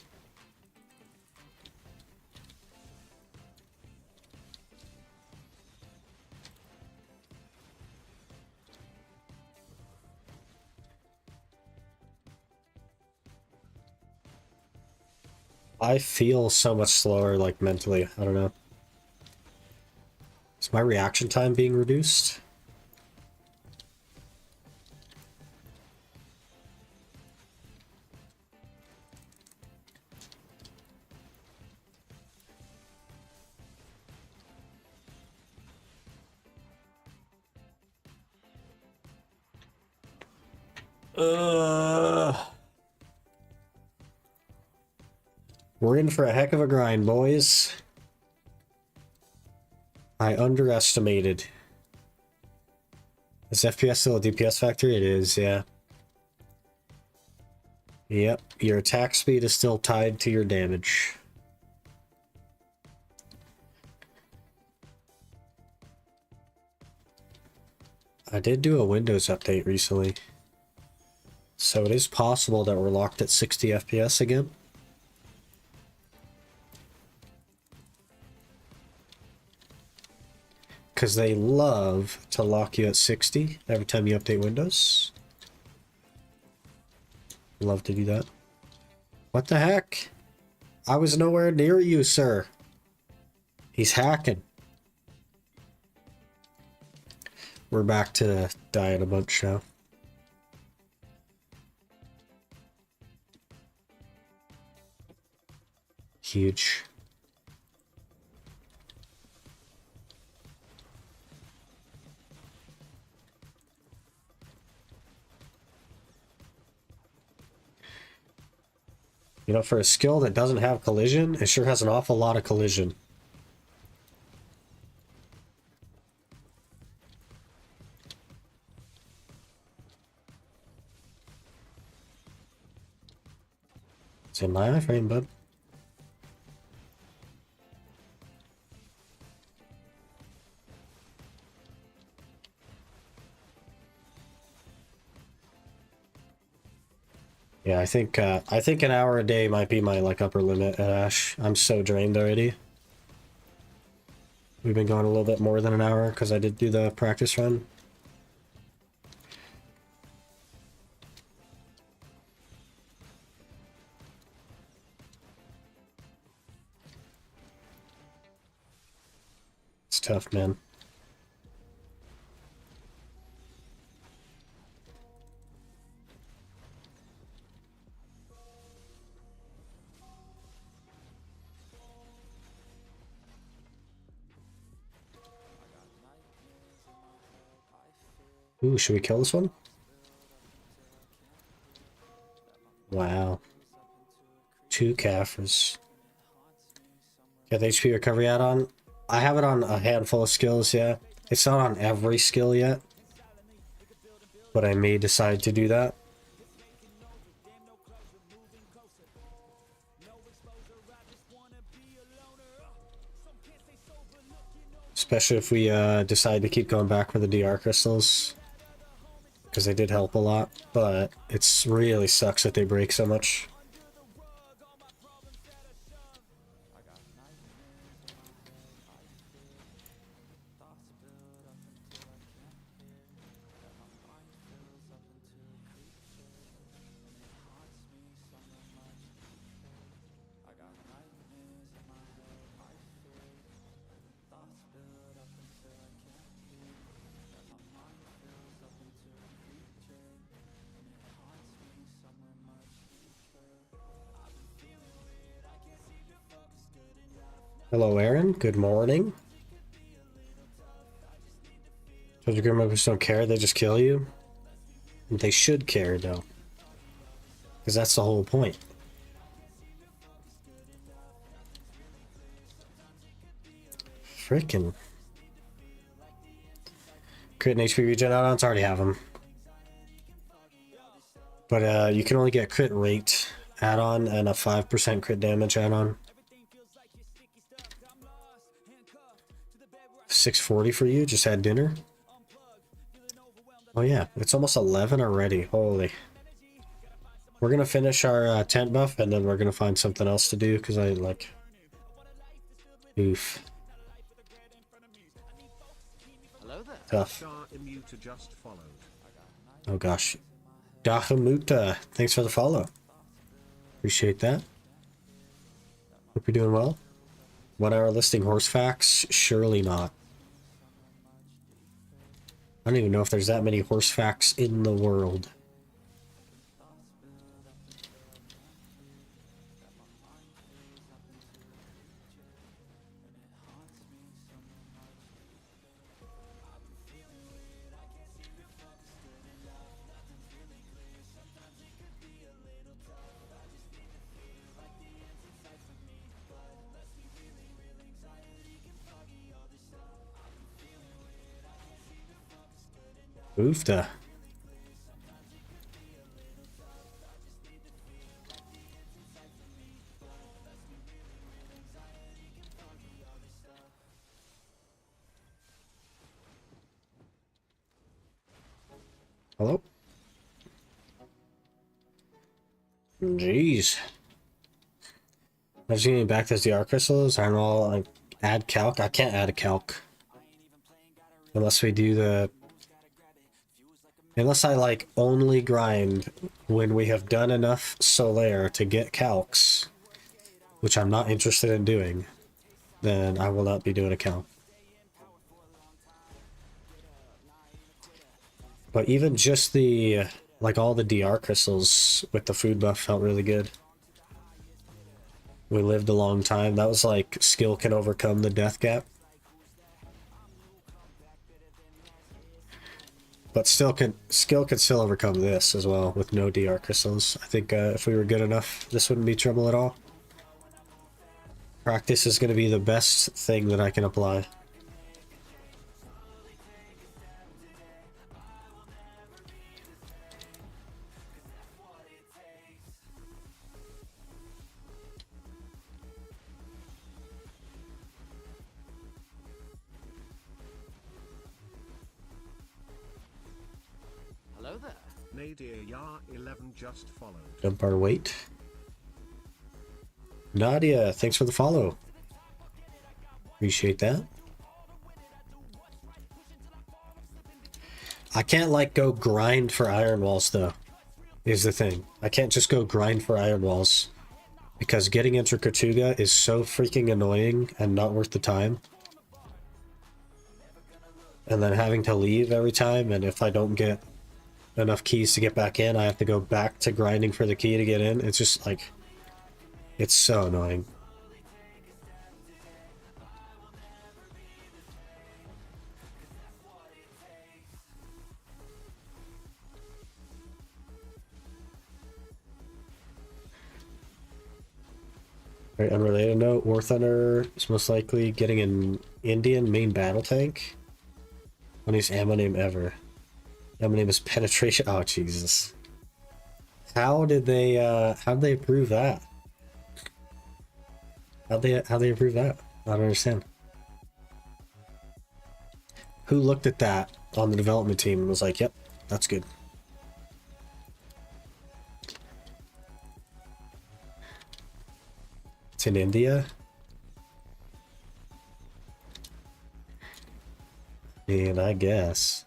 I feel so much slower, like, mentally. I don't know. Is my reaction time being reduced? We're in for a heck of a grind, boys. I underestimated. Is FPS still a DPS factor? It is, yeah. Yep, your attack speed is still tied to your damage. I did do a Windows update recently. So it is possible that we're locked at 60 FPS again. Because they love to lock you at 60 every time you update Windows. Love to do that. What the heck? I was nowhere near you, sir. He's hacking. We're back to dying a bunch now. Huge. You know, for a skill that doesn't have collision, it sure has an awful lot of collision. It's in my iframe, bud. Yeah, I think an hour a day might be my like upper limit at Ash. I'm so drained already. We've been going a little bit more than an hour because I did do the practice run. It's tough, man. Ooh, should we kill this one? Wow. 2 Caphras. Got the HP recovery add-on? I have it on a handful of skills, yeah. It's not on every skill yet. But I may decide to do that. Especially if we decide to keep going back for the DR crystals. Because they did help a lot, but it's really sucks that they break so much. Hello, Aaron. Good morning. So your grandmothers don't care, they just kill you? They should care, though. Because that's the whole point. Frickin'. Crit and HP regen add-ons, already have them. But you can only get crit rate add-on and a 5% crit damage add-on. 640 for you, just had dinner. Oh yeah, it's almost 11 already, holy. We're gonna finish our tent buff and then we're gonna find something else to do because I like... Oof. Hello there. Tough. Shah Immuta just followed. Oh gosh. Dahamuta, thanks for the follow. Appreciate that. Hope you're doing well. 1 hour listing horse facts? Surely not. I don't even know if there's that many horse facts in the world. Oofda. Hello? Jeez. I was getting back to the DR crystals. I don't know, like, add calc. I can't add a calc. Unless we do the... Unless I, like, only grind when we have done enough Solaire to get calcs, which I'm not interested in doing, then I will not be doing a calc. But even just the, like, all the DR crystals with the food buff felt really good. We lived a long time. That was like, skill can overcome the death gap. But skill can still overcome this as well with no DR crystals. I think if we were good enough, this wouldn't be trouble at all. Practice is going to be the best thing that I can apply. Hello there. Nadir Yar 11 just followed. Jump our weight. Nadia, thanks for the follow. Appreciate that. I can't like go grind for iron walls though, is the thing. I can't just go grind for iron walls because getting into Katuga is so freaking annoying and not worth the time. And then having to leave every time, and if I don't get enough keys to get back in, I have to go back to grinding for the key to get in. It's just like, it's so annoying. Very unrelated note, War Thunder is most likely getting an Indian main battle tank. Funniest ammo name ever. Ammo name is Penetration. Oh Jesus. How did they approve that? How'd they approve that? I don't understand. Who looked at that on the development team and was like, yep, that's good. It's in India? And I guess.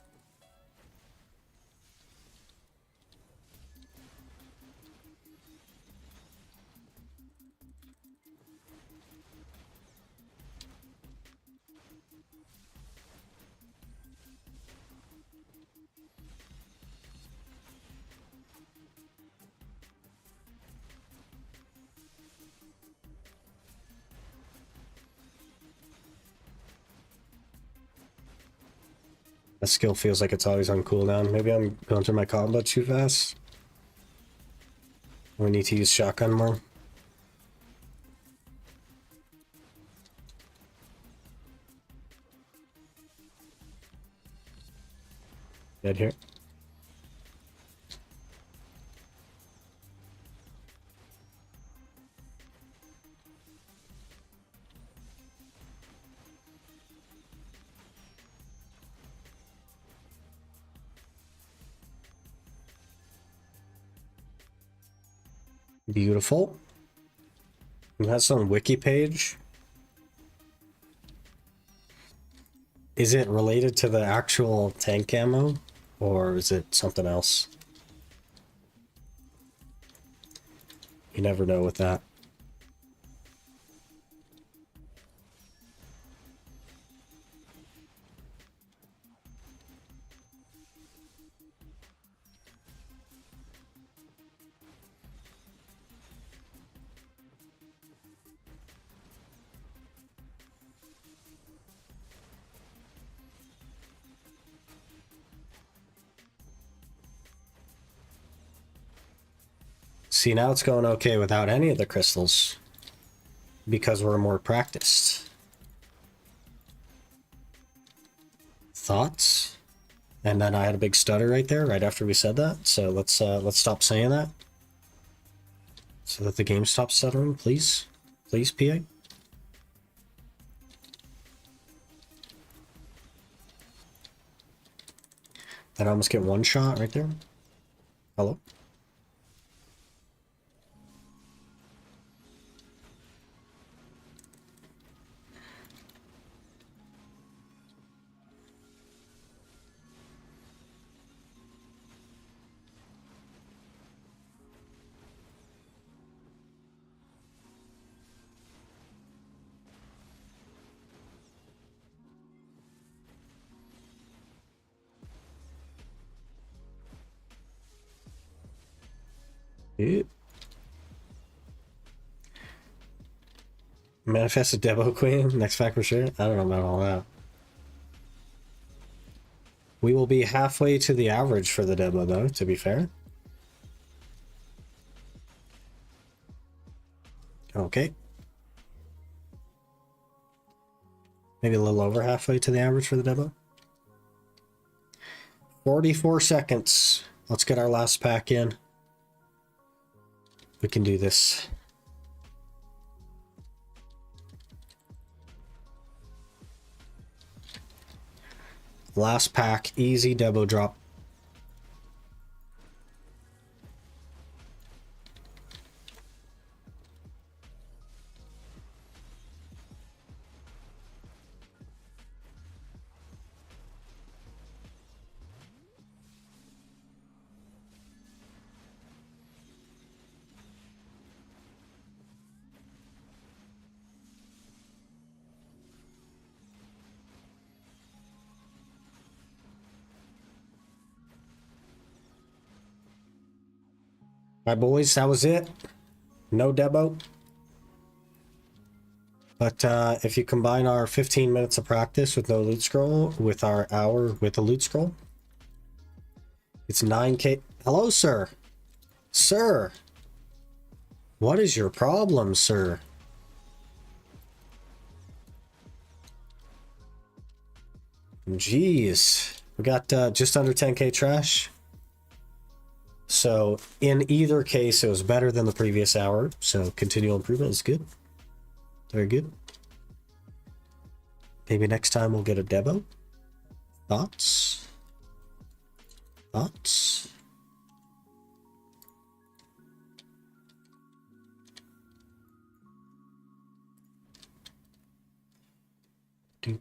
That skill feels like it's always on cooldown. Maybe I'm going through my combo too fast. We need to use shotgun more. Dead here. Beautiful. It has some wiki page. Is it related to the actual tank ammo, or is it something else? You never know with that. See, now it's going okay without any of the crystals because we're more practiced. Thoughts? And then I had a big stutter right there, right after we said that. So let's stop saying that, so that the game stops stuttering, please, please, PA. That I almost get one shot right there. Hello. Yeah. Manifest a Debo Queen, next pack for sure. I don't know about all that. We will be halfway to the average for the Debo though, to be fair. Okay. Maybe a little over halfway to the average for the Debo. 44 seconds. Let's get our last pack in. We can do this. Last pack, easy Debo drop. My boys, that was it. No Debo. But if you combine our 15 minutes of practice with no loot scroll with our hour with a loot scroll, it's 9k. Hello, sir. Sir. What is your problem, sir? Jeez. We got just under 10k trash. So in either case, it was better than the previous hour. So continual improvement is good. Very good. Maybe next time we'll get a Debo. Thoughts? Thoughts? Feel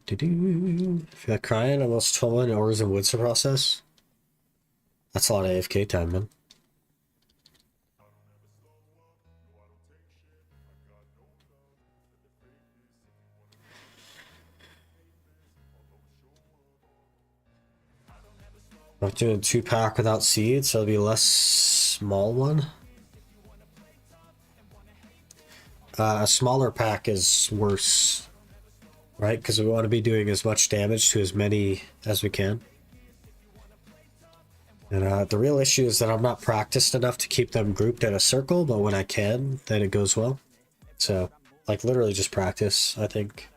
like crying, almost 12 hours in woods to process. That's a lot of AFK time, man. I'm doing a 2-pack without seeds, so it'll be a less small one. A smaller pack is worse, right? Because we want to be doing as much damage to as many as we can. And the real issue is that I'm not practiced enough to keep them grouped in a circle, but when I can, then it goes well. So, like, literally just practice, I think.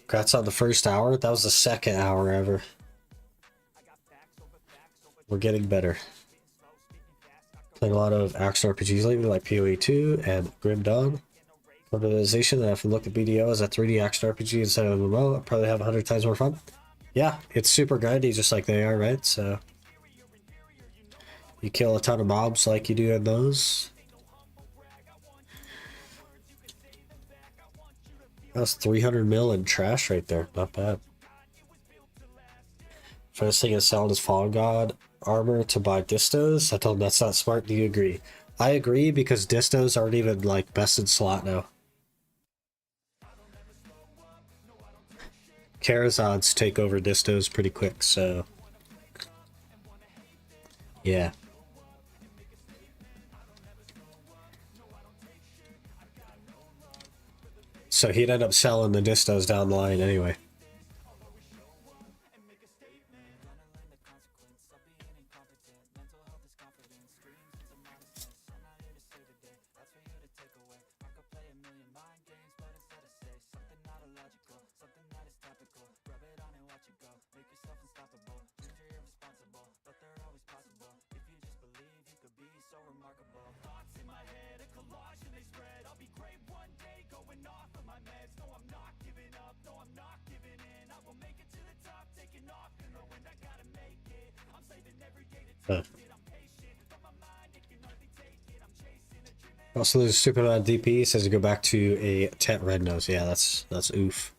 Congrats on the first hour. That was the second hour ever. We're getting better. Playing a lot of action RPGs lately, like PoE 2 and Grim Dawn. Organization that if you look at BDO as a 3D action RPG instead of MMO, I'll probably have 100 times more fun. Yeah, it's super grindy just like they are, right? So you kill a ton of mobs like you do in those. That's 300 mil in trash right there. Not bad. First thing is selling his Fallen God armor to buy distos. I told him that's not smart. Do you agree? I agree because distos aren't even like best in slot now. Charizards take over distos pretty quick, so yeah. So he'd end up selling the distos down the line anyway. Also, there's a stupid amount of DP. It says to go back to a Tet Red Nose. Yeah, that's oof.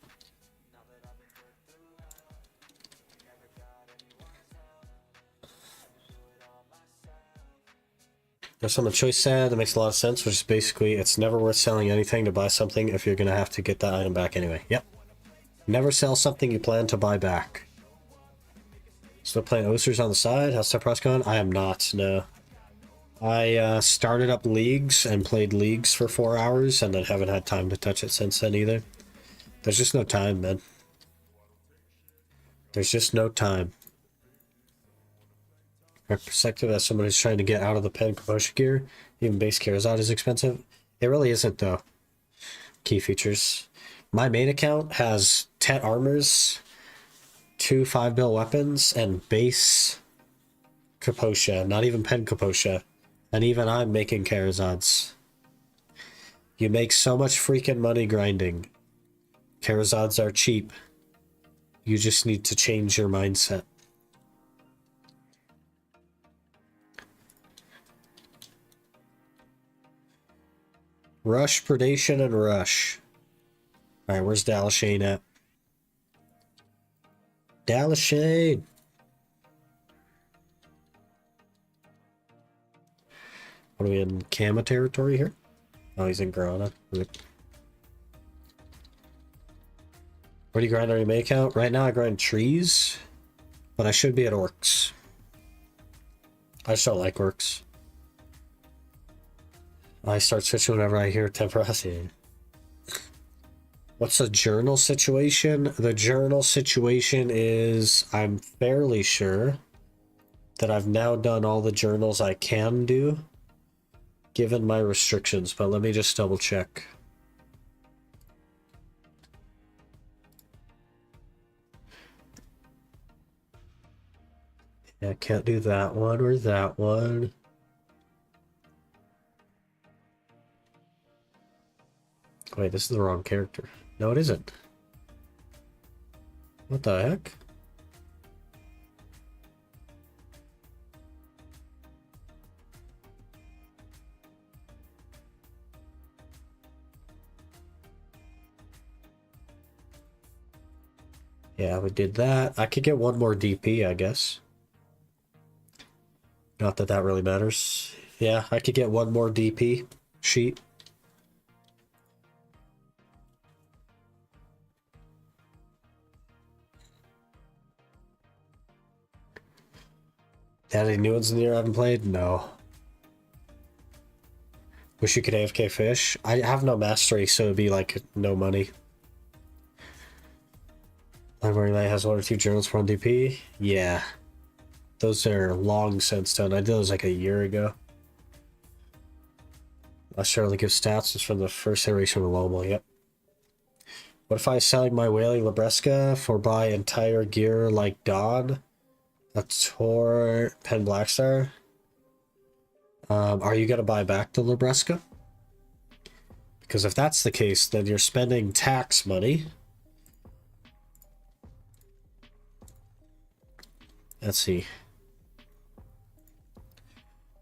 There's some choice said that makes a lot of sense, which is basically it's never worth selling anything to buy something if you're gonna have to get that item back anyway. Yep. Never sell something you plan to buy back. Still playing Oasters on the side. How's Tep going? I am not, no. I started up Leagues and played Leagues for 4 hours and then haven't had time to touch it since then either. There's just no time, man. There's just no time. My perspective as someone who's trying to get out of the pen commotion gear, even base Charizard is expensive. It really isn't, though. Key features. My main account has 10 armors, 2 5-bill weapons, and base Kaposha, not even pen Kaposha. And even I'm making Charizards. You make so much freaking money grinding. Charizards are cheap. You just need to change your mindset. Rush, Predation, and Rush. Alright, where's Dalashane at? Dalashane! What are we in Kama territory here? Oh, he's in Grana. Where do you grind on your main account? Right now I grind trees, but I should be at orcs. I just don't like orcs. I start switching whenever I hear Temperasi. What's the journal situation? The journal situation is I'm fairly sure that I've now done all the journals I can do given my restrictions, but let me just double check. Yeah, I can't do that one or that one. Wait, this is the wrong character. No, it isn't. What the heck? Yeah, we did that. I could get one more DP, I guess. Not that that really matters. Yeah, I could get one more DP sheet. Had any new ones in the year I haven't played? No. Wish you could AFK fish. I have no mastery, so it'd be like no money. Library Light has 1 or 2 journals for 1 DP. Yeah. Those are long since done. I did those like a year ago. I'll surely give stats. It's from the first iteration of Lomo. Yep. What if I was selling my Whaling Libresca for buy entire gear like Dawn, a Tor, Pen Blackstar? Are you going to buy back the Libresca? Because if that's the case, then you're spending tax money. Let's see.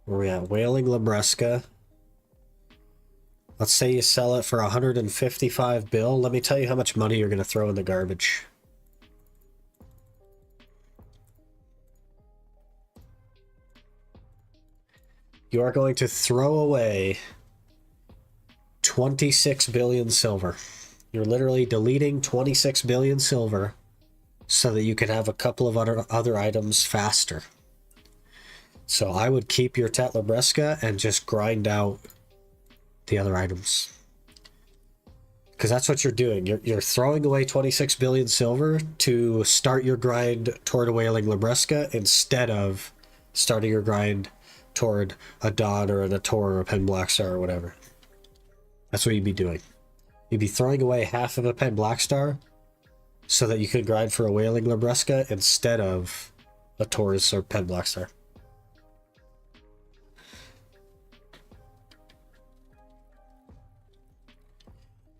Where are we at? Whaling Libresca. Let's say you sell it for 155 bill. Let me tell you how much money you're going to throw in the garbage. You are going to throw away 26 billion silver. You're literally deleting 26 billion silver so that you can have a couple of other items faster. So I would keep your Tet Libresca and just grind out the other items. Because that's what you're doing. You're throwing away 26 billion silver to start your grind toward a Whaling Libresca instead of starting your grind toward a Dawn or a Tor or a Pen Blackstar or whatever. That's what you'd be doing. You'd be throwing away half of a Pen Blackstar so that you could grind for a Whaling Libresca instead of a Taurus or Pen Blackstar.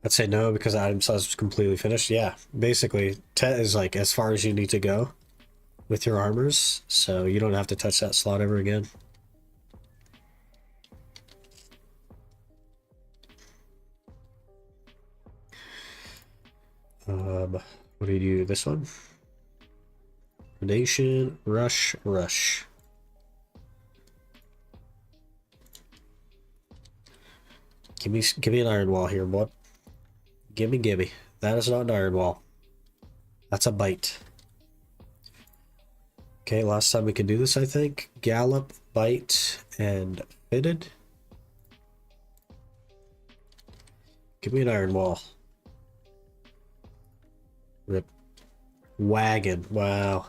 I'd say no because the item size was completely finished. Yeah, basically, Tet is like as far as you need to go with your armors, so you don't have to touch that slot ever again. What do you do? This one? Predation, rush, rush. Give me an iron wall here, bud. Gimme. That is not an iron wall. That's a bite. Okay, last time we could do this, I think. Gallop, bite, and fitted. Give me an iron wall. Rip. Wagon. Wow.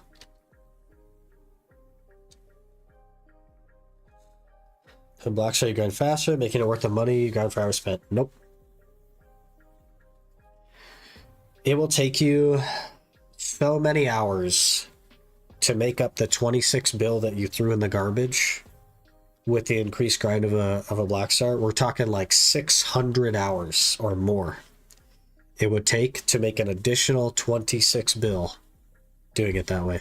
And block shot you grind faster, making it worth the money you grind for hours spent. Nope. It will take you so many hours to make up the 26 bill that you threw in the garbage with the increased grind of a Black Star. We're talking like 600 hours or more it would take to make an additional 26 bill doing it that way.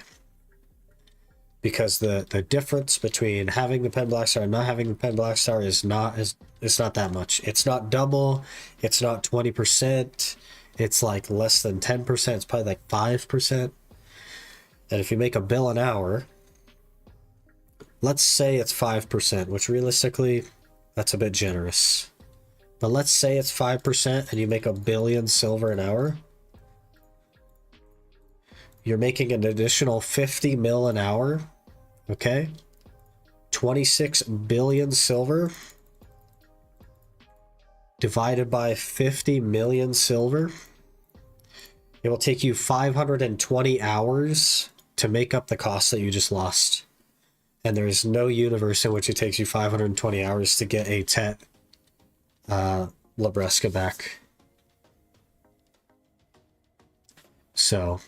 Because the difference between having the Pen Black Star and not having the Pen Black Star is not that much. It's not double, it's not 20%, it's like less than 10%, it's probably like 5%. And if you make a bill an hour, let's say it's 5%, which realistically, that's a bit generous. But let's say it's 5% and you make 1 billion silver an hour. You're making an additional 50 mil an hour, okay? 26 billion silver divided by 50 million silver. It will take you 520 hours to make up the cost that you just lost. And there is no universe in which it takes you 520 hours to get a Tet Libresca back. So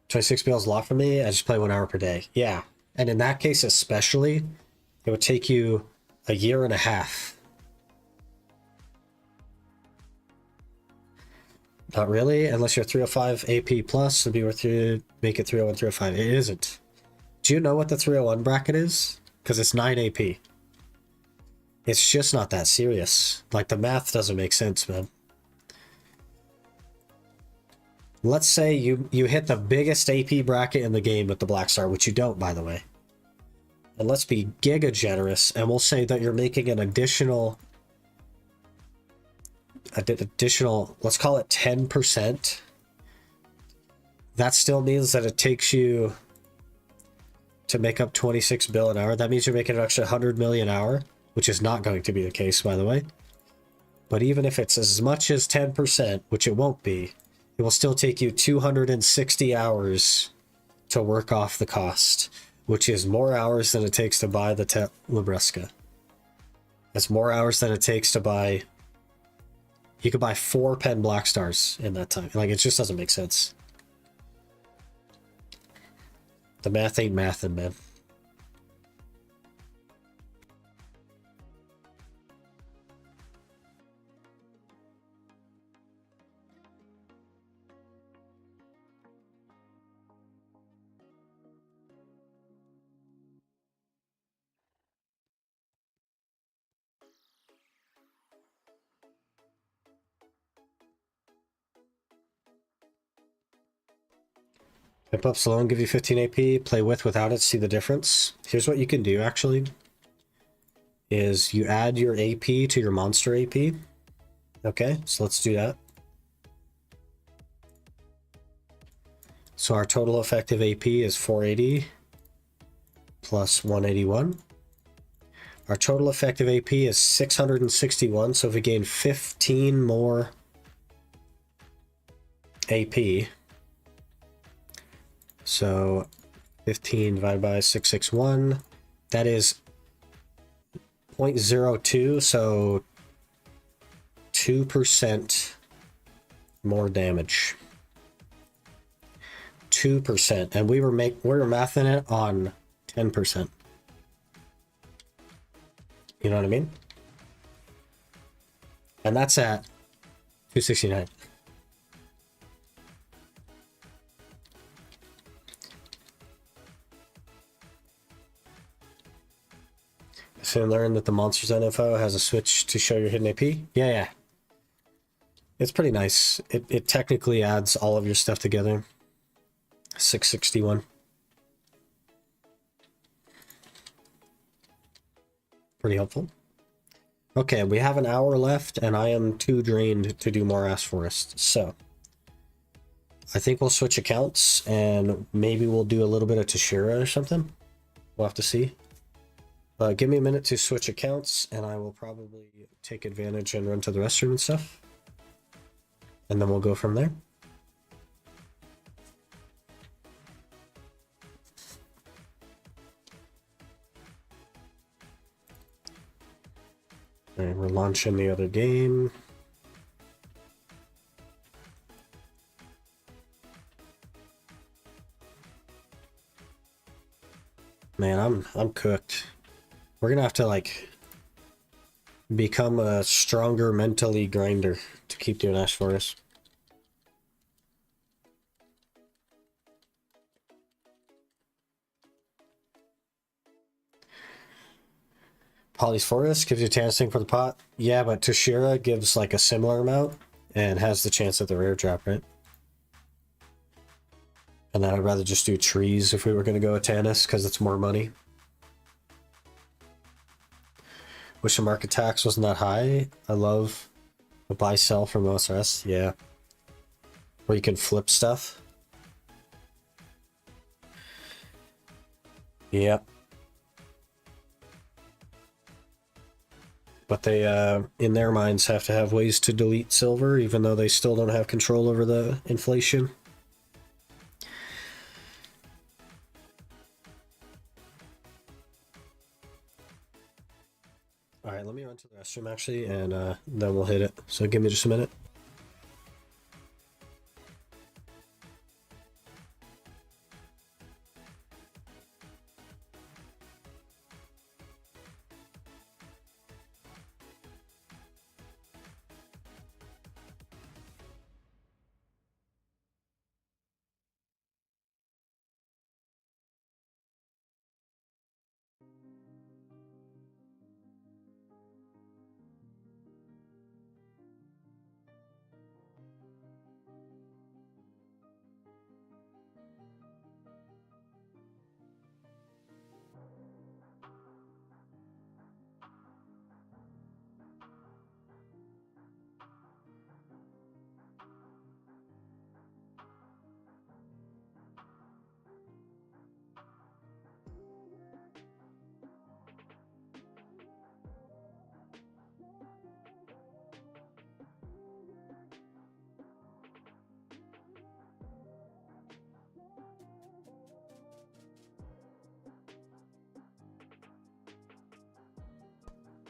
26 bills a lot for me. I just play 1 hour per day. Yeah. And in that case especially, it would take you a year and a half. Not really, unless you're 305 AP plus, it'd be worth you make it 301, 305. It isn't. Do you know what the 301 bracket is? Because it's 9 AP. It's just not that serious. Like, the math doesn't make sense, man. Let's say you hit the biggest AP bracket in the game with the Black Star, which you don't, by the way. And let's be giga generous, and we'll say that you're making an additional, let's call it 10%. That still means that it takes you to make up 26 bill an hour. That means you're making an extra 100 million an hour, which is not going to be the case, by the way. But even if it's as much as 10%, which it won't be, it will still take you 260 hours to work off the cost, which is more hours than it takes to buy the Libresca. That's more hours than it takes to buy. You could buy 4 Pen Black Stars in that time. Like, it just doesn't make sense. The math ain't mathin', man. Pimp up slow and give you 15 AP. Play with without it. See the difference. Here's what you can do, actually. Is you add your AP to your monster AP. Okay, so let's do that. So our total effective AP is 480 plus 181. Our total effective AP is 661, so if we gain 15 more AP, so 15 divided by 661, that is 0.02, so 2% more damage. 2%, and we were mathing it on 10%. You know what I mean? And that's at 269. Soon learn that the Monsters info has a switch to show your hidden AP. Yeah. It's pretty nice. It technically adds all of your stuff together. 661. Pretty helpful. Okay, we have an hour left, and I am too drained to do more Ash Forest. So, I think we'll switch accounts, and maybe we'll do a little bit of Tashira or something. We'll have to see. Give me a minute to switch accounts, and I will probably take advantage and run to the restroom and stuff. And then we'll go from there. Alright, we're launching the other game. Man, I'm cooked. We're gonna have to like become a stronger mentally grinder to keep doing Ash Forest. Polly's Forest gives you a chance for the pot. Yeah, but Tashira gives like a similar amount and has the chance at the rare drop, right? And then I'd rather just do trees if we were going to go with Tannis because it's more money. Wish the market tax wasn't that high. I love the buy sell from OSRS. Yeah. Where you can flip stuff. Yep. But they, in their minds, have to have ways to delete silver, even though they still don't have control over the inflation. Alright, let me run to the restroom, actually, and then we'll hit it. So give me just a minute.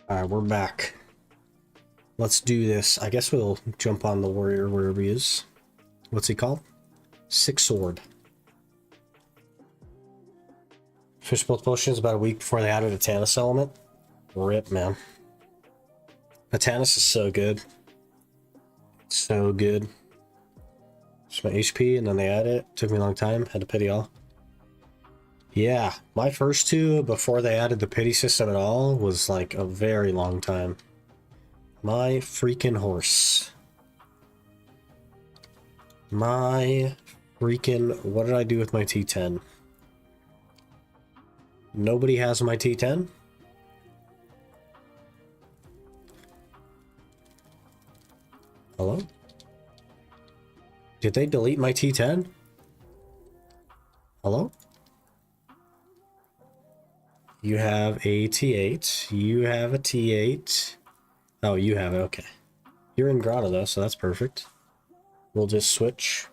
Alright, we're back. Let's do this. I guess we'll jump on the warrior wherever he is. What's he called? Six Sword. Finished both potions about a week before they added a Tannis element. Rip, man. The Tannis is so good. So good. It's my HP, and then they added it. Took me a long time. Had to pity all. Yeah, my first two, before they added the pity system at all, was like a very long time. My freaking horse. My freaking... What did I do with my T10? Nobody has my T10? Hello? Did they delete my T10? Hello? You have a T8. You have a T8. Oh, you have it. Okay. You're in Grotto, though, so that's perfect. We'll just switch.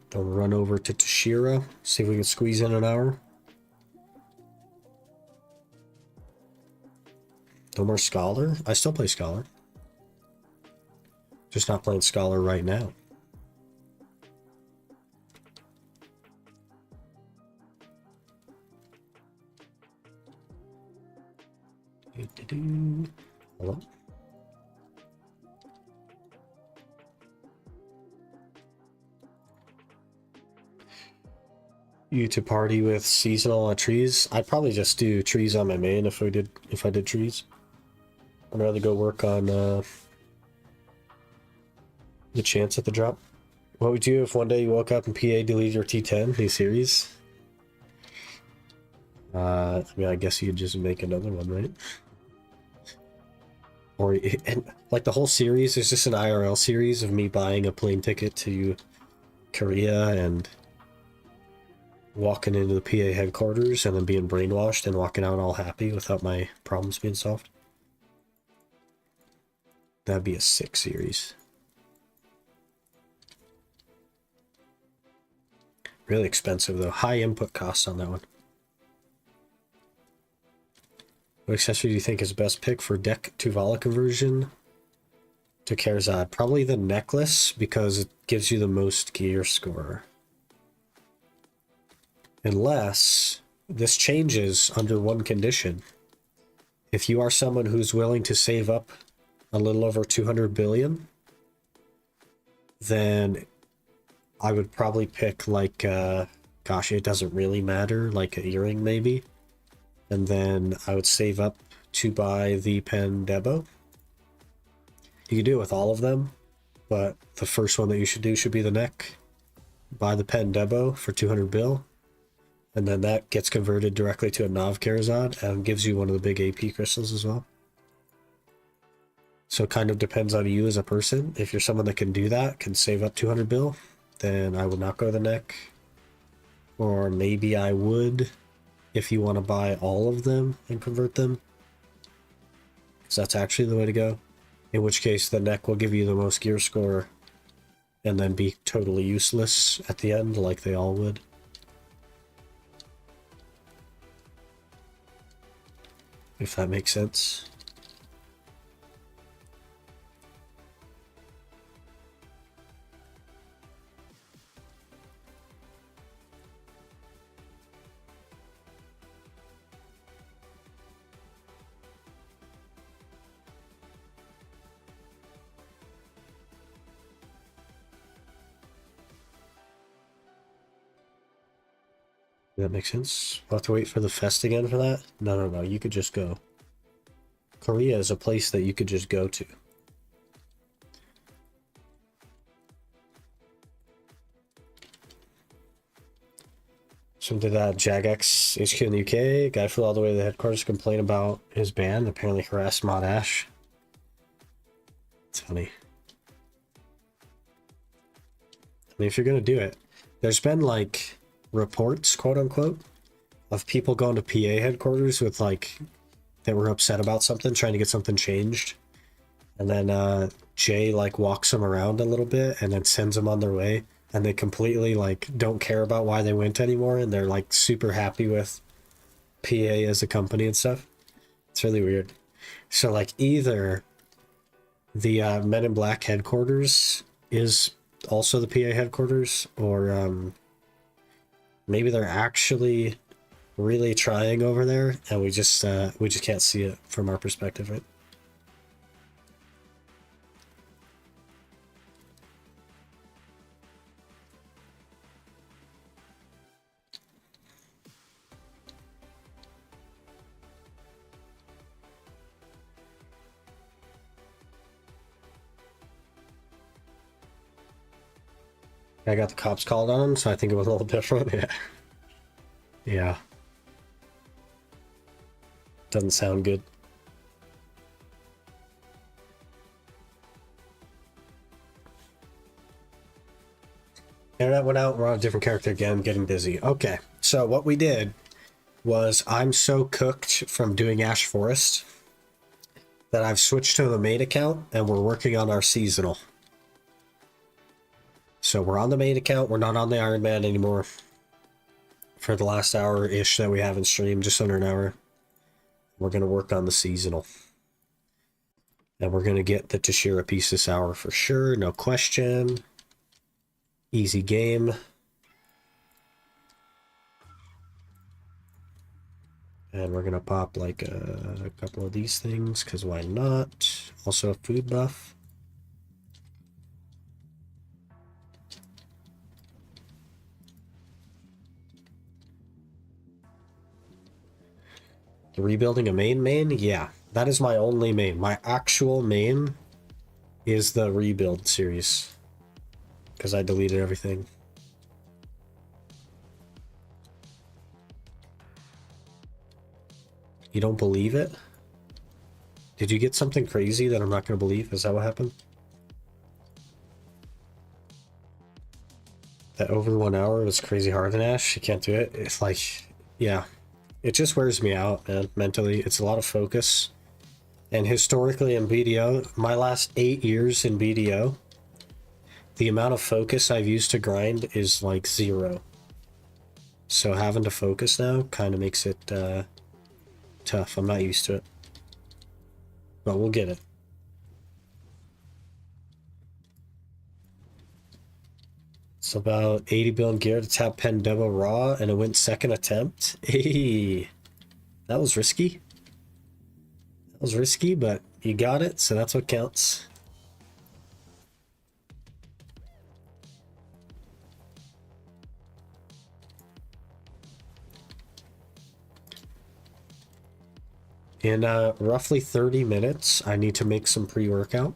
Then run over to Toshiro. See if we can squeeze in an hour. No more Scholar? I still play Scholar. Just not playing Scholar right now. Hello? You to party with seasonal trees? I'd probably just do trees on my main if I did trees. I'd rather go work on the chance at the drop. What would you do if one day you woke up and PA deleted your T10? New series? I mean, I guess you'd just make another one, right? Or, and like the whole series is just an IRL series of me buying a plane ticket to Korea and walking into the PA headquarters and then being brainwashed and walking out all happy without my problems being solved. That'd be a sick series. Really expensive though. High input costs on that one. What accessory do you think is the best pick for deck to Vala conversion to Karazad? Probably the necklace, because it gives you the most gear score. Unless this changes under one condition. If you are someone who's willing to save up a little over 200 billion, then I would probably pick like, gosh, it doesn't really matter, like an earring maybe. And then I would save up to buy the pen Debo. You can do it with all of them, but the first one that you should do should be the neck. Buy the pen Debo for 200 bill. And then that gets converted directly to a Nav Karazad and gives you one of the big AP crystals as well. So it kind of depends on you as a person. If you're someone that can do that, can save up 200 bill, then I would not go the neck. Or maybe I would if you want to buy all of them and convert them. Because that's actually the way to go. In which case the neck will give you the most gear score and then be totally useless at the end like they all would. If that makes sense. That makes sense. We'll have to wait for the fest again for that? No. You could just go. Korea is a place that you could just go to. Some did that Jagex HQ in the UK. Guy flew all the way to the headquarters to complain about his band. Apparently harassed Mod Ash. It's funny. I mean, if you're gonna do it, there's been like reports, quote unquote, of people going to PA headquarters with like that were upset about something, trying to get something changed, and then Jay like walks them around a little bit and then sends them on their way and they completely like don't care about why they went anymore, and they're like super happy with PA as a company and stuff. It's really weird. So like either the Men in Black headquarters is also the PA headquarters, or maybe they're actually really trying over there, and we just can't see it from our perspective, right? I got the cops called on him, so I think it was a little different. Yeah. Yeah. Doesn't sound good. Internet went out, we're on a different character again, getting busy. Okay, so what we did was I'm so cooked from doing Ash Forest that I've switched to the main account, and we're working on our seasonal. So we're on the main account, we're not on the Ironman anymore for the last hour-ish that we haven't streamed, just under an hour. We're going to work on the seasonal. And we're going to get the Tashira piece this hour for sure, no question. Easy game. And we're going to pop like a couple of these things, because why not? Also a food buff. Rebuilding a main? Yeah, that is my only main. My actual main is the rebuild series, because I deleted everything. You don't believe it? Did you get something crazy that I'm not going to believe? Is that what happened? That over 1 hour was crazy hard in Ash. You can't do it. It's like, yeah. It just wears me out, man, mentally. It's a lot of focus. And historically in BDO, my last 8 years in BDO, the amount of focus I've used to grind is like 0. So having to focus now kind of makes it tough. I'm not used to it. But we'll get it. It's about 80 billion gear to tap pen double raw, and it went second attempt. Hey, that was risky. That was risky, but you got it, so that's what counts. In roughly 30 minutes, I need to make some pre-workout.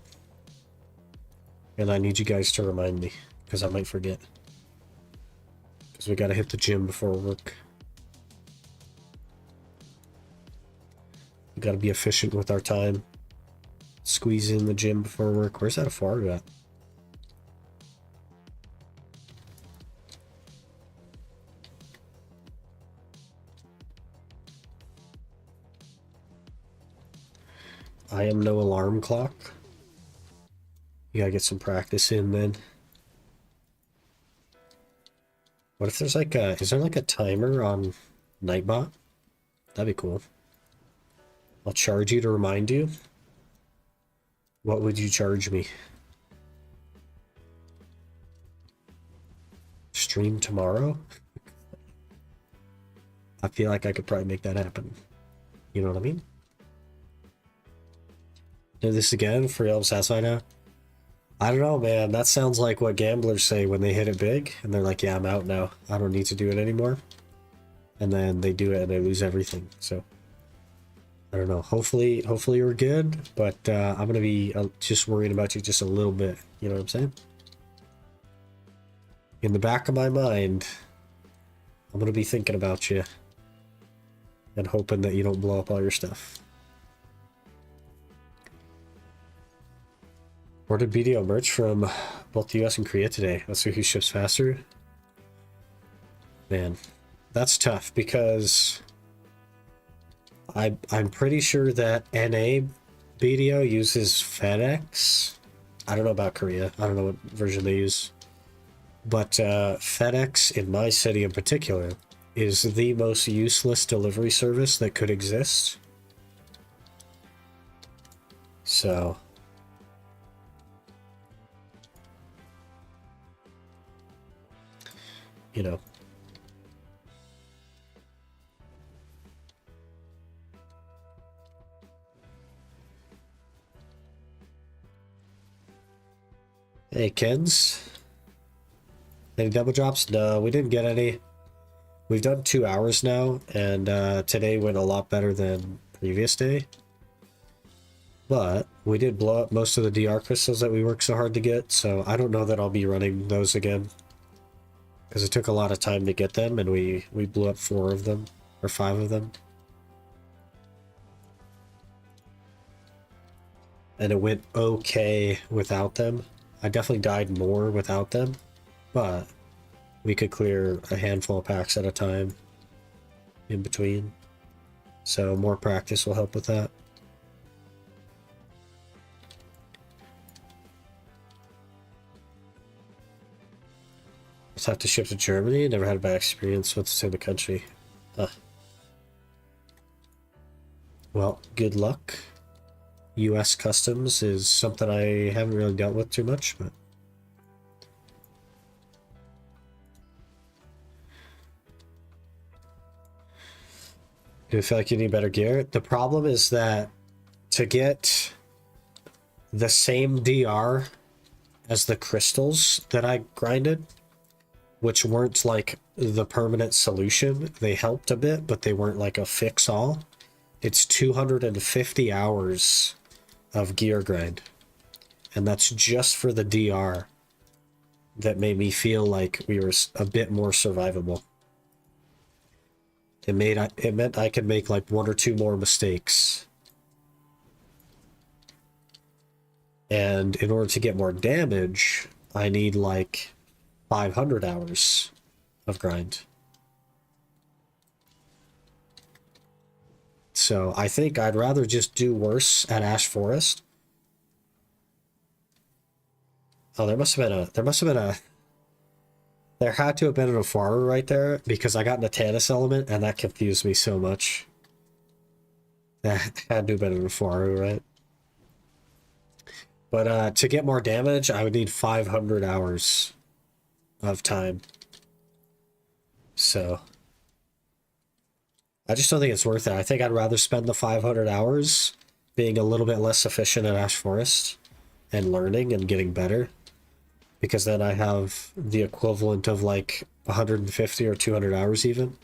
And I need you guys to remind me, because I might forget. Because we gotta hit the gym before work. We gotta be efficient with our time. Squeeze in the gym before work. Where's that Afaru at? I am no alarm clock. You gotta get some practice in then. What if there's like a, is there like a timer on Nightbot? That'd be cool. I'll charge you to remind you. What would you charge me? Stream tomorrow? I feel like I could probably make that happen. You know what I mean? Do this again for Elm Satisfied now? I don't know, man. That sounds like what gamblers say when they hit it big, and they're like, yeah, I'm out now. I don't need to do it anymore. And then they do it and they lose everything. So, I don't know. Hopefully we're good, but I'm going to be just worrying about you just a little bit. You know what I'm saying? In the back of my mind, I'm going to be thinking about you and hoping that you don't blow up all your stuff. Ordered BDO merch from both the US and Korea today. Let's see who ships faster. Man, that's tough because I'm pretty sure that NA BDO uses FedEx. I don't know about Korea. I don't know what version they use. But FedEx, in my city in particular, is the most useless delivery service that could exist. So, you know. Hey, Kens. Any double drops? No, we didn't get any. We've done 2 hours now, and today went a lot better than previous day. But we did blow up most of the DR crystals that we worked so hard to get, so I don't know that I'll be running those again. Because it took a lot of time to get them, and we blew up 4 of them, or 5 of them. And it went okay without them. I definitely died more without them, but we could clear a handful of packs at a time in between. So more practice will help with that. Just have to ship to Germany. Never had a bad experience with the country. Well, good luck. US customs is something I haven't really dealt with too much, but do you feel like you need better gear? The problem is that to get the same DR as the crystals that I grinded, which weren't like the permanent solution, they helped a bit, but they weren't like a fix-all. It's 250 hours of gear grind, and that's just for the DR. That made me feel like we were a bit more survivable. It meant I could make like 1 or 2 more mistakes. And in order to get more damage, I need like 500 hours of grind. So I think I'd rather just do worse at Ash Forest. Oh, there had to have been an Ofaru right there, because I got an Atanis element, and that confused me so much. That had to have been an Ofaru, right? But to get more damage, I would need 500 hours of time. So I just don't think it's worth it. I think I'd rather spend the 500 hours being a little bit less efficient at Ash Forest and learning and getting better, because then I have the equivalent of like 150 or 200 hours even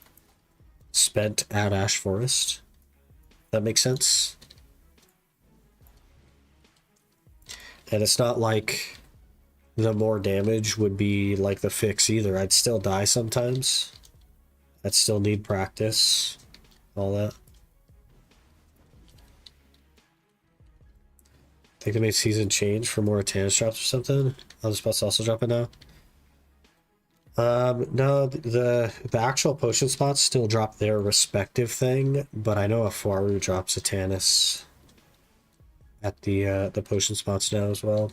spent at Ash Forest. That makes sense? And it's not like the more damage would be like the fix either. I'd still die sometimes. I'd still need practice. All that. Think they made season change for more Atanis drops or something? Other spots also dropping now? No, the actual potion spots still drop their respective thing, but I know a Faru drops a Atanis at the potion spots now as well.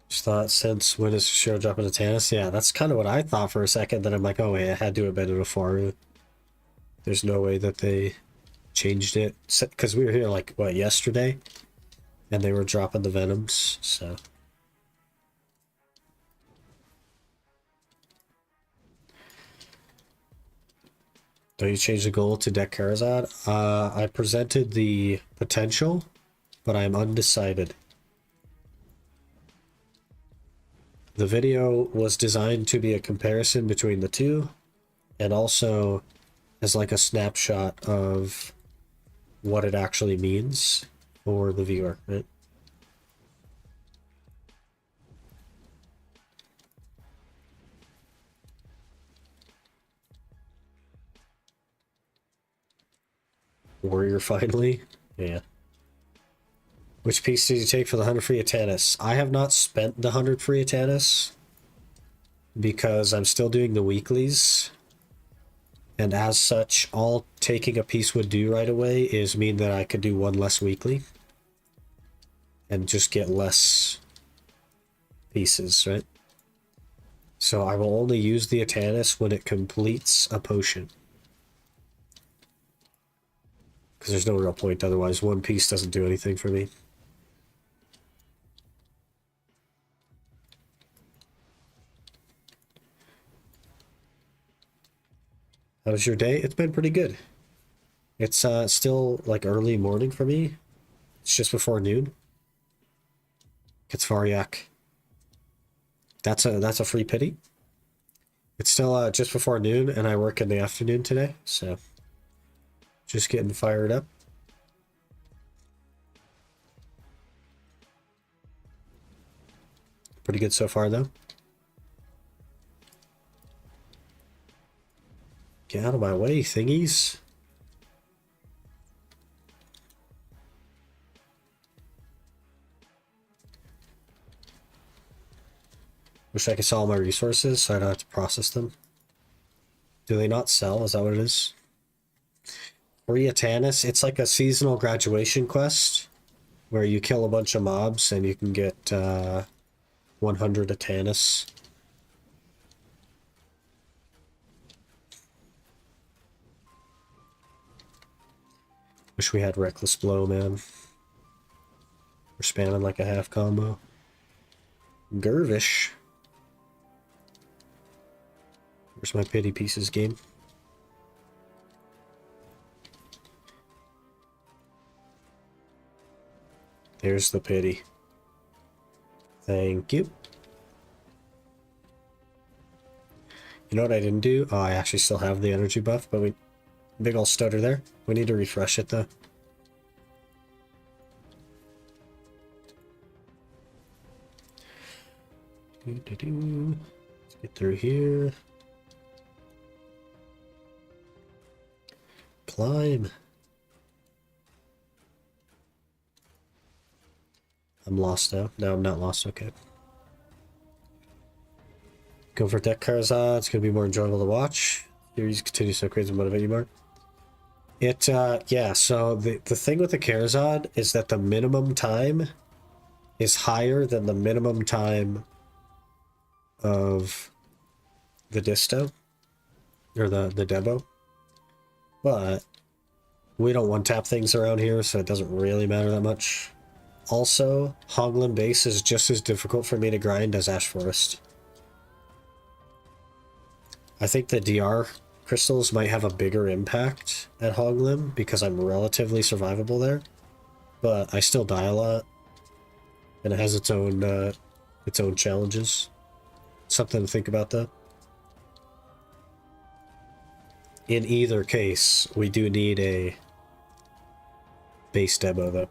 Just thought, since when is Shiro dropping a Atanis? Yeah, that's kind of what I thought for a second. Then I'm like, oh wait, it had to have been a Faru. There's no way that they changed it, because we were here like what, yesterday, and they were dropping the Venoms. So don't you change the goal to deck Karazad? I presented the potential, but I'm undecided. The video was designed to be a comparison between the two, and also as like a snapshot of what it actually means for the viewer, right? Warrior finally? Yeah. Which piece did you take for the 100 free Atanis? I have not spent the 100 free Atanis because I'm still doing the weeklies. And as such, all taking a piece would do right away is mean that I could do one less weekly. And just get less pieces, right? So I will only use the Atanus when it completes a potion. Because there's no real point otherwise. One piece doesn't do anything for me. How was your day? It's been pretty good. It's still like early morning for me. It's just before noon. Katsvariak. That's a free pity. It's still just before noon, and I work in the afternoon today, so just getting fired up. Pretty good so far, though. Get out of my way, thingies. Wish I could sell all my resources so I don't have to process them. Do they not sell? Is that what it is? Free Atanus. It's like a seasonal graduation quest where you kill a bunch of mobs and you can get 100 Atanus. Wish we had Reckless Blow, man. We're spamming like a half combo. Gervish. Where's my pity pieces game? There's the pity. Thank you. You know what I didn't do? Oh, I actually still have the energy buff, but big ol' stutter there. We need to refresh it though. Let's get through here. Climb. I'm lost now. No, I'm not lost. Okay. Go for deck Karazhan. It's going to be more enjoyable to watch. Series continues to crazy motivate you more. Yeah, so the thing with the Karazhan is that the minimum time is higher than the minimum time of the disto. Or the demo. But we don't one-tap things around here, so it doesn't really matter that much. Also, Hoglin base is just as difficult for me to grind as Ash Forest. I think the DR crystals might have a bigger impact at Hoglim because I'm relatively survivable there, but I still die a lot, and it has its own challenges. Something to think about though. In either case, we do need a base demo though,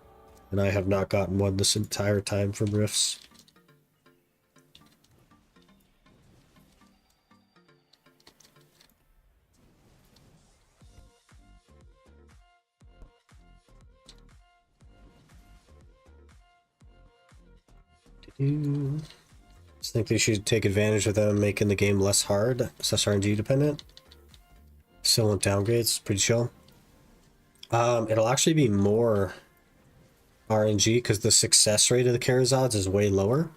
and I have not gotten one this entire time from Rifts. Just think they should take advantage of them making the game less hard, less RNG dependent. Still on downgrades, pretty chill. It'll actually be more RNG because the success rate of the Karazods is way lower,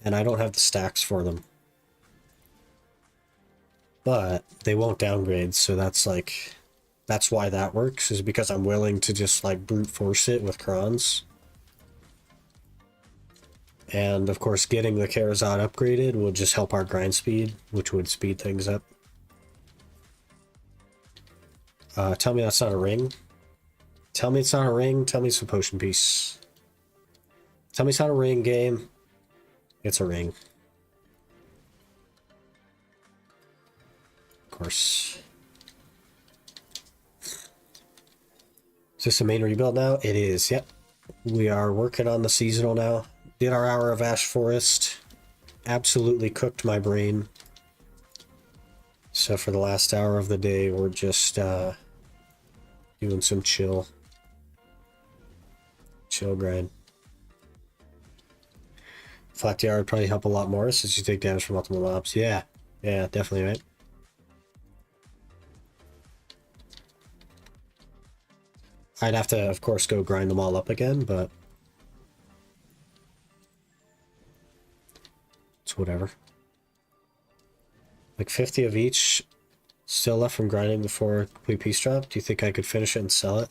and I don't have the stacks for them. But they won't downgrade, so that's why that works, is because I'm willing to just like brute force it with Krons. And of course, getting the Karazhan upgraded will just help our grind speed, which would speed things up. Tell me that's not a ring. Tell me it's not a ring. Tell me it's a potion piece. Tell me it's not a ring, game. It's a ring. Of course. Is this a main rebuild now? It is, yep. We are working on the seasonal now. Did our hour of Ash Forest. Absolutely cooked my brain. So for the last hour of the day, we're just doing some chill grind. Flat DR would probably help a lot more since you take damage from multiple mobs. Yeah, definitely, right? I'd have to, of course, go grind them all up again, but it's whatever. Like 50 of each still left from grinding before complete peace drop. Do you think I could finish it and sell it?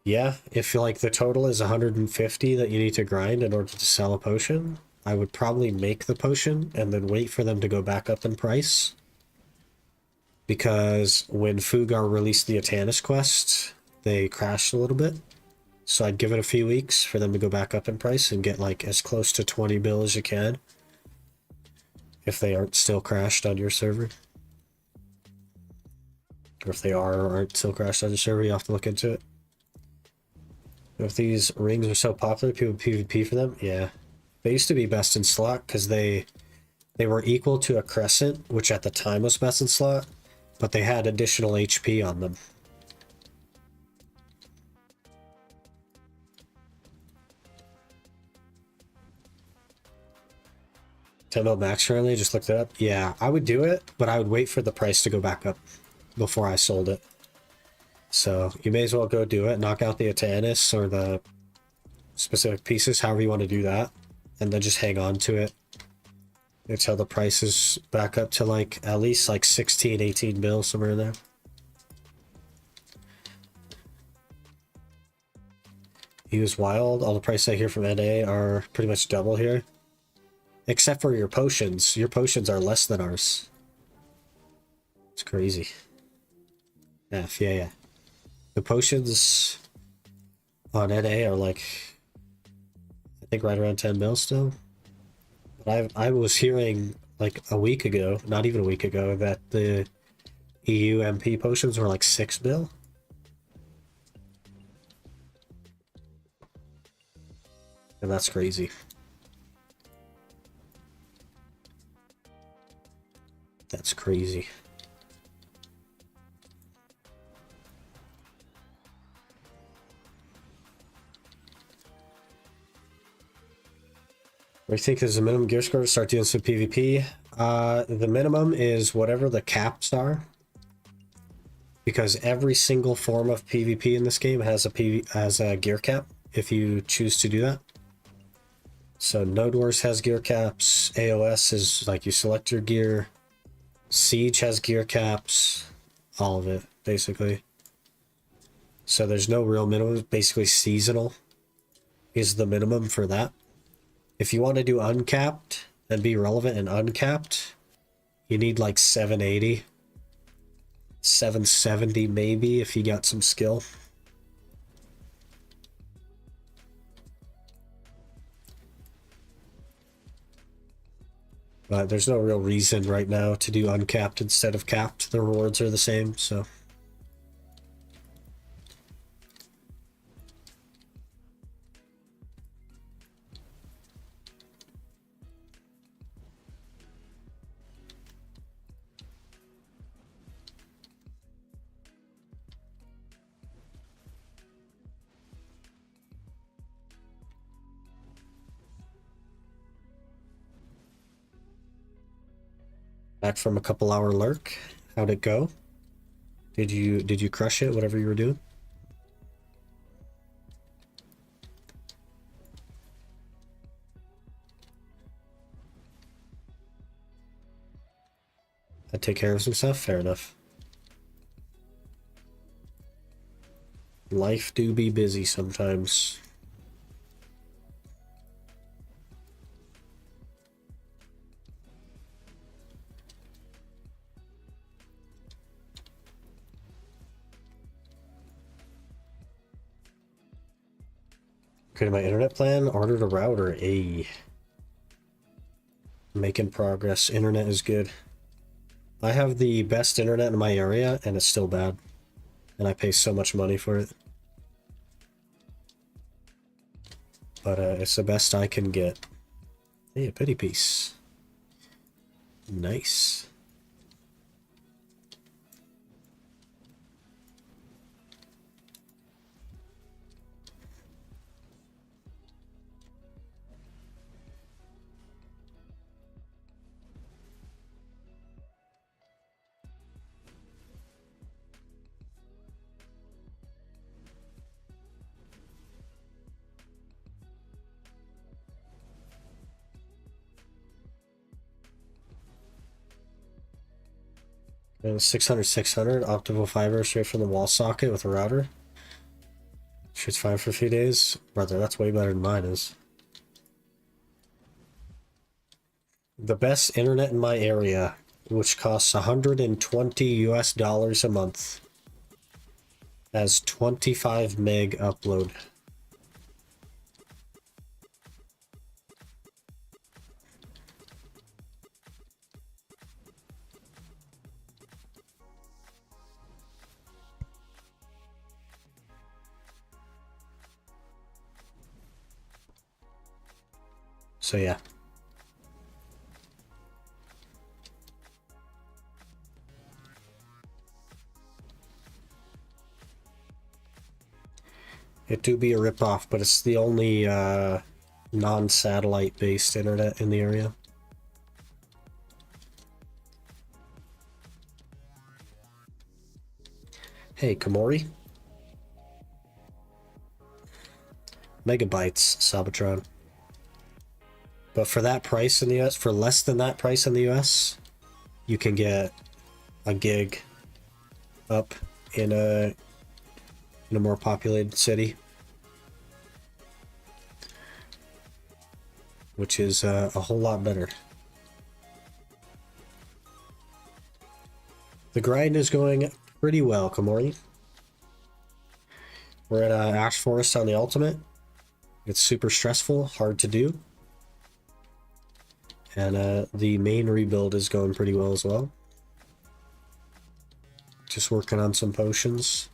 Yeah, if like the total is 150 that you need to grind in order to sell a potion, I would probably make the potion and then wait for them to go back up in price. Because when Fugar released the Atanis quest, they crashed a little bit. So I'd give it a few weeks for them to go back up in price and get like as close to 20 bill as you can. If they aren't still crashed on your server. Or if they are or aren't still crashed on your server, you have to look into it. If these rings are so popular, people PvP for them? Yeah. They used to be best in slot because they were equal to a crescent, which at the time was best in slot, but they had additional HP on them. $10 max currently, just looked it up. Yeah, I would do it, but I would wait for the price to go back up before I sold it. So you may as well go do it, knock out the Atanis or the specific pieces, however you want to do that, and then just hang on to it until the price is back up to like at least like 16, 18 mil, somewhere in there. He was wild. All the prices I hear from NA are pretty much double here. Except for your potions. Your potions are less than ours. It's crazy. Yeah. The potions on NA are like, I think right around 10 mil still. But I was hearing like a week ago, not even a week ago, that the EU MP potions were like 6 mil. And that's crazy. That's crazy. What do you think is the minimum gear score to start doing some PvP? The minimum is whatever the caps are. Because every single form of PvP in this game has a gear cap, if you choose to do that. So Node Wars has gear caps, AOS is like you select your gear, Siege has gear caps, all of it, basically. So there's no real minimum, basically seasonal is the minimum for that. If you want to do uncapped and be relevant in uncapped, you need like 780. 770 maybe if you got some skill. But there's no real reason right now to do uncapped instead of capped. The rewards are the same, so. Back from a couple hour lurk. How'd it go? Did you crush it, whatever you were doing? I'd take care of some stuff? Fair enough. Life do be busy sometimes. Created my internet plan, ordered a router. Making progress. Internet is good. I have the best internet in my area and it's still bad. And I pay so much money for it. But it's the best I can get. Hey, a pity piece. Nice. And 600 optical fiber straight from the wall socket with a router. Shit's fine for a few days. Brother, that's way better than mine is. The best internet in my area, which costs 120 US dollars a month, has 25 meg upload. So yeah. It do be a ripoff, but it's the only non-satellite based internet in the area. Hey, Komori. Megabytes, Sabatron. But for that price in the US, for less than that price in the US, you can get a gig up in a more populated city, which is a whole lot better. The grind is going pretty well, Komori. We're at Ash Forest on the Ultimate. It's super stressful, hard to do. And the main rebuild is going pretty well as well. Just working on some potions.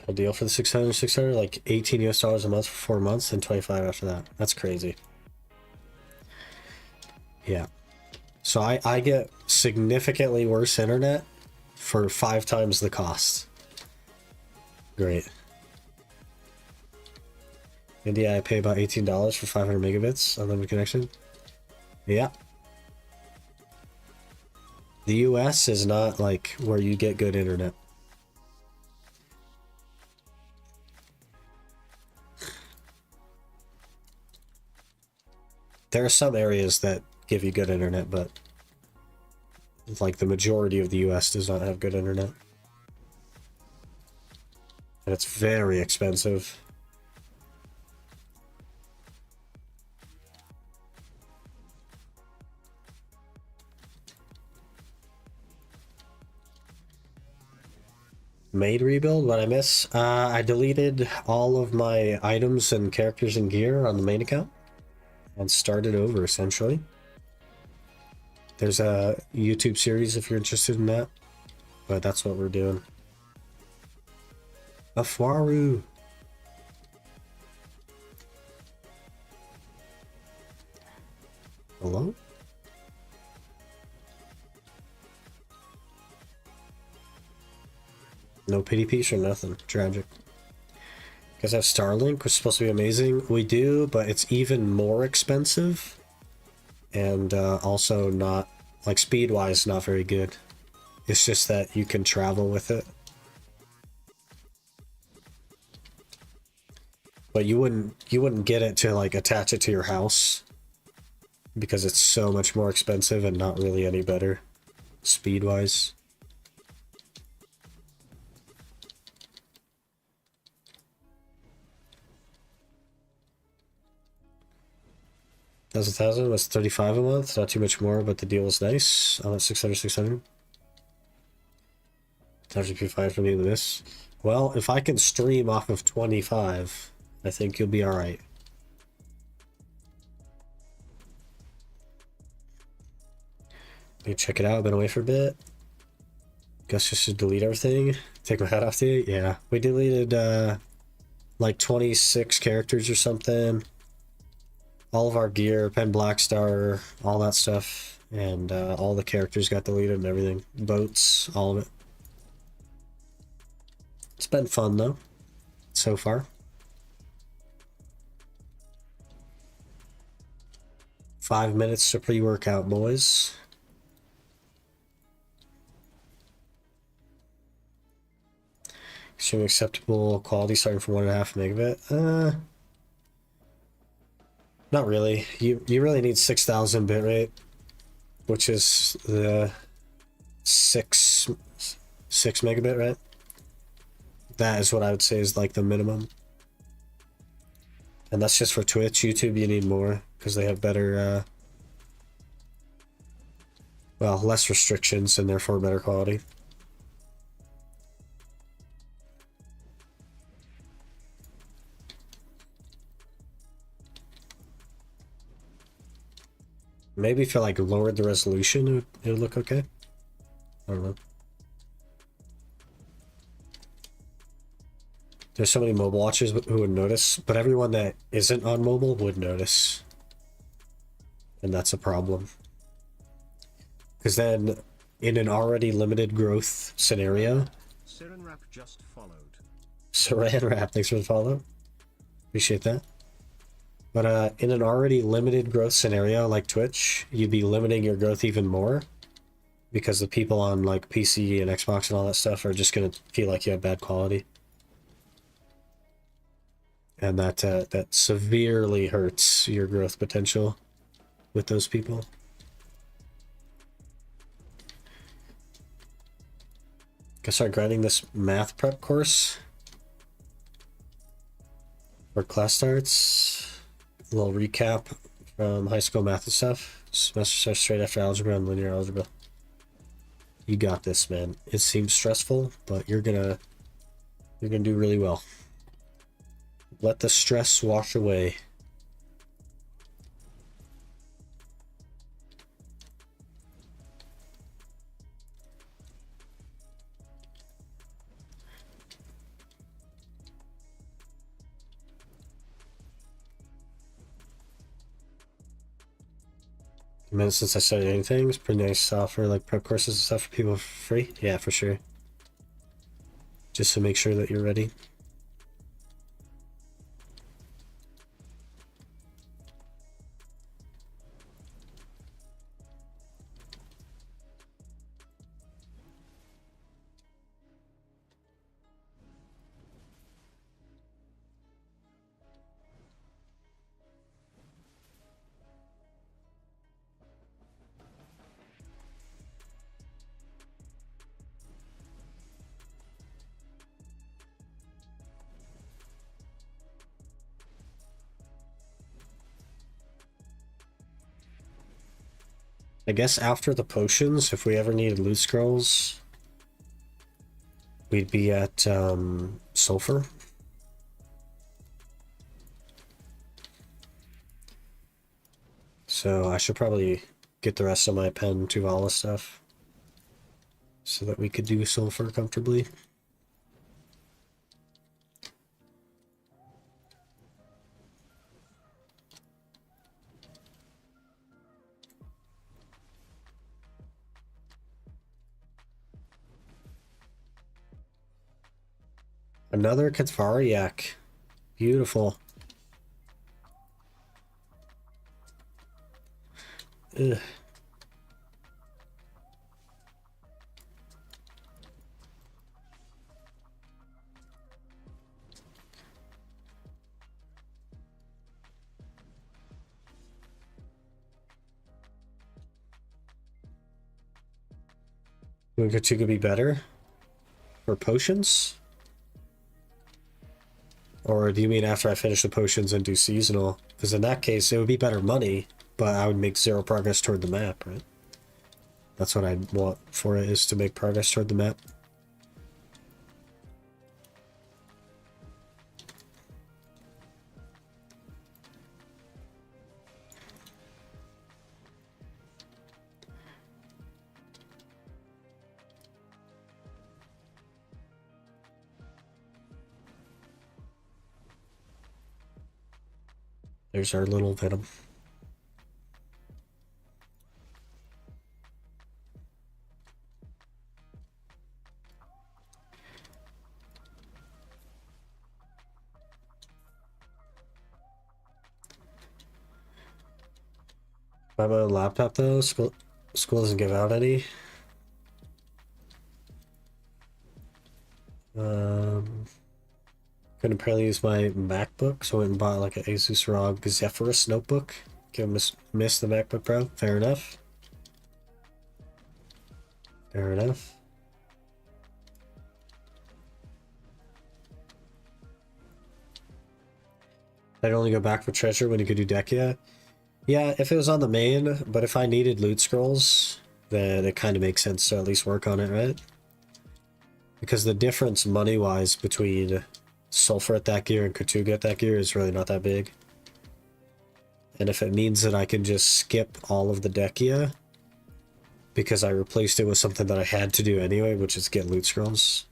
A deal for the 600, like 18 US dollars a month for 4 months and 25 after that. That's crazy. Yeah. So I get significantly worse internet for 5 times the cost. Great. India, I pay about $18 for 500 megabits unlimited connection. Yeah. The US is not like where you get good internet. There are some areas that give you good internet, but like the majority of the US does not have good internet. And it's very expensive. Maid rebuild, what I miss? I deleted all of my items and characters and gear on the main account and started over essentially. There's a YouTube series if you're interested in that, but that's what we're doing. Afaru. Hello? No pity piece or nothing. Tragic. You guys have Starlink, which is supposed to be amazing. We do, but it's even more expensive. And also not, like speed-wise, not very good. It's just that you can travel with it. But you wouldn't get it to like attach it to your house because it's so much more expensive and not really any better speed-wise. That's 1,000, was 35 a month, not too much more, but the deal was nice. I'm at 600. That should be fine for me with this. Well, if I can stream off of 25, I think you'll be alright. Let me check it out, been away for a bit. Guess just should delete everything. Take my hat off to you. Yeah, we deleted like 26 characters or something. All of our gear, Pen Blackstar, all that stuff, and all the characters got deleted and everything. Boats, all of it. It's been fun though, so far. 5 minutes to pre-workout, boys. Assuming acceptable quality starting from 1.5 megabit. Not really. You really need 6,000 bitrate, which is the 6 megabit, right? That is what I would say is like the minimum. And that's just for Twitch. YouTube, you need more because they have better, well, less restrictions and therefore better quality. Maybe if I like lowered the resolution, it would look okay. I don't know. There's so many mobile watchers who would notice, but everyone that isn't on mobile would notice. And that's a problem. Because then, in an already limited growth scenario... Siren Rap just followed. Saran Wrap, thanks for the follow. Appreciate that. But in an already limited growth scenario like Twitch, you'd be limiting your growth even more. Because the people on like PC and Xbox and all that stuff are just going to feel like you have bad quality. And that severely hurts your growth potential with those people. Gotta start grinding this math prep course for class starts. A little recap from high school math and stuff. Semester starts straight after algebra and linear algebra. You got this, man. It seems stressful, but you're gonna do really well. Let the stress wash away. A minute since I started anything. It's pretty nice to offer like prep courses and stuff for people for free. Yeah, for sure. Just to make sure that you're ready. I guess after the potions, if we ever needed loot scrolls, we'd be at sulfur. So I should probably get the rest of my pen Tuvala stuff so that we could do sulfur comfortably. Another Katvariak. Beautiful. Ugh. You think two could be better for potions? Or do you mean after I finish the potions and do seasonal? Because in that case, it would be better money, but I would make 0 progress toward the map, right? That's what I want for it, is to make progress toward the map. There's our little Venom. I have a laptop though. School doesn't give out any. Couldn't apparently use my MacBook, so I went and bought like an Asus ROG Zephyrus notebook. Gonna miss the MacBook Pro. Fair enough. Fair enough. I'd only go back for treasure when you could do Dekia. Yeah, if it was on the main, but if I needed loot scrolls, then it kind of makes sense to at least work on it, right? Because the difference money-wise between Sulfur at that gear and Katuga at that gear is really not that big. And if it means that I can just skip all of the Dekia, because I replaced it with something that I had to do anyway, which is get loot scrolls,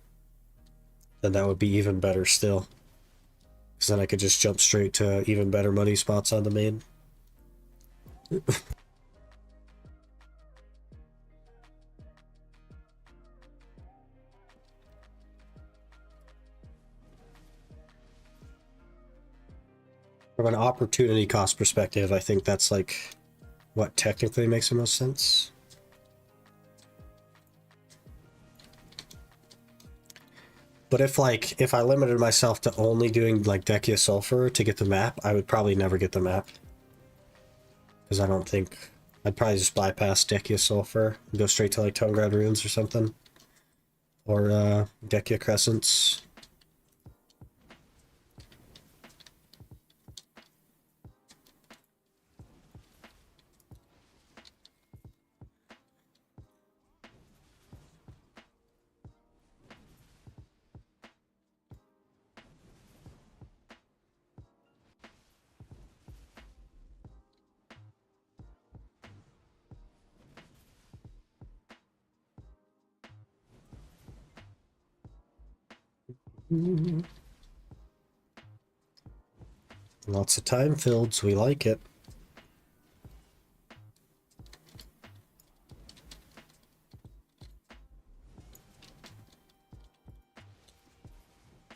then that would be even better still. Because then I could just jump straight to even better money spots on the main. From an opportunity cost perspective, I think that's like what technically makes the most sense. But if I limited myself to only doing like Dekia Sulfur to get the map, I would probably never get the map. Because I don't think I'd probably just bypass Dekia Sulfur and go straight to like Tongrad Ruins or something. Or Dekia Crescents. Lots of time filled, so we like it.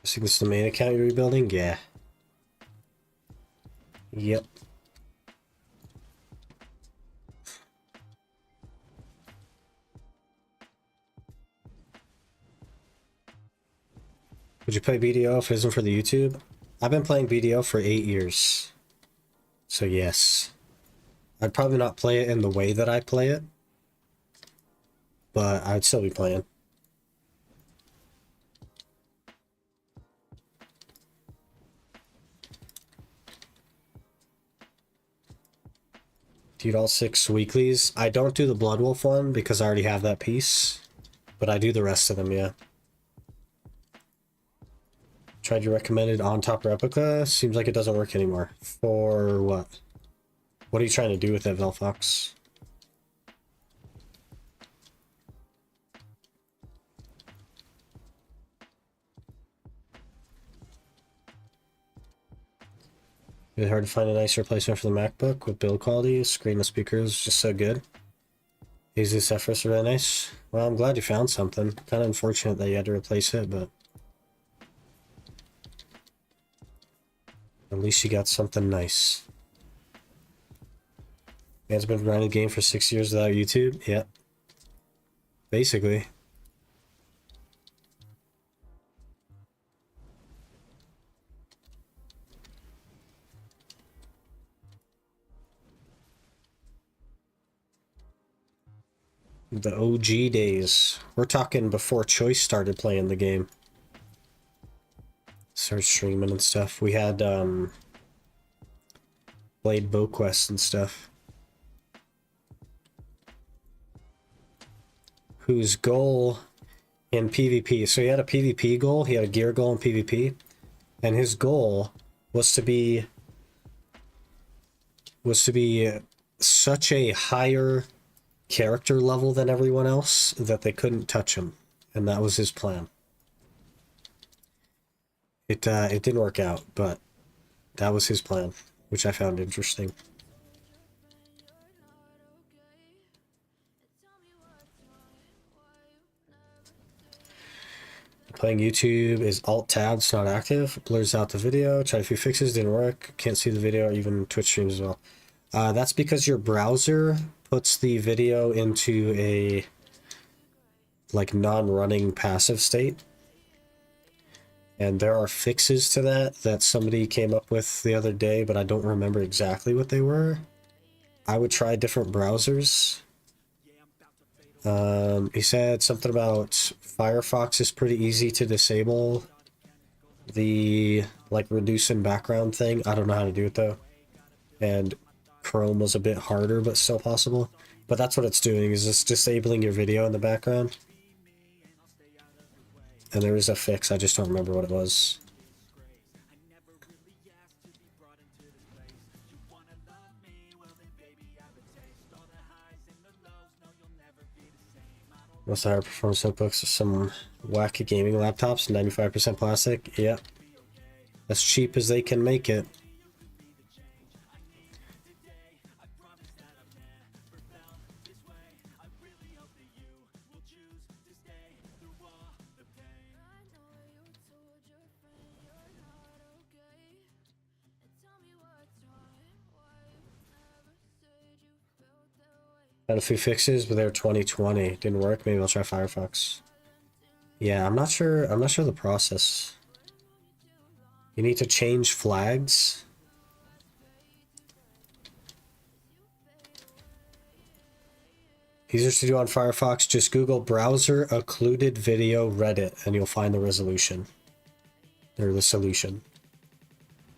I think this is the main account you're rebuilding? Yeah. Yep. Would you play BDO if it isn't for the YouTube? I've been playing BDO for 8 years. So yes. I'd probably not play it in the way that I play it. But I'd still be playing. Dude, all 6 weeklies. I don't do the Blood Wolf one because I already have that piece. But I do the rest of them, yeah. Tried your recommended on-top replica. Seems like it doesn't work anymore. For what? What are you trying to do with that, Velfox? It's hard to find a nice replacement for the MacBook with build quality. Screen and speakers just so good. Asus Zephyrus are really nice. Well, I'm glad you found something. Kind of unfortunate that you had to replace it, but at least you got something nice. Man's been running the game for 6 years without YouTube? Yep. Basically. The OG days. We're talking before Choice started playing the game. Started streaming and stuff. We had, played Bow Quest and stuff. Whose goal in PvP, so he had a PvP goal, he had a gear goal in PvP, and his goal was to be such a higher character level than everyone else that they couldn't touch him, and that was his plan. It didn't work out, but that was his plan, which I found interesting. Playing YouTube is Alt-Tab, it's not active. Blurs out the video. Tried a few fixes, didn't work. Can't see the video, or even Twitch streams as well. That's because your browser puts the video into a like non-running passive state. And there are fixes to that somebody came up with the other day, but I don't remember exactly what they were. I would try different browsers. He said something about Firefox is pretty easy to disable. The, like, reduce in background thing, I don't know how to do it though. And Chrome was a bit harder, but still possible. But that's what it's doing, is it's disabling your video in the background. And there is a fix, I just don't remember what it was. Most higher performance notebooks, some wacky gaming laptops, 95% plastic. Yep. As cheap as they can make it. Had a few fixes, but they were 2020. Didn't work. Maybe I'll try Firefox. Yeah, I'm not sure the process. You need to change flags. Easier to do on Firefox. Just Google browser occluded video Reddit and you'll find the resolution. Or the solution.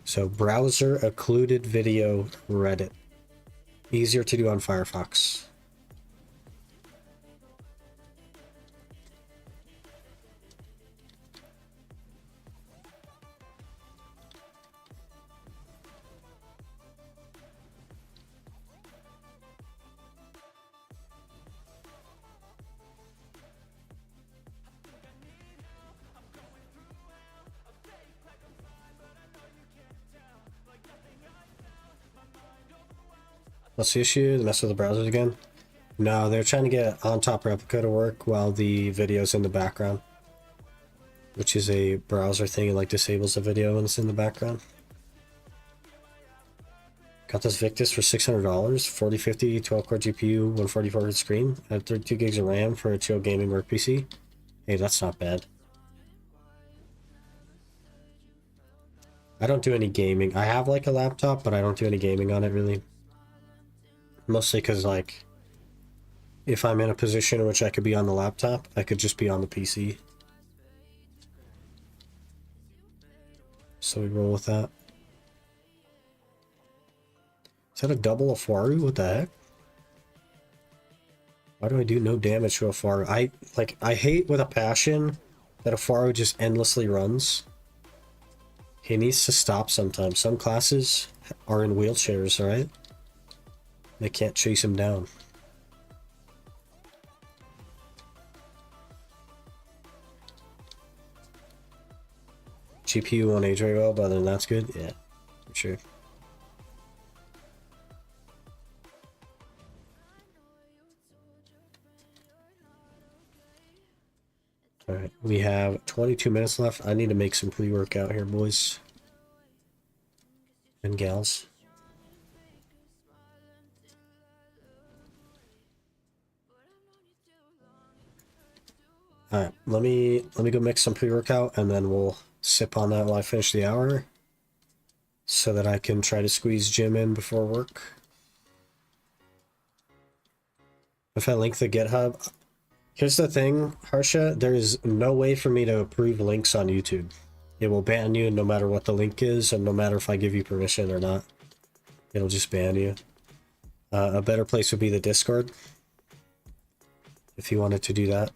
So browser occluded video Reddit. Easier to do on Firefox. What's the issue? Mess with the browsers again? No, they're trying to get on-top replica to work while the video's in the background. Which is a browser thing, it like disables the video when it's in the background. Got this Victus for $600, 4050, 12-core GPU, 144 Hz screen, had 32 gigs of RAM for a chill gaming work PC. Hey, that's not bad. I don't do any gaming. I have like a laptop, but I don't do any gaming on it really. Mostly because, like, if I'm in a position in which I could be on the laptop, I could just be on the PC. So we roll with that. Is that a double Afaru? What the heck? Why do I do no damage to Afaru? I hate with a passion that Afaru just endlessly runs. He needs to stop sometimes. Some classes are in wheelchairs, alright? They can't chase him down. GPU won't age very well, but other than that's good. Yeah, for sure. Alright, we have 22 minutes left. I need to make some pre-workout here, boys and gals. Alright, let me go mix some pre-workout and then we'll sip on that while I finish the hour so that I can try to squeeze gym in before work. If I link the GitHub, here's the thing, Harsha, there is no way for me to approve links on YouTube. It will ban you no matter what the link is and no matter if I give you permission or not. It'll just ban you. A better place would be the Discord if you wanted to do that.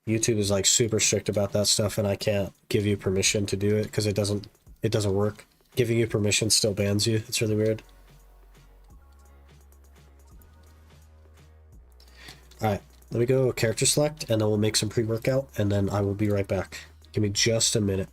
YouTube is like super strict about that stuff and I can't give you permission to do it because it doesn't work. Giving you permission still bans you. It's really weird. Alright, let me go character select and then we'll make some pre-workout and then I will be right back. Give me just a minute.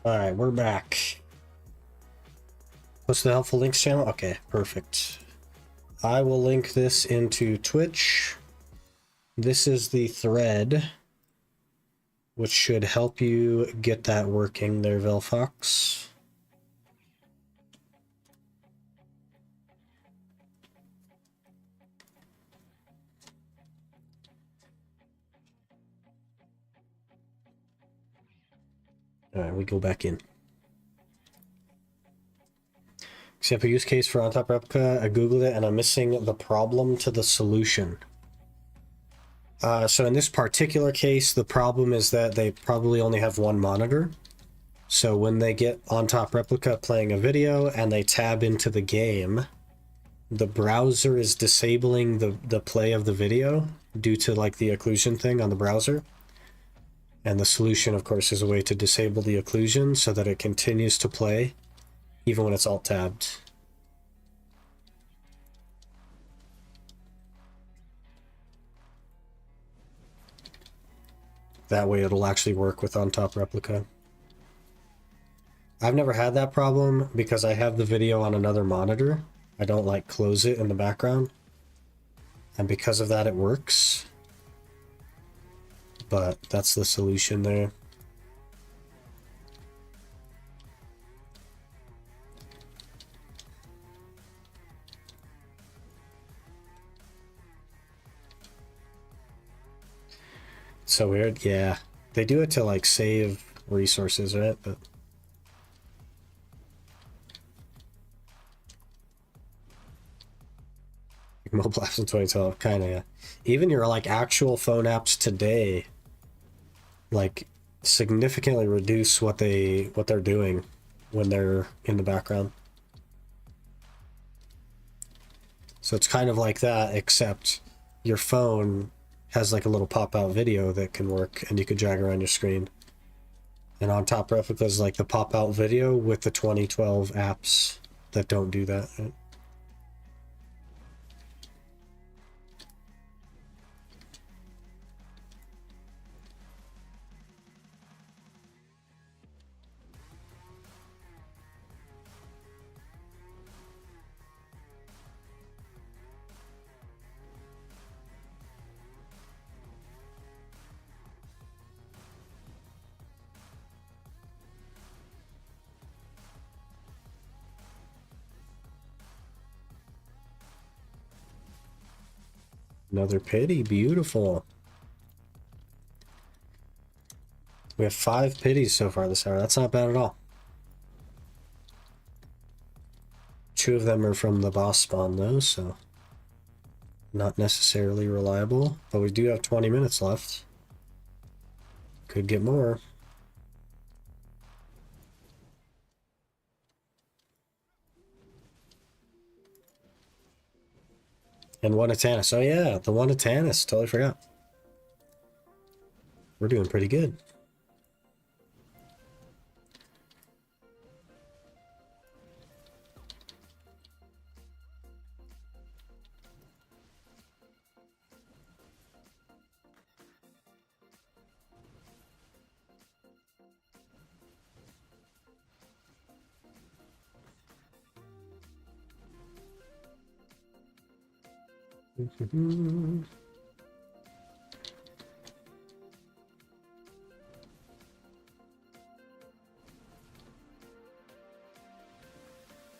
Alright, we're back. What's the helpful links channel? Okay, perfect. I will link this into Twitch. This is the thread, which should help you get that working there, Velfox. Alright, we go back in. Example use case for on-top replica. I googled it and I'm missing the problem to the solution. So in this particular case, the problem is that they probably only have one monitor. So when they get on-top replica playing a video and they tab into the game, the browser is disabling the play of the video due to like the occlusion thing on the browser. And the solution, of course, is a way to disable the occlusion so that it continues to play even when it's alt-tabbed. That way it'll actually work with on-top replica. I've never had that problem because I have the video on another monitor. I don't like close it in the background. And because of that it works. But that's the solution there. So weird, yeah. They do it to like save resources, right? But mobile apps in 2012, kind of, yeah. Even your like actual phone apps today, like significantly reduce what they're doing when they're in the background. So it's kind of like that, except your phone has like a little pop-out video that can work and you could drag around your screen. And on-top replica is like the pop-out video with the 2012 apps that don't do that. Right? Another pity, beautiful. We have 5 pities so far this hour. That's not bad at all. 2 of them are from the boss spawn though, so not necessarily reliable. But we do have 20 minutes left. Could get more. And one at Tannis. Oh yeah, the one at Tannis. Totally forgot. We're doing pretty good.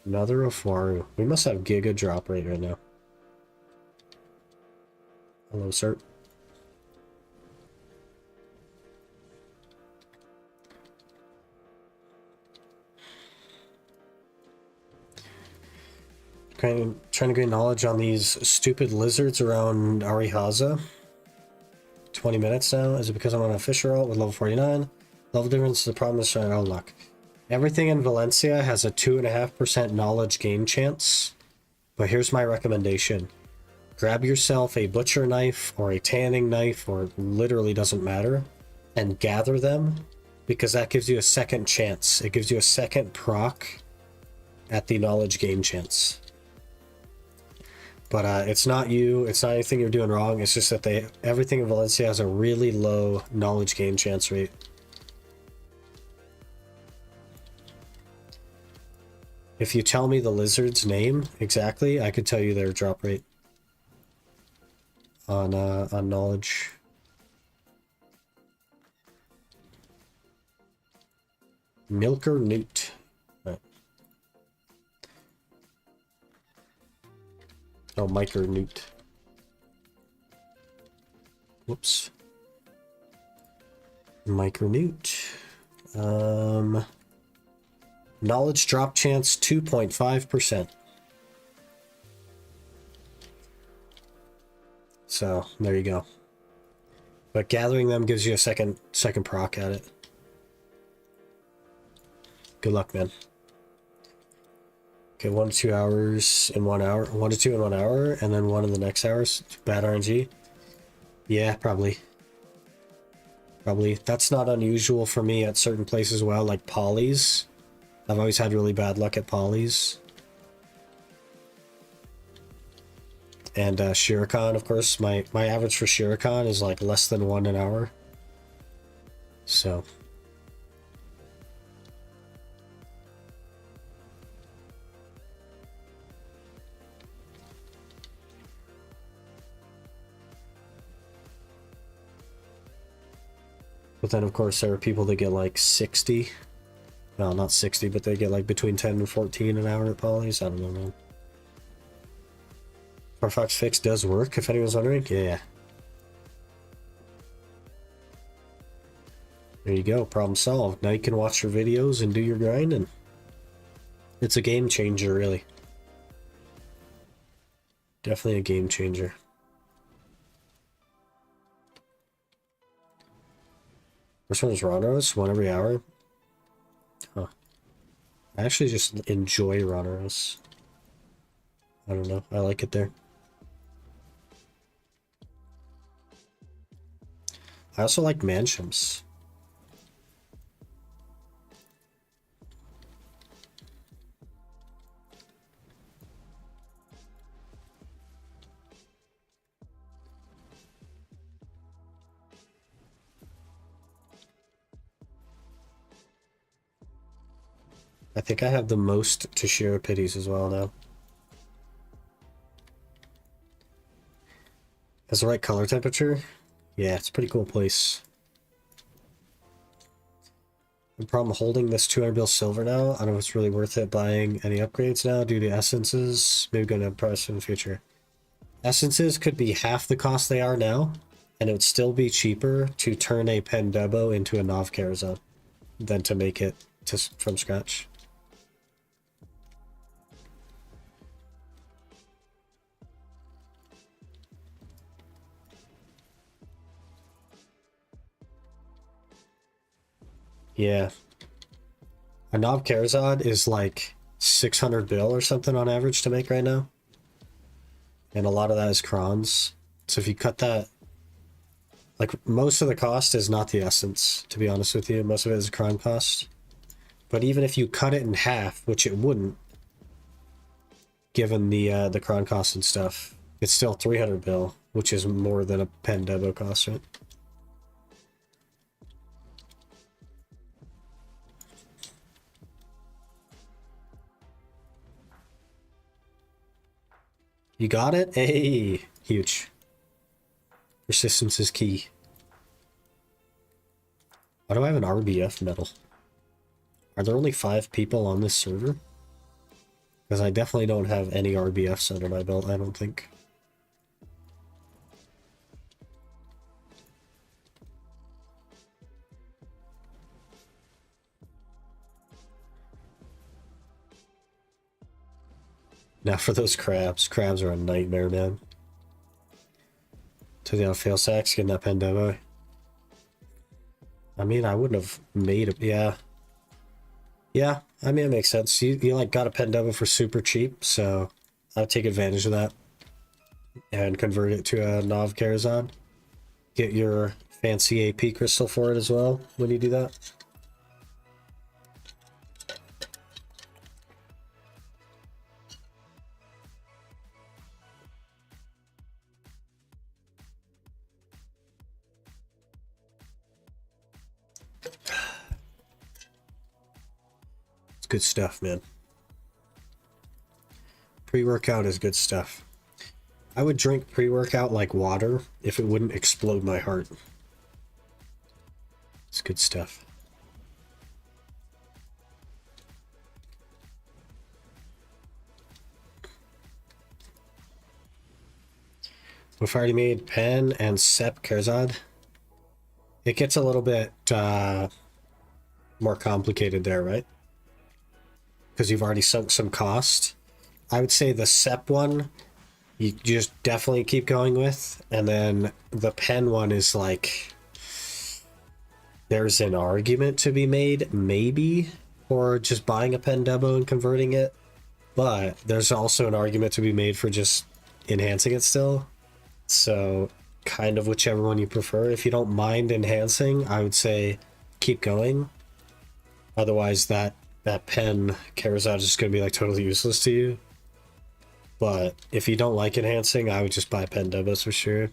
Another Ofaru. We must have Giga drop rate right now. Hello, sir. Trying to gain knowledge on these stupid lizards around Arihaza. 20 minutes now. Is it because I'm on a Fisher ult with level 49? Level difference is the problem is showing out luck. Everything in Valencia has a 2.5% knowledge gain chance. But here's my recommendation. Grab yourself a butcher knife or a tanning knife, or literally doesn't matter, and gather them, because that gives you a second chance. It gives you a second proc at the knowledge gain chance. But it's not you, it's not anything you're doing wrong, it's just that everything in Valencia has a really low knowledge gain chance rate. If you tell me the lizard's name exactly, I could tell you their drop rate on knowledge. Milker Newt. Right. Oh, Miker Newt. Whoops. Miker Newt. Knowledge drop chance 2.5%. So there you go. But gathering them gives you a second proc at it. Good luck, man. Okay, 1 to 2 hours in 1 hour. 1 to 2 in 1 hour, and then 1 in the next hours. Bad RNG. Yeah, probably. Probably. That's not unusual for me at certain places as well, like polys. I've always had really bad luck at polys. And Shuriken, of course. My average for Shuriken is like less than 1 an hour. So. But then, of course, there are people that get like 60. Well, not 60, but they get like between 10 and 14 an hour at polys. I don't know, man. Firefox Fix does work, if anyone's wondering. Yeah. There you go. Problem solved. Now you can watch your videos and do your grind, and it's a game changer, really. Definitely a game changer. First one is Ronros, 1 every hour. Huh. I actually just enjoy Ronros. I don't know. I like it there. I also like Mansions. I think I have the most Toshiro Pities as well now. Has the right color temperature? Yeah, it's a pretty cool place. The problem holding this 200 bill silver now, I don't know if it's really worth it buying any upgrades now due to essences. Maybe going to price in the future. Essences could be half the cost they are now, and it would still be cheaper to turn a Pendebo into a Nav Karazhan than to make it from scratch. Yeah. A Nav Karazhan is like 600 bill or something on average to make right now. And a lot of that is crons. So if you cut that, like most of the cost is not the essence, to be honest with you. Most of it is cron cost. But even if you cut it in half, which it wouldn't, given the cron cost and stuff, it's still 300 bill, which is more than a Pendebo cost, right? You got it? Hey, huge. Persistence is key. Why do I have an RBF medal? Are there only 5 people on this server? Because I definitely don't have any RBFs under my belt, I don't think. Now for those crabs. Crabs are a nightmare, man. Took out fail sacks, getting that Pendebo. I mean, I wouldn't have made it. Yeah. Yeah, I mean, it makes sense. You like got a Pendebo for super cheap, so I'd take advantage of that and convert it to a Nav Karazhan. Get your fancy AP crystal for it as well when you do that. It's good stuff, man. Pre-workout is good stuff. I would drink pre-workout like water if it wouldn't explode my heart. It's good stuff. We've already made Pen and Sep Kerzad. It gets a little bit more complicated there, right? Because you've already sunk some cost. I would say the Sep one, you just definitely keep going with. And then the Pen one is like, there's an argument to be made, maybe, for just buying a Pen Debo and converting it. But there's also an argument to be made for just enhancing it still. So kind of whichever one you prefer. If you don't mind enhancing, I would say keep going. Otherwise that Pen Kerzad is just going to be like totally useless to you. But if you don't like enhancing, I would just buy Pen Debos for sure.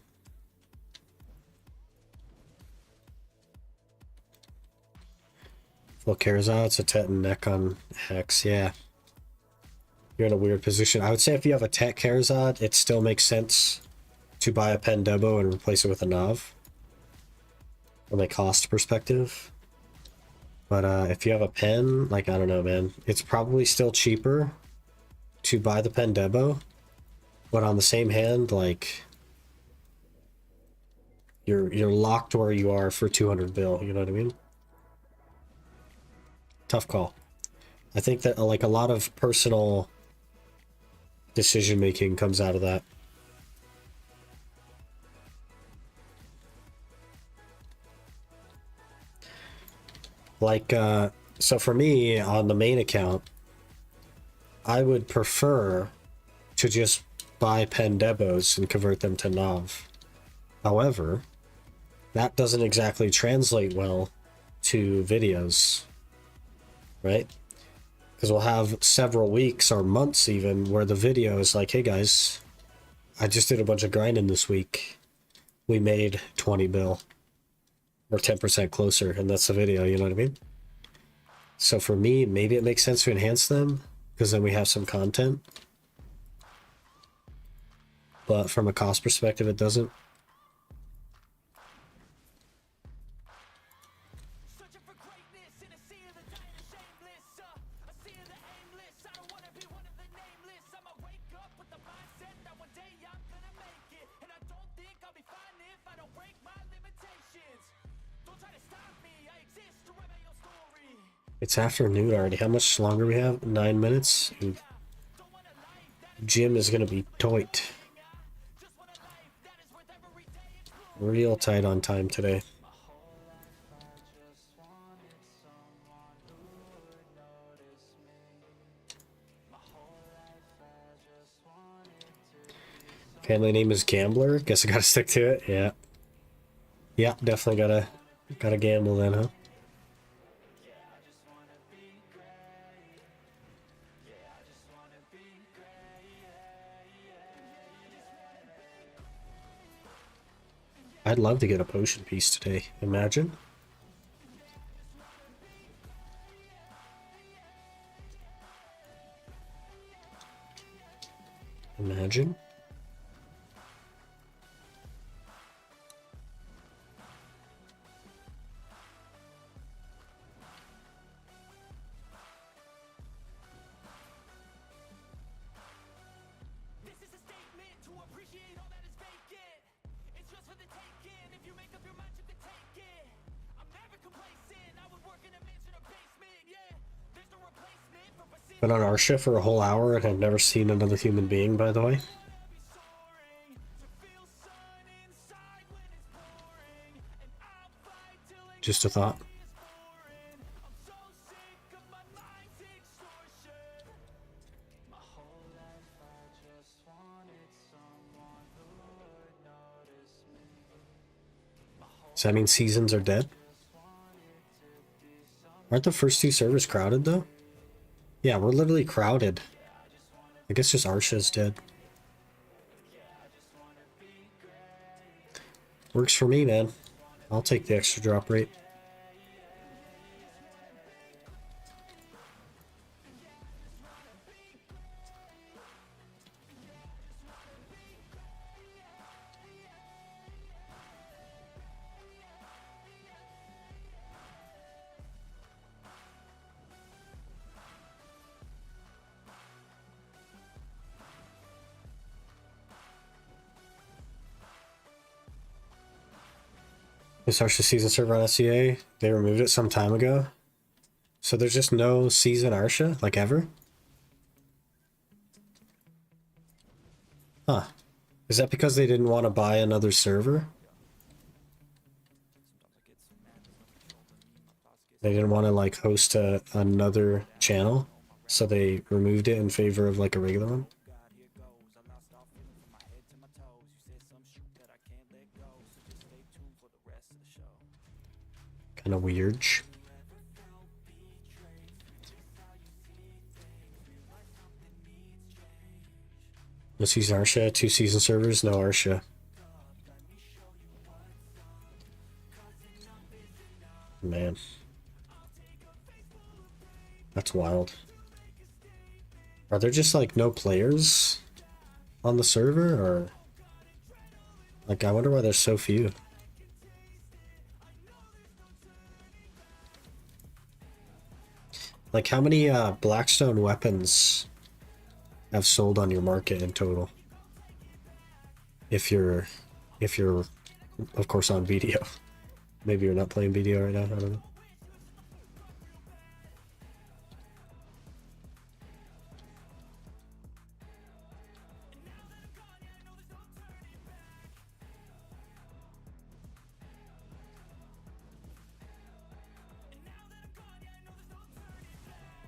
Full Kerzad, it's a Tet and neck on Hex, yeah. You're in a weird position. I would say if you have a Tet Kerzad, it still makes sense to buy a Pen Debo and replace it with a Nav from a cost perspective. But if you have a Pen, like, I don't know, man, it's probably still cheaper to buy the Pen Debo, but on the same hand, like, you're locked where you are for 200 bill, you know what I mean? Tough call. I think that like a lot of personal decision making comes out of that. Like, so for me, on the main account, I would prefer to just buy Pen Debos and convert them to Nav. However, that doesn't exactly translate well to videos, right? Because we'll have several weeks or months even where the video is like, hey guys, I just did a bunch of grinding this week. We made 20 bill. Or 10% closer, and that's the video, you know what I mean? So for me, maybe it makes sense to enhance them, because then we have some content. But from a cost perspective, it doesn't. It's afternoon already. How much longer we have? 9 minutes? And gym is going to be tight. Real tight on time today. Family name is Gambler. Guess I gotta stick to it. Yeah. Yeah, definitely gotta gamble then, huh? I'd love to get a potion piece today. Imagine. Imagine. Been on Arsha for a whole hour and I've never seen another human being, by the way. Just a thought. Does that mean seasons are dead? Aren't the first two servers crowded though? Yeah, we're literally crowded. I guess just Arsha's dead. Works for me, man. I'll take the extra drop rate. This Arsha season server on SCA, they removed it some time ago. So there's just no season Arsha, like ever? Huh. Is that because they didn't want to buy another server? They didn't want to like host another channel, so they removed it in favor of like a regular one? Kind of weird. No season Arsha, 2 season servers, no Arsha. Man. That's wild. Are there just like no players on the server, or like I wonder why there's so few? Like how many Blackstone weapons have sold on your market in total? If you're of course on video. Maybe you're not playing video right now, I don't know.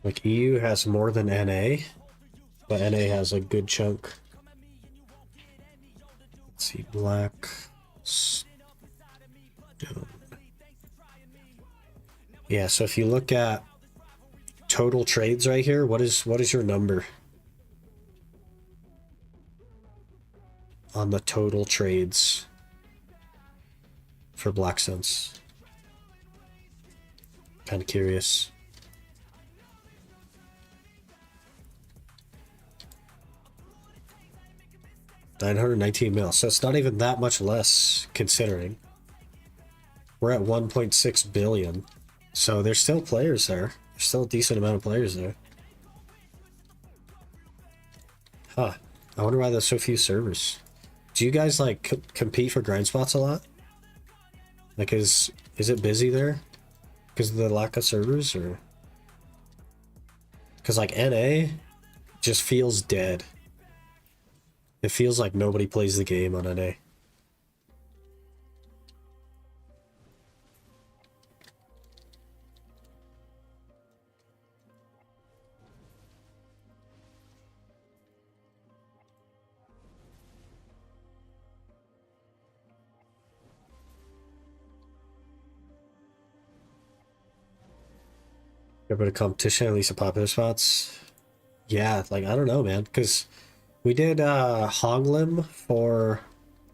Like EU has more than NA, but NA has a good chunk. Let's see, Black Stone. Yeah, so if you look at total trades right here, what is your number on the total trades for Blackstones? Kind of curious. $919 mil, so it's not even that much less considering. We're at 1.6 billion. So there's still players there. There's still a decent amount of players there. Huh. I wonder why there's so few servers. Do you guys like compete for grind spots a lot? Like is it busy there? Because of the lack of servers, or? Because like NA just feels dead. It feels like nobody plays the game on NA. A bit of competition, at least at popular spots. Yeah, like I don't know, man, because we did Honglim for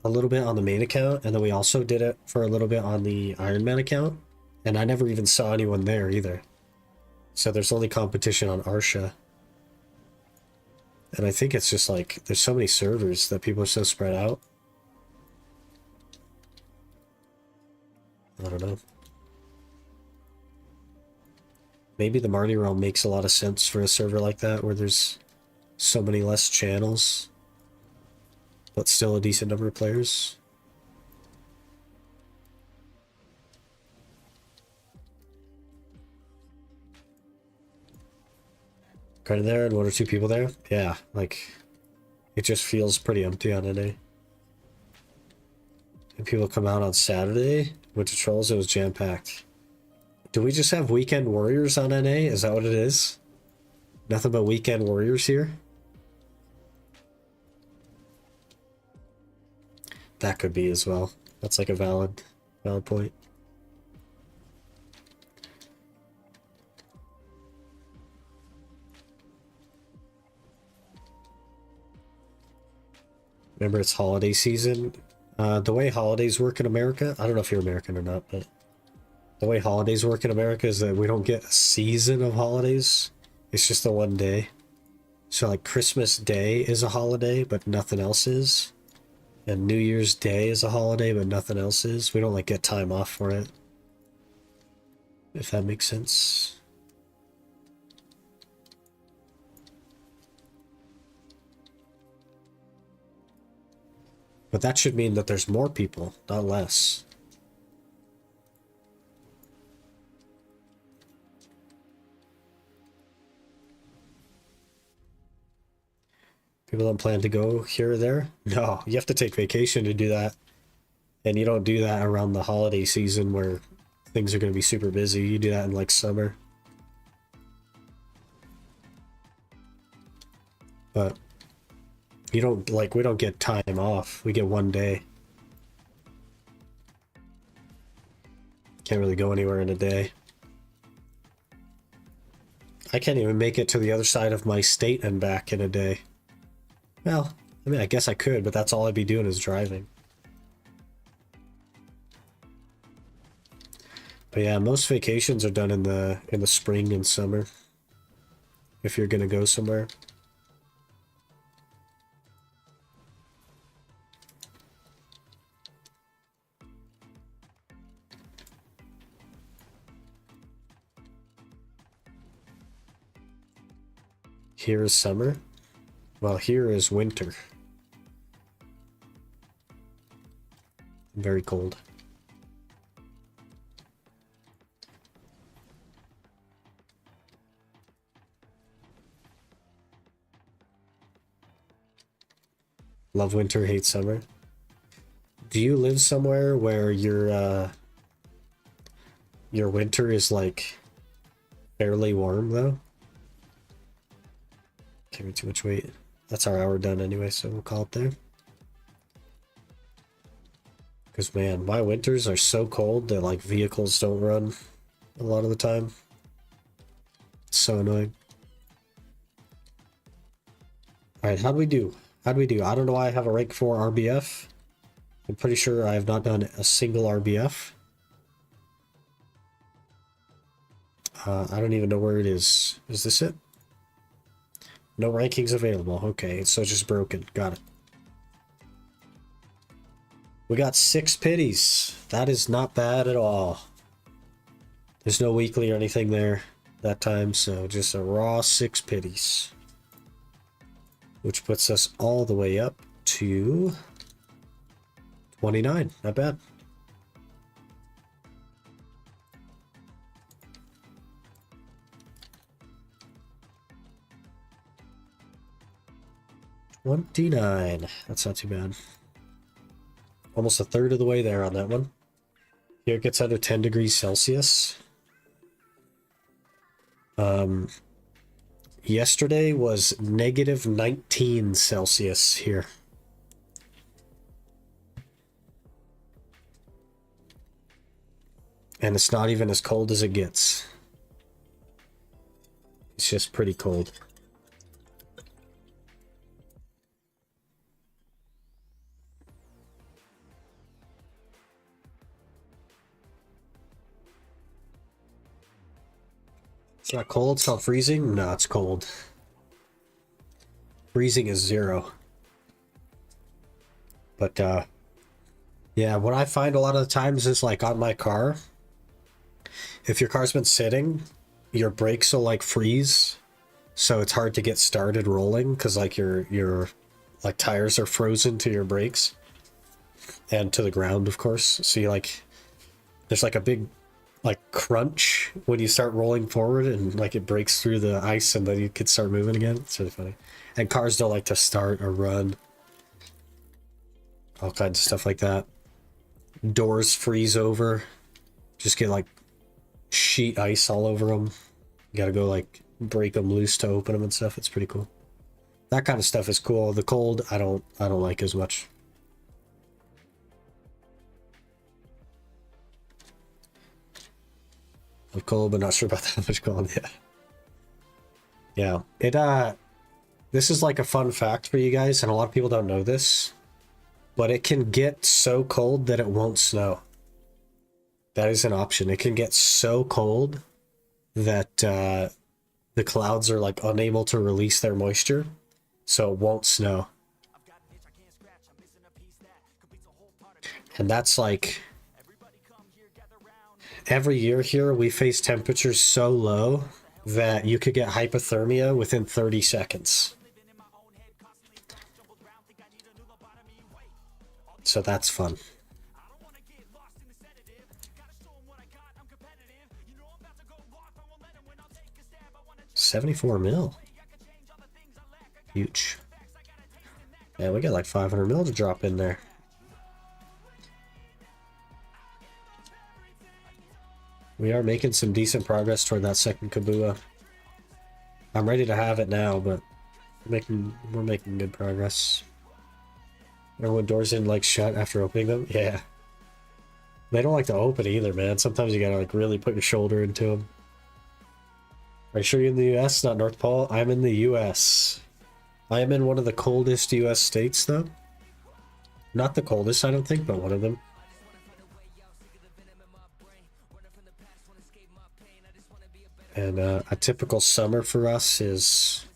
a little bit on the main account, and then we also did it for a little bit on the Ironman account, and I never even saw anyone there either. So there's only competition on Arsha. And I think it's just like there's so many servers that people are so spread out. I don't know. Maybe the Marty Realm makes a lot of sense for a server like that, where there's so many less channels, but still a decent number of players. Kind of there, and 1 or 2 people there. Yeah, like it just feels pretty empty on a day. And people come out on Saturday. Went to Trolls, it was jam-packed. Do we just have weekend warriors on NA? Is that what it is? Nothing but weekend warriors here? That could be as well. That's like a valid point. Remember, it's holiday season. The way holidays work in America, I don't know if you're American or not, but the way holidays work in America is that we don't get a season of holidays. It's just the one day. So like Christmas Day is a holiday, but nothing else is. And New Year's Day is a holiday, but nothing else is. We don't like get time off for it. If that makes sense. But that should mean that there's more people, not less. People don't plan to go here or there. No, you have to take vacation to do that. And you don't do that around the holiday season where things are going to be super busy. You do that in like summer. But you don't, like, we don't get time off. We get 1 day. Can't really go anywhere in a day. I can't even make it to the other side of my state and back in a day. Well, I mean, I guess I could, but that's all I'd be doing is driving. But yeah, most vacations are done in the spring and summer. If you're gonna go somewhere. Here is summer. Well, here is winter. Very cold. Love winter, hate summer. Do you live somewhere where your winter is like fairly warm though? Can't be too much weight. That's our hour done anyway, so we'll call it there. Because man, my winters are so cold that like vehicles don't run a lot of the time. It's so annoying. Alright, how'd we do? How'd we do? I don't know why I have a rank 4 RBF. I'm pretty sure I have not done a single RBF. I don't even know where it is. Is this it? No rankings available. Okay, so it's just broken. Got it. We got 6 pities. That is not bad at all. There's no weekly or anything there that time, so just a raw 6 pities. Which puts us all the way up to 29. Not bad. $29. That's not too bad. Almost a third of the way there on that one. Here it gets under 10 degrees Celsius. Yesterday was negative 19 Celsius here. And it's not even as cold as it gets. It's just pretty cold. It's not cold, it's not freezing? No, it's cold. Freezing is 0. But, yeah, what I find a lot of the times is, like, on my car, if your car's been sitting, your brakes will, like, freeze, so it's hard to get started rolling, because, like, your like, tires are frozen to your brakes, and to the ground, of course, so you, like, there's, like, a big, like, crunch when you start rolling forward, and, like, it breaks through the ice, and then you can start moving again. It's really funny. And cars don't like to start or run. All kinds of stuff like that. Doors freeze over. Just get, like, sheet ice all over them. You gotta go, like, break them loose to open them and stuff. It's pretty cool. That kind of stuff is cool. The cold, I don't like as much. I'm cold, but not sure about that much cold. Yeah. Yeah. This is like a fun fact for you guys, and a lot of people don't know this, but it can get so cold that it won't snow. That is an option. It can get so cold that the clouds are like unable to release their moisture, so it won't snow. And that's like every year here we face temperatures so low that you could get hypothermia within 30 seconds. So that's fun. $74 mil. Huge. Yeah, we got like 500 mil to drop in there. We are making some decent progress toward that second Kabua. I'm ready to have it now, but we're making good progress. Remember when doors didn't like shut after opening them? Yeah. They don't like to open either, man. Sometimes you gotta like really put your shoulder into them. Are you sure you're in the US, not North Pole? I'm in the US. I am in one of the coldest US states, though. Not the coldest, I don't think, but one of them. And a typical summer for us is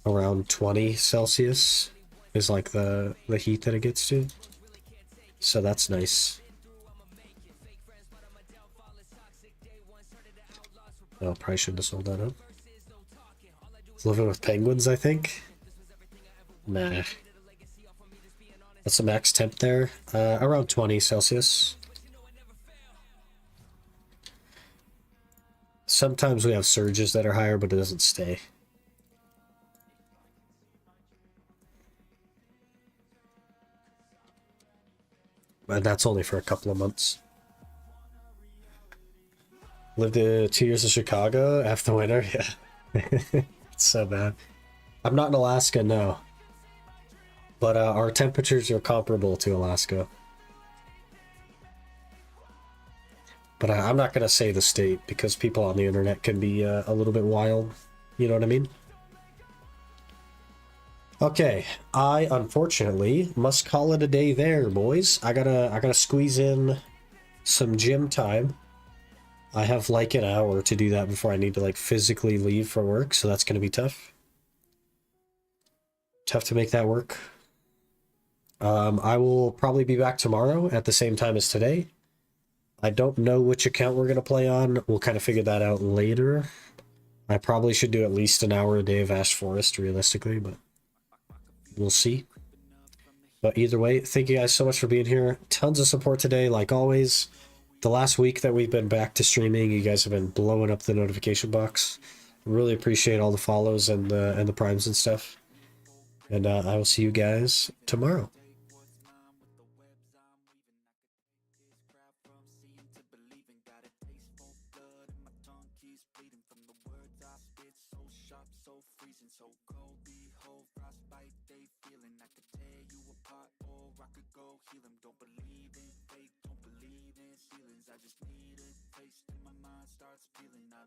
around 20 Celsius is like the heat that it gets to. So that's nice. Oh, probably shouldn't have sold that up. Living with penguins, I think. Nah. What's the max temp there? Around 20 Celsius. Sometimes we have surges that are higher, but it doesn't stay. And that's only for a couple of months. Lived 2 years in Chicago after the winter. Yeah. It's so bad. I'm not in Alaska, no. But our temperatures are comparable to Alaska. But I'm not going to say the state because people on the internet can be a little bit wild. You know what I mean? Okay, I unfortunately must call it a day there, boys. I gotta squeeze in some gym time. I have like an hour to do that before I need to like physically leave for work, so that's gonna be tough. Tough to make that work. I will probably be back tomorrow at the same time as today. I don't know which account we're gonna play on. We'll kind of figure that out later. I probably should do at least an hour a day of Ash Forest, realistically, but we'll see. But either way, thank you guys so much for being here. Tons of support today, like always. The last week that we've been back to streaming, you guys have been blowing up the notification box. Really appreciate all the follows and the primes and stuff. And I will see you guys tomorrow. I just need a taste and my mind starts feeling.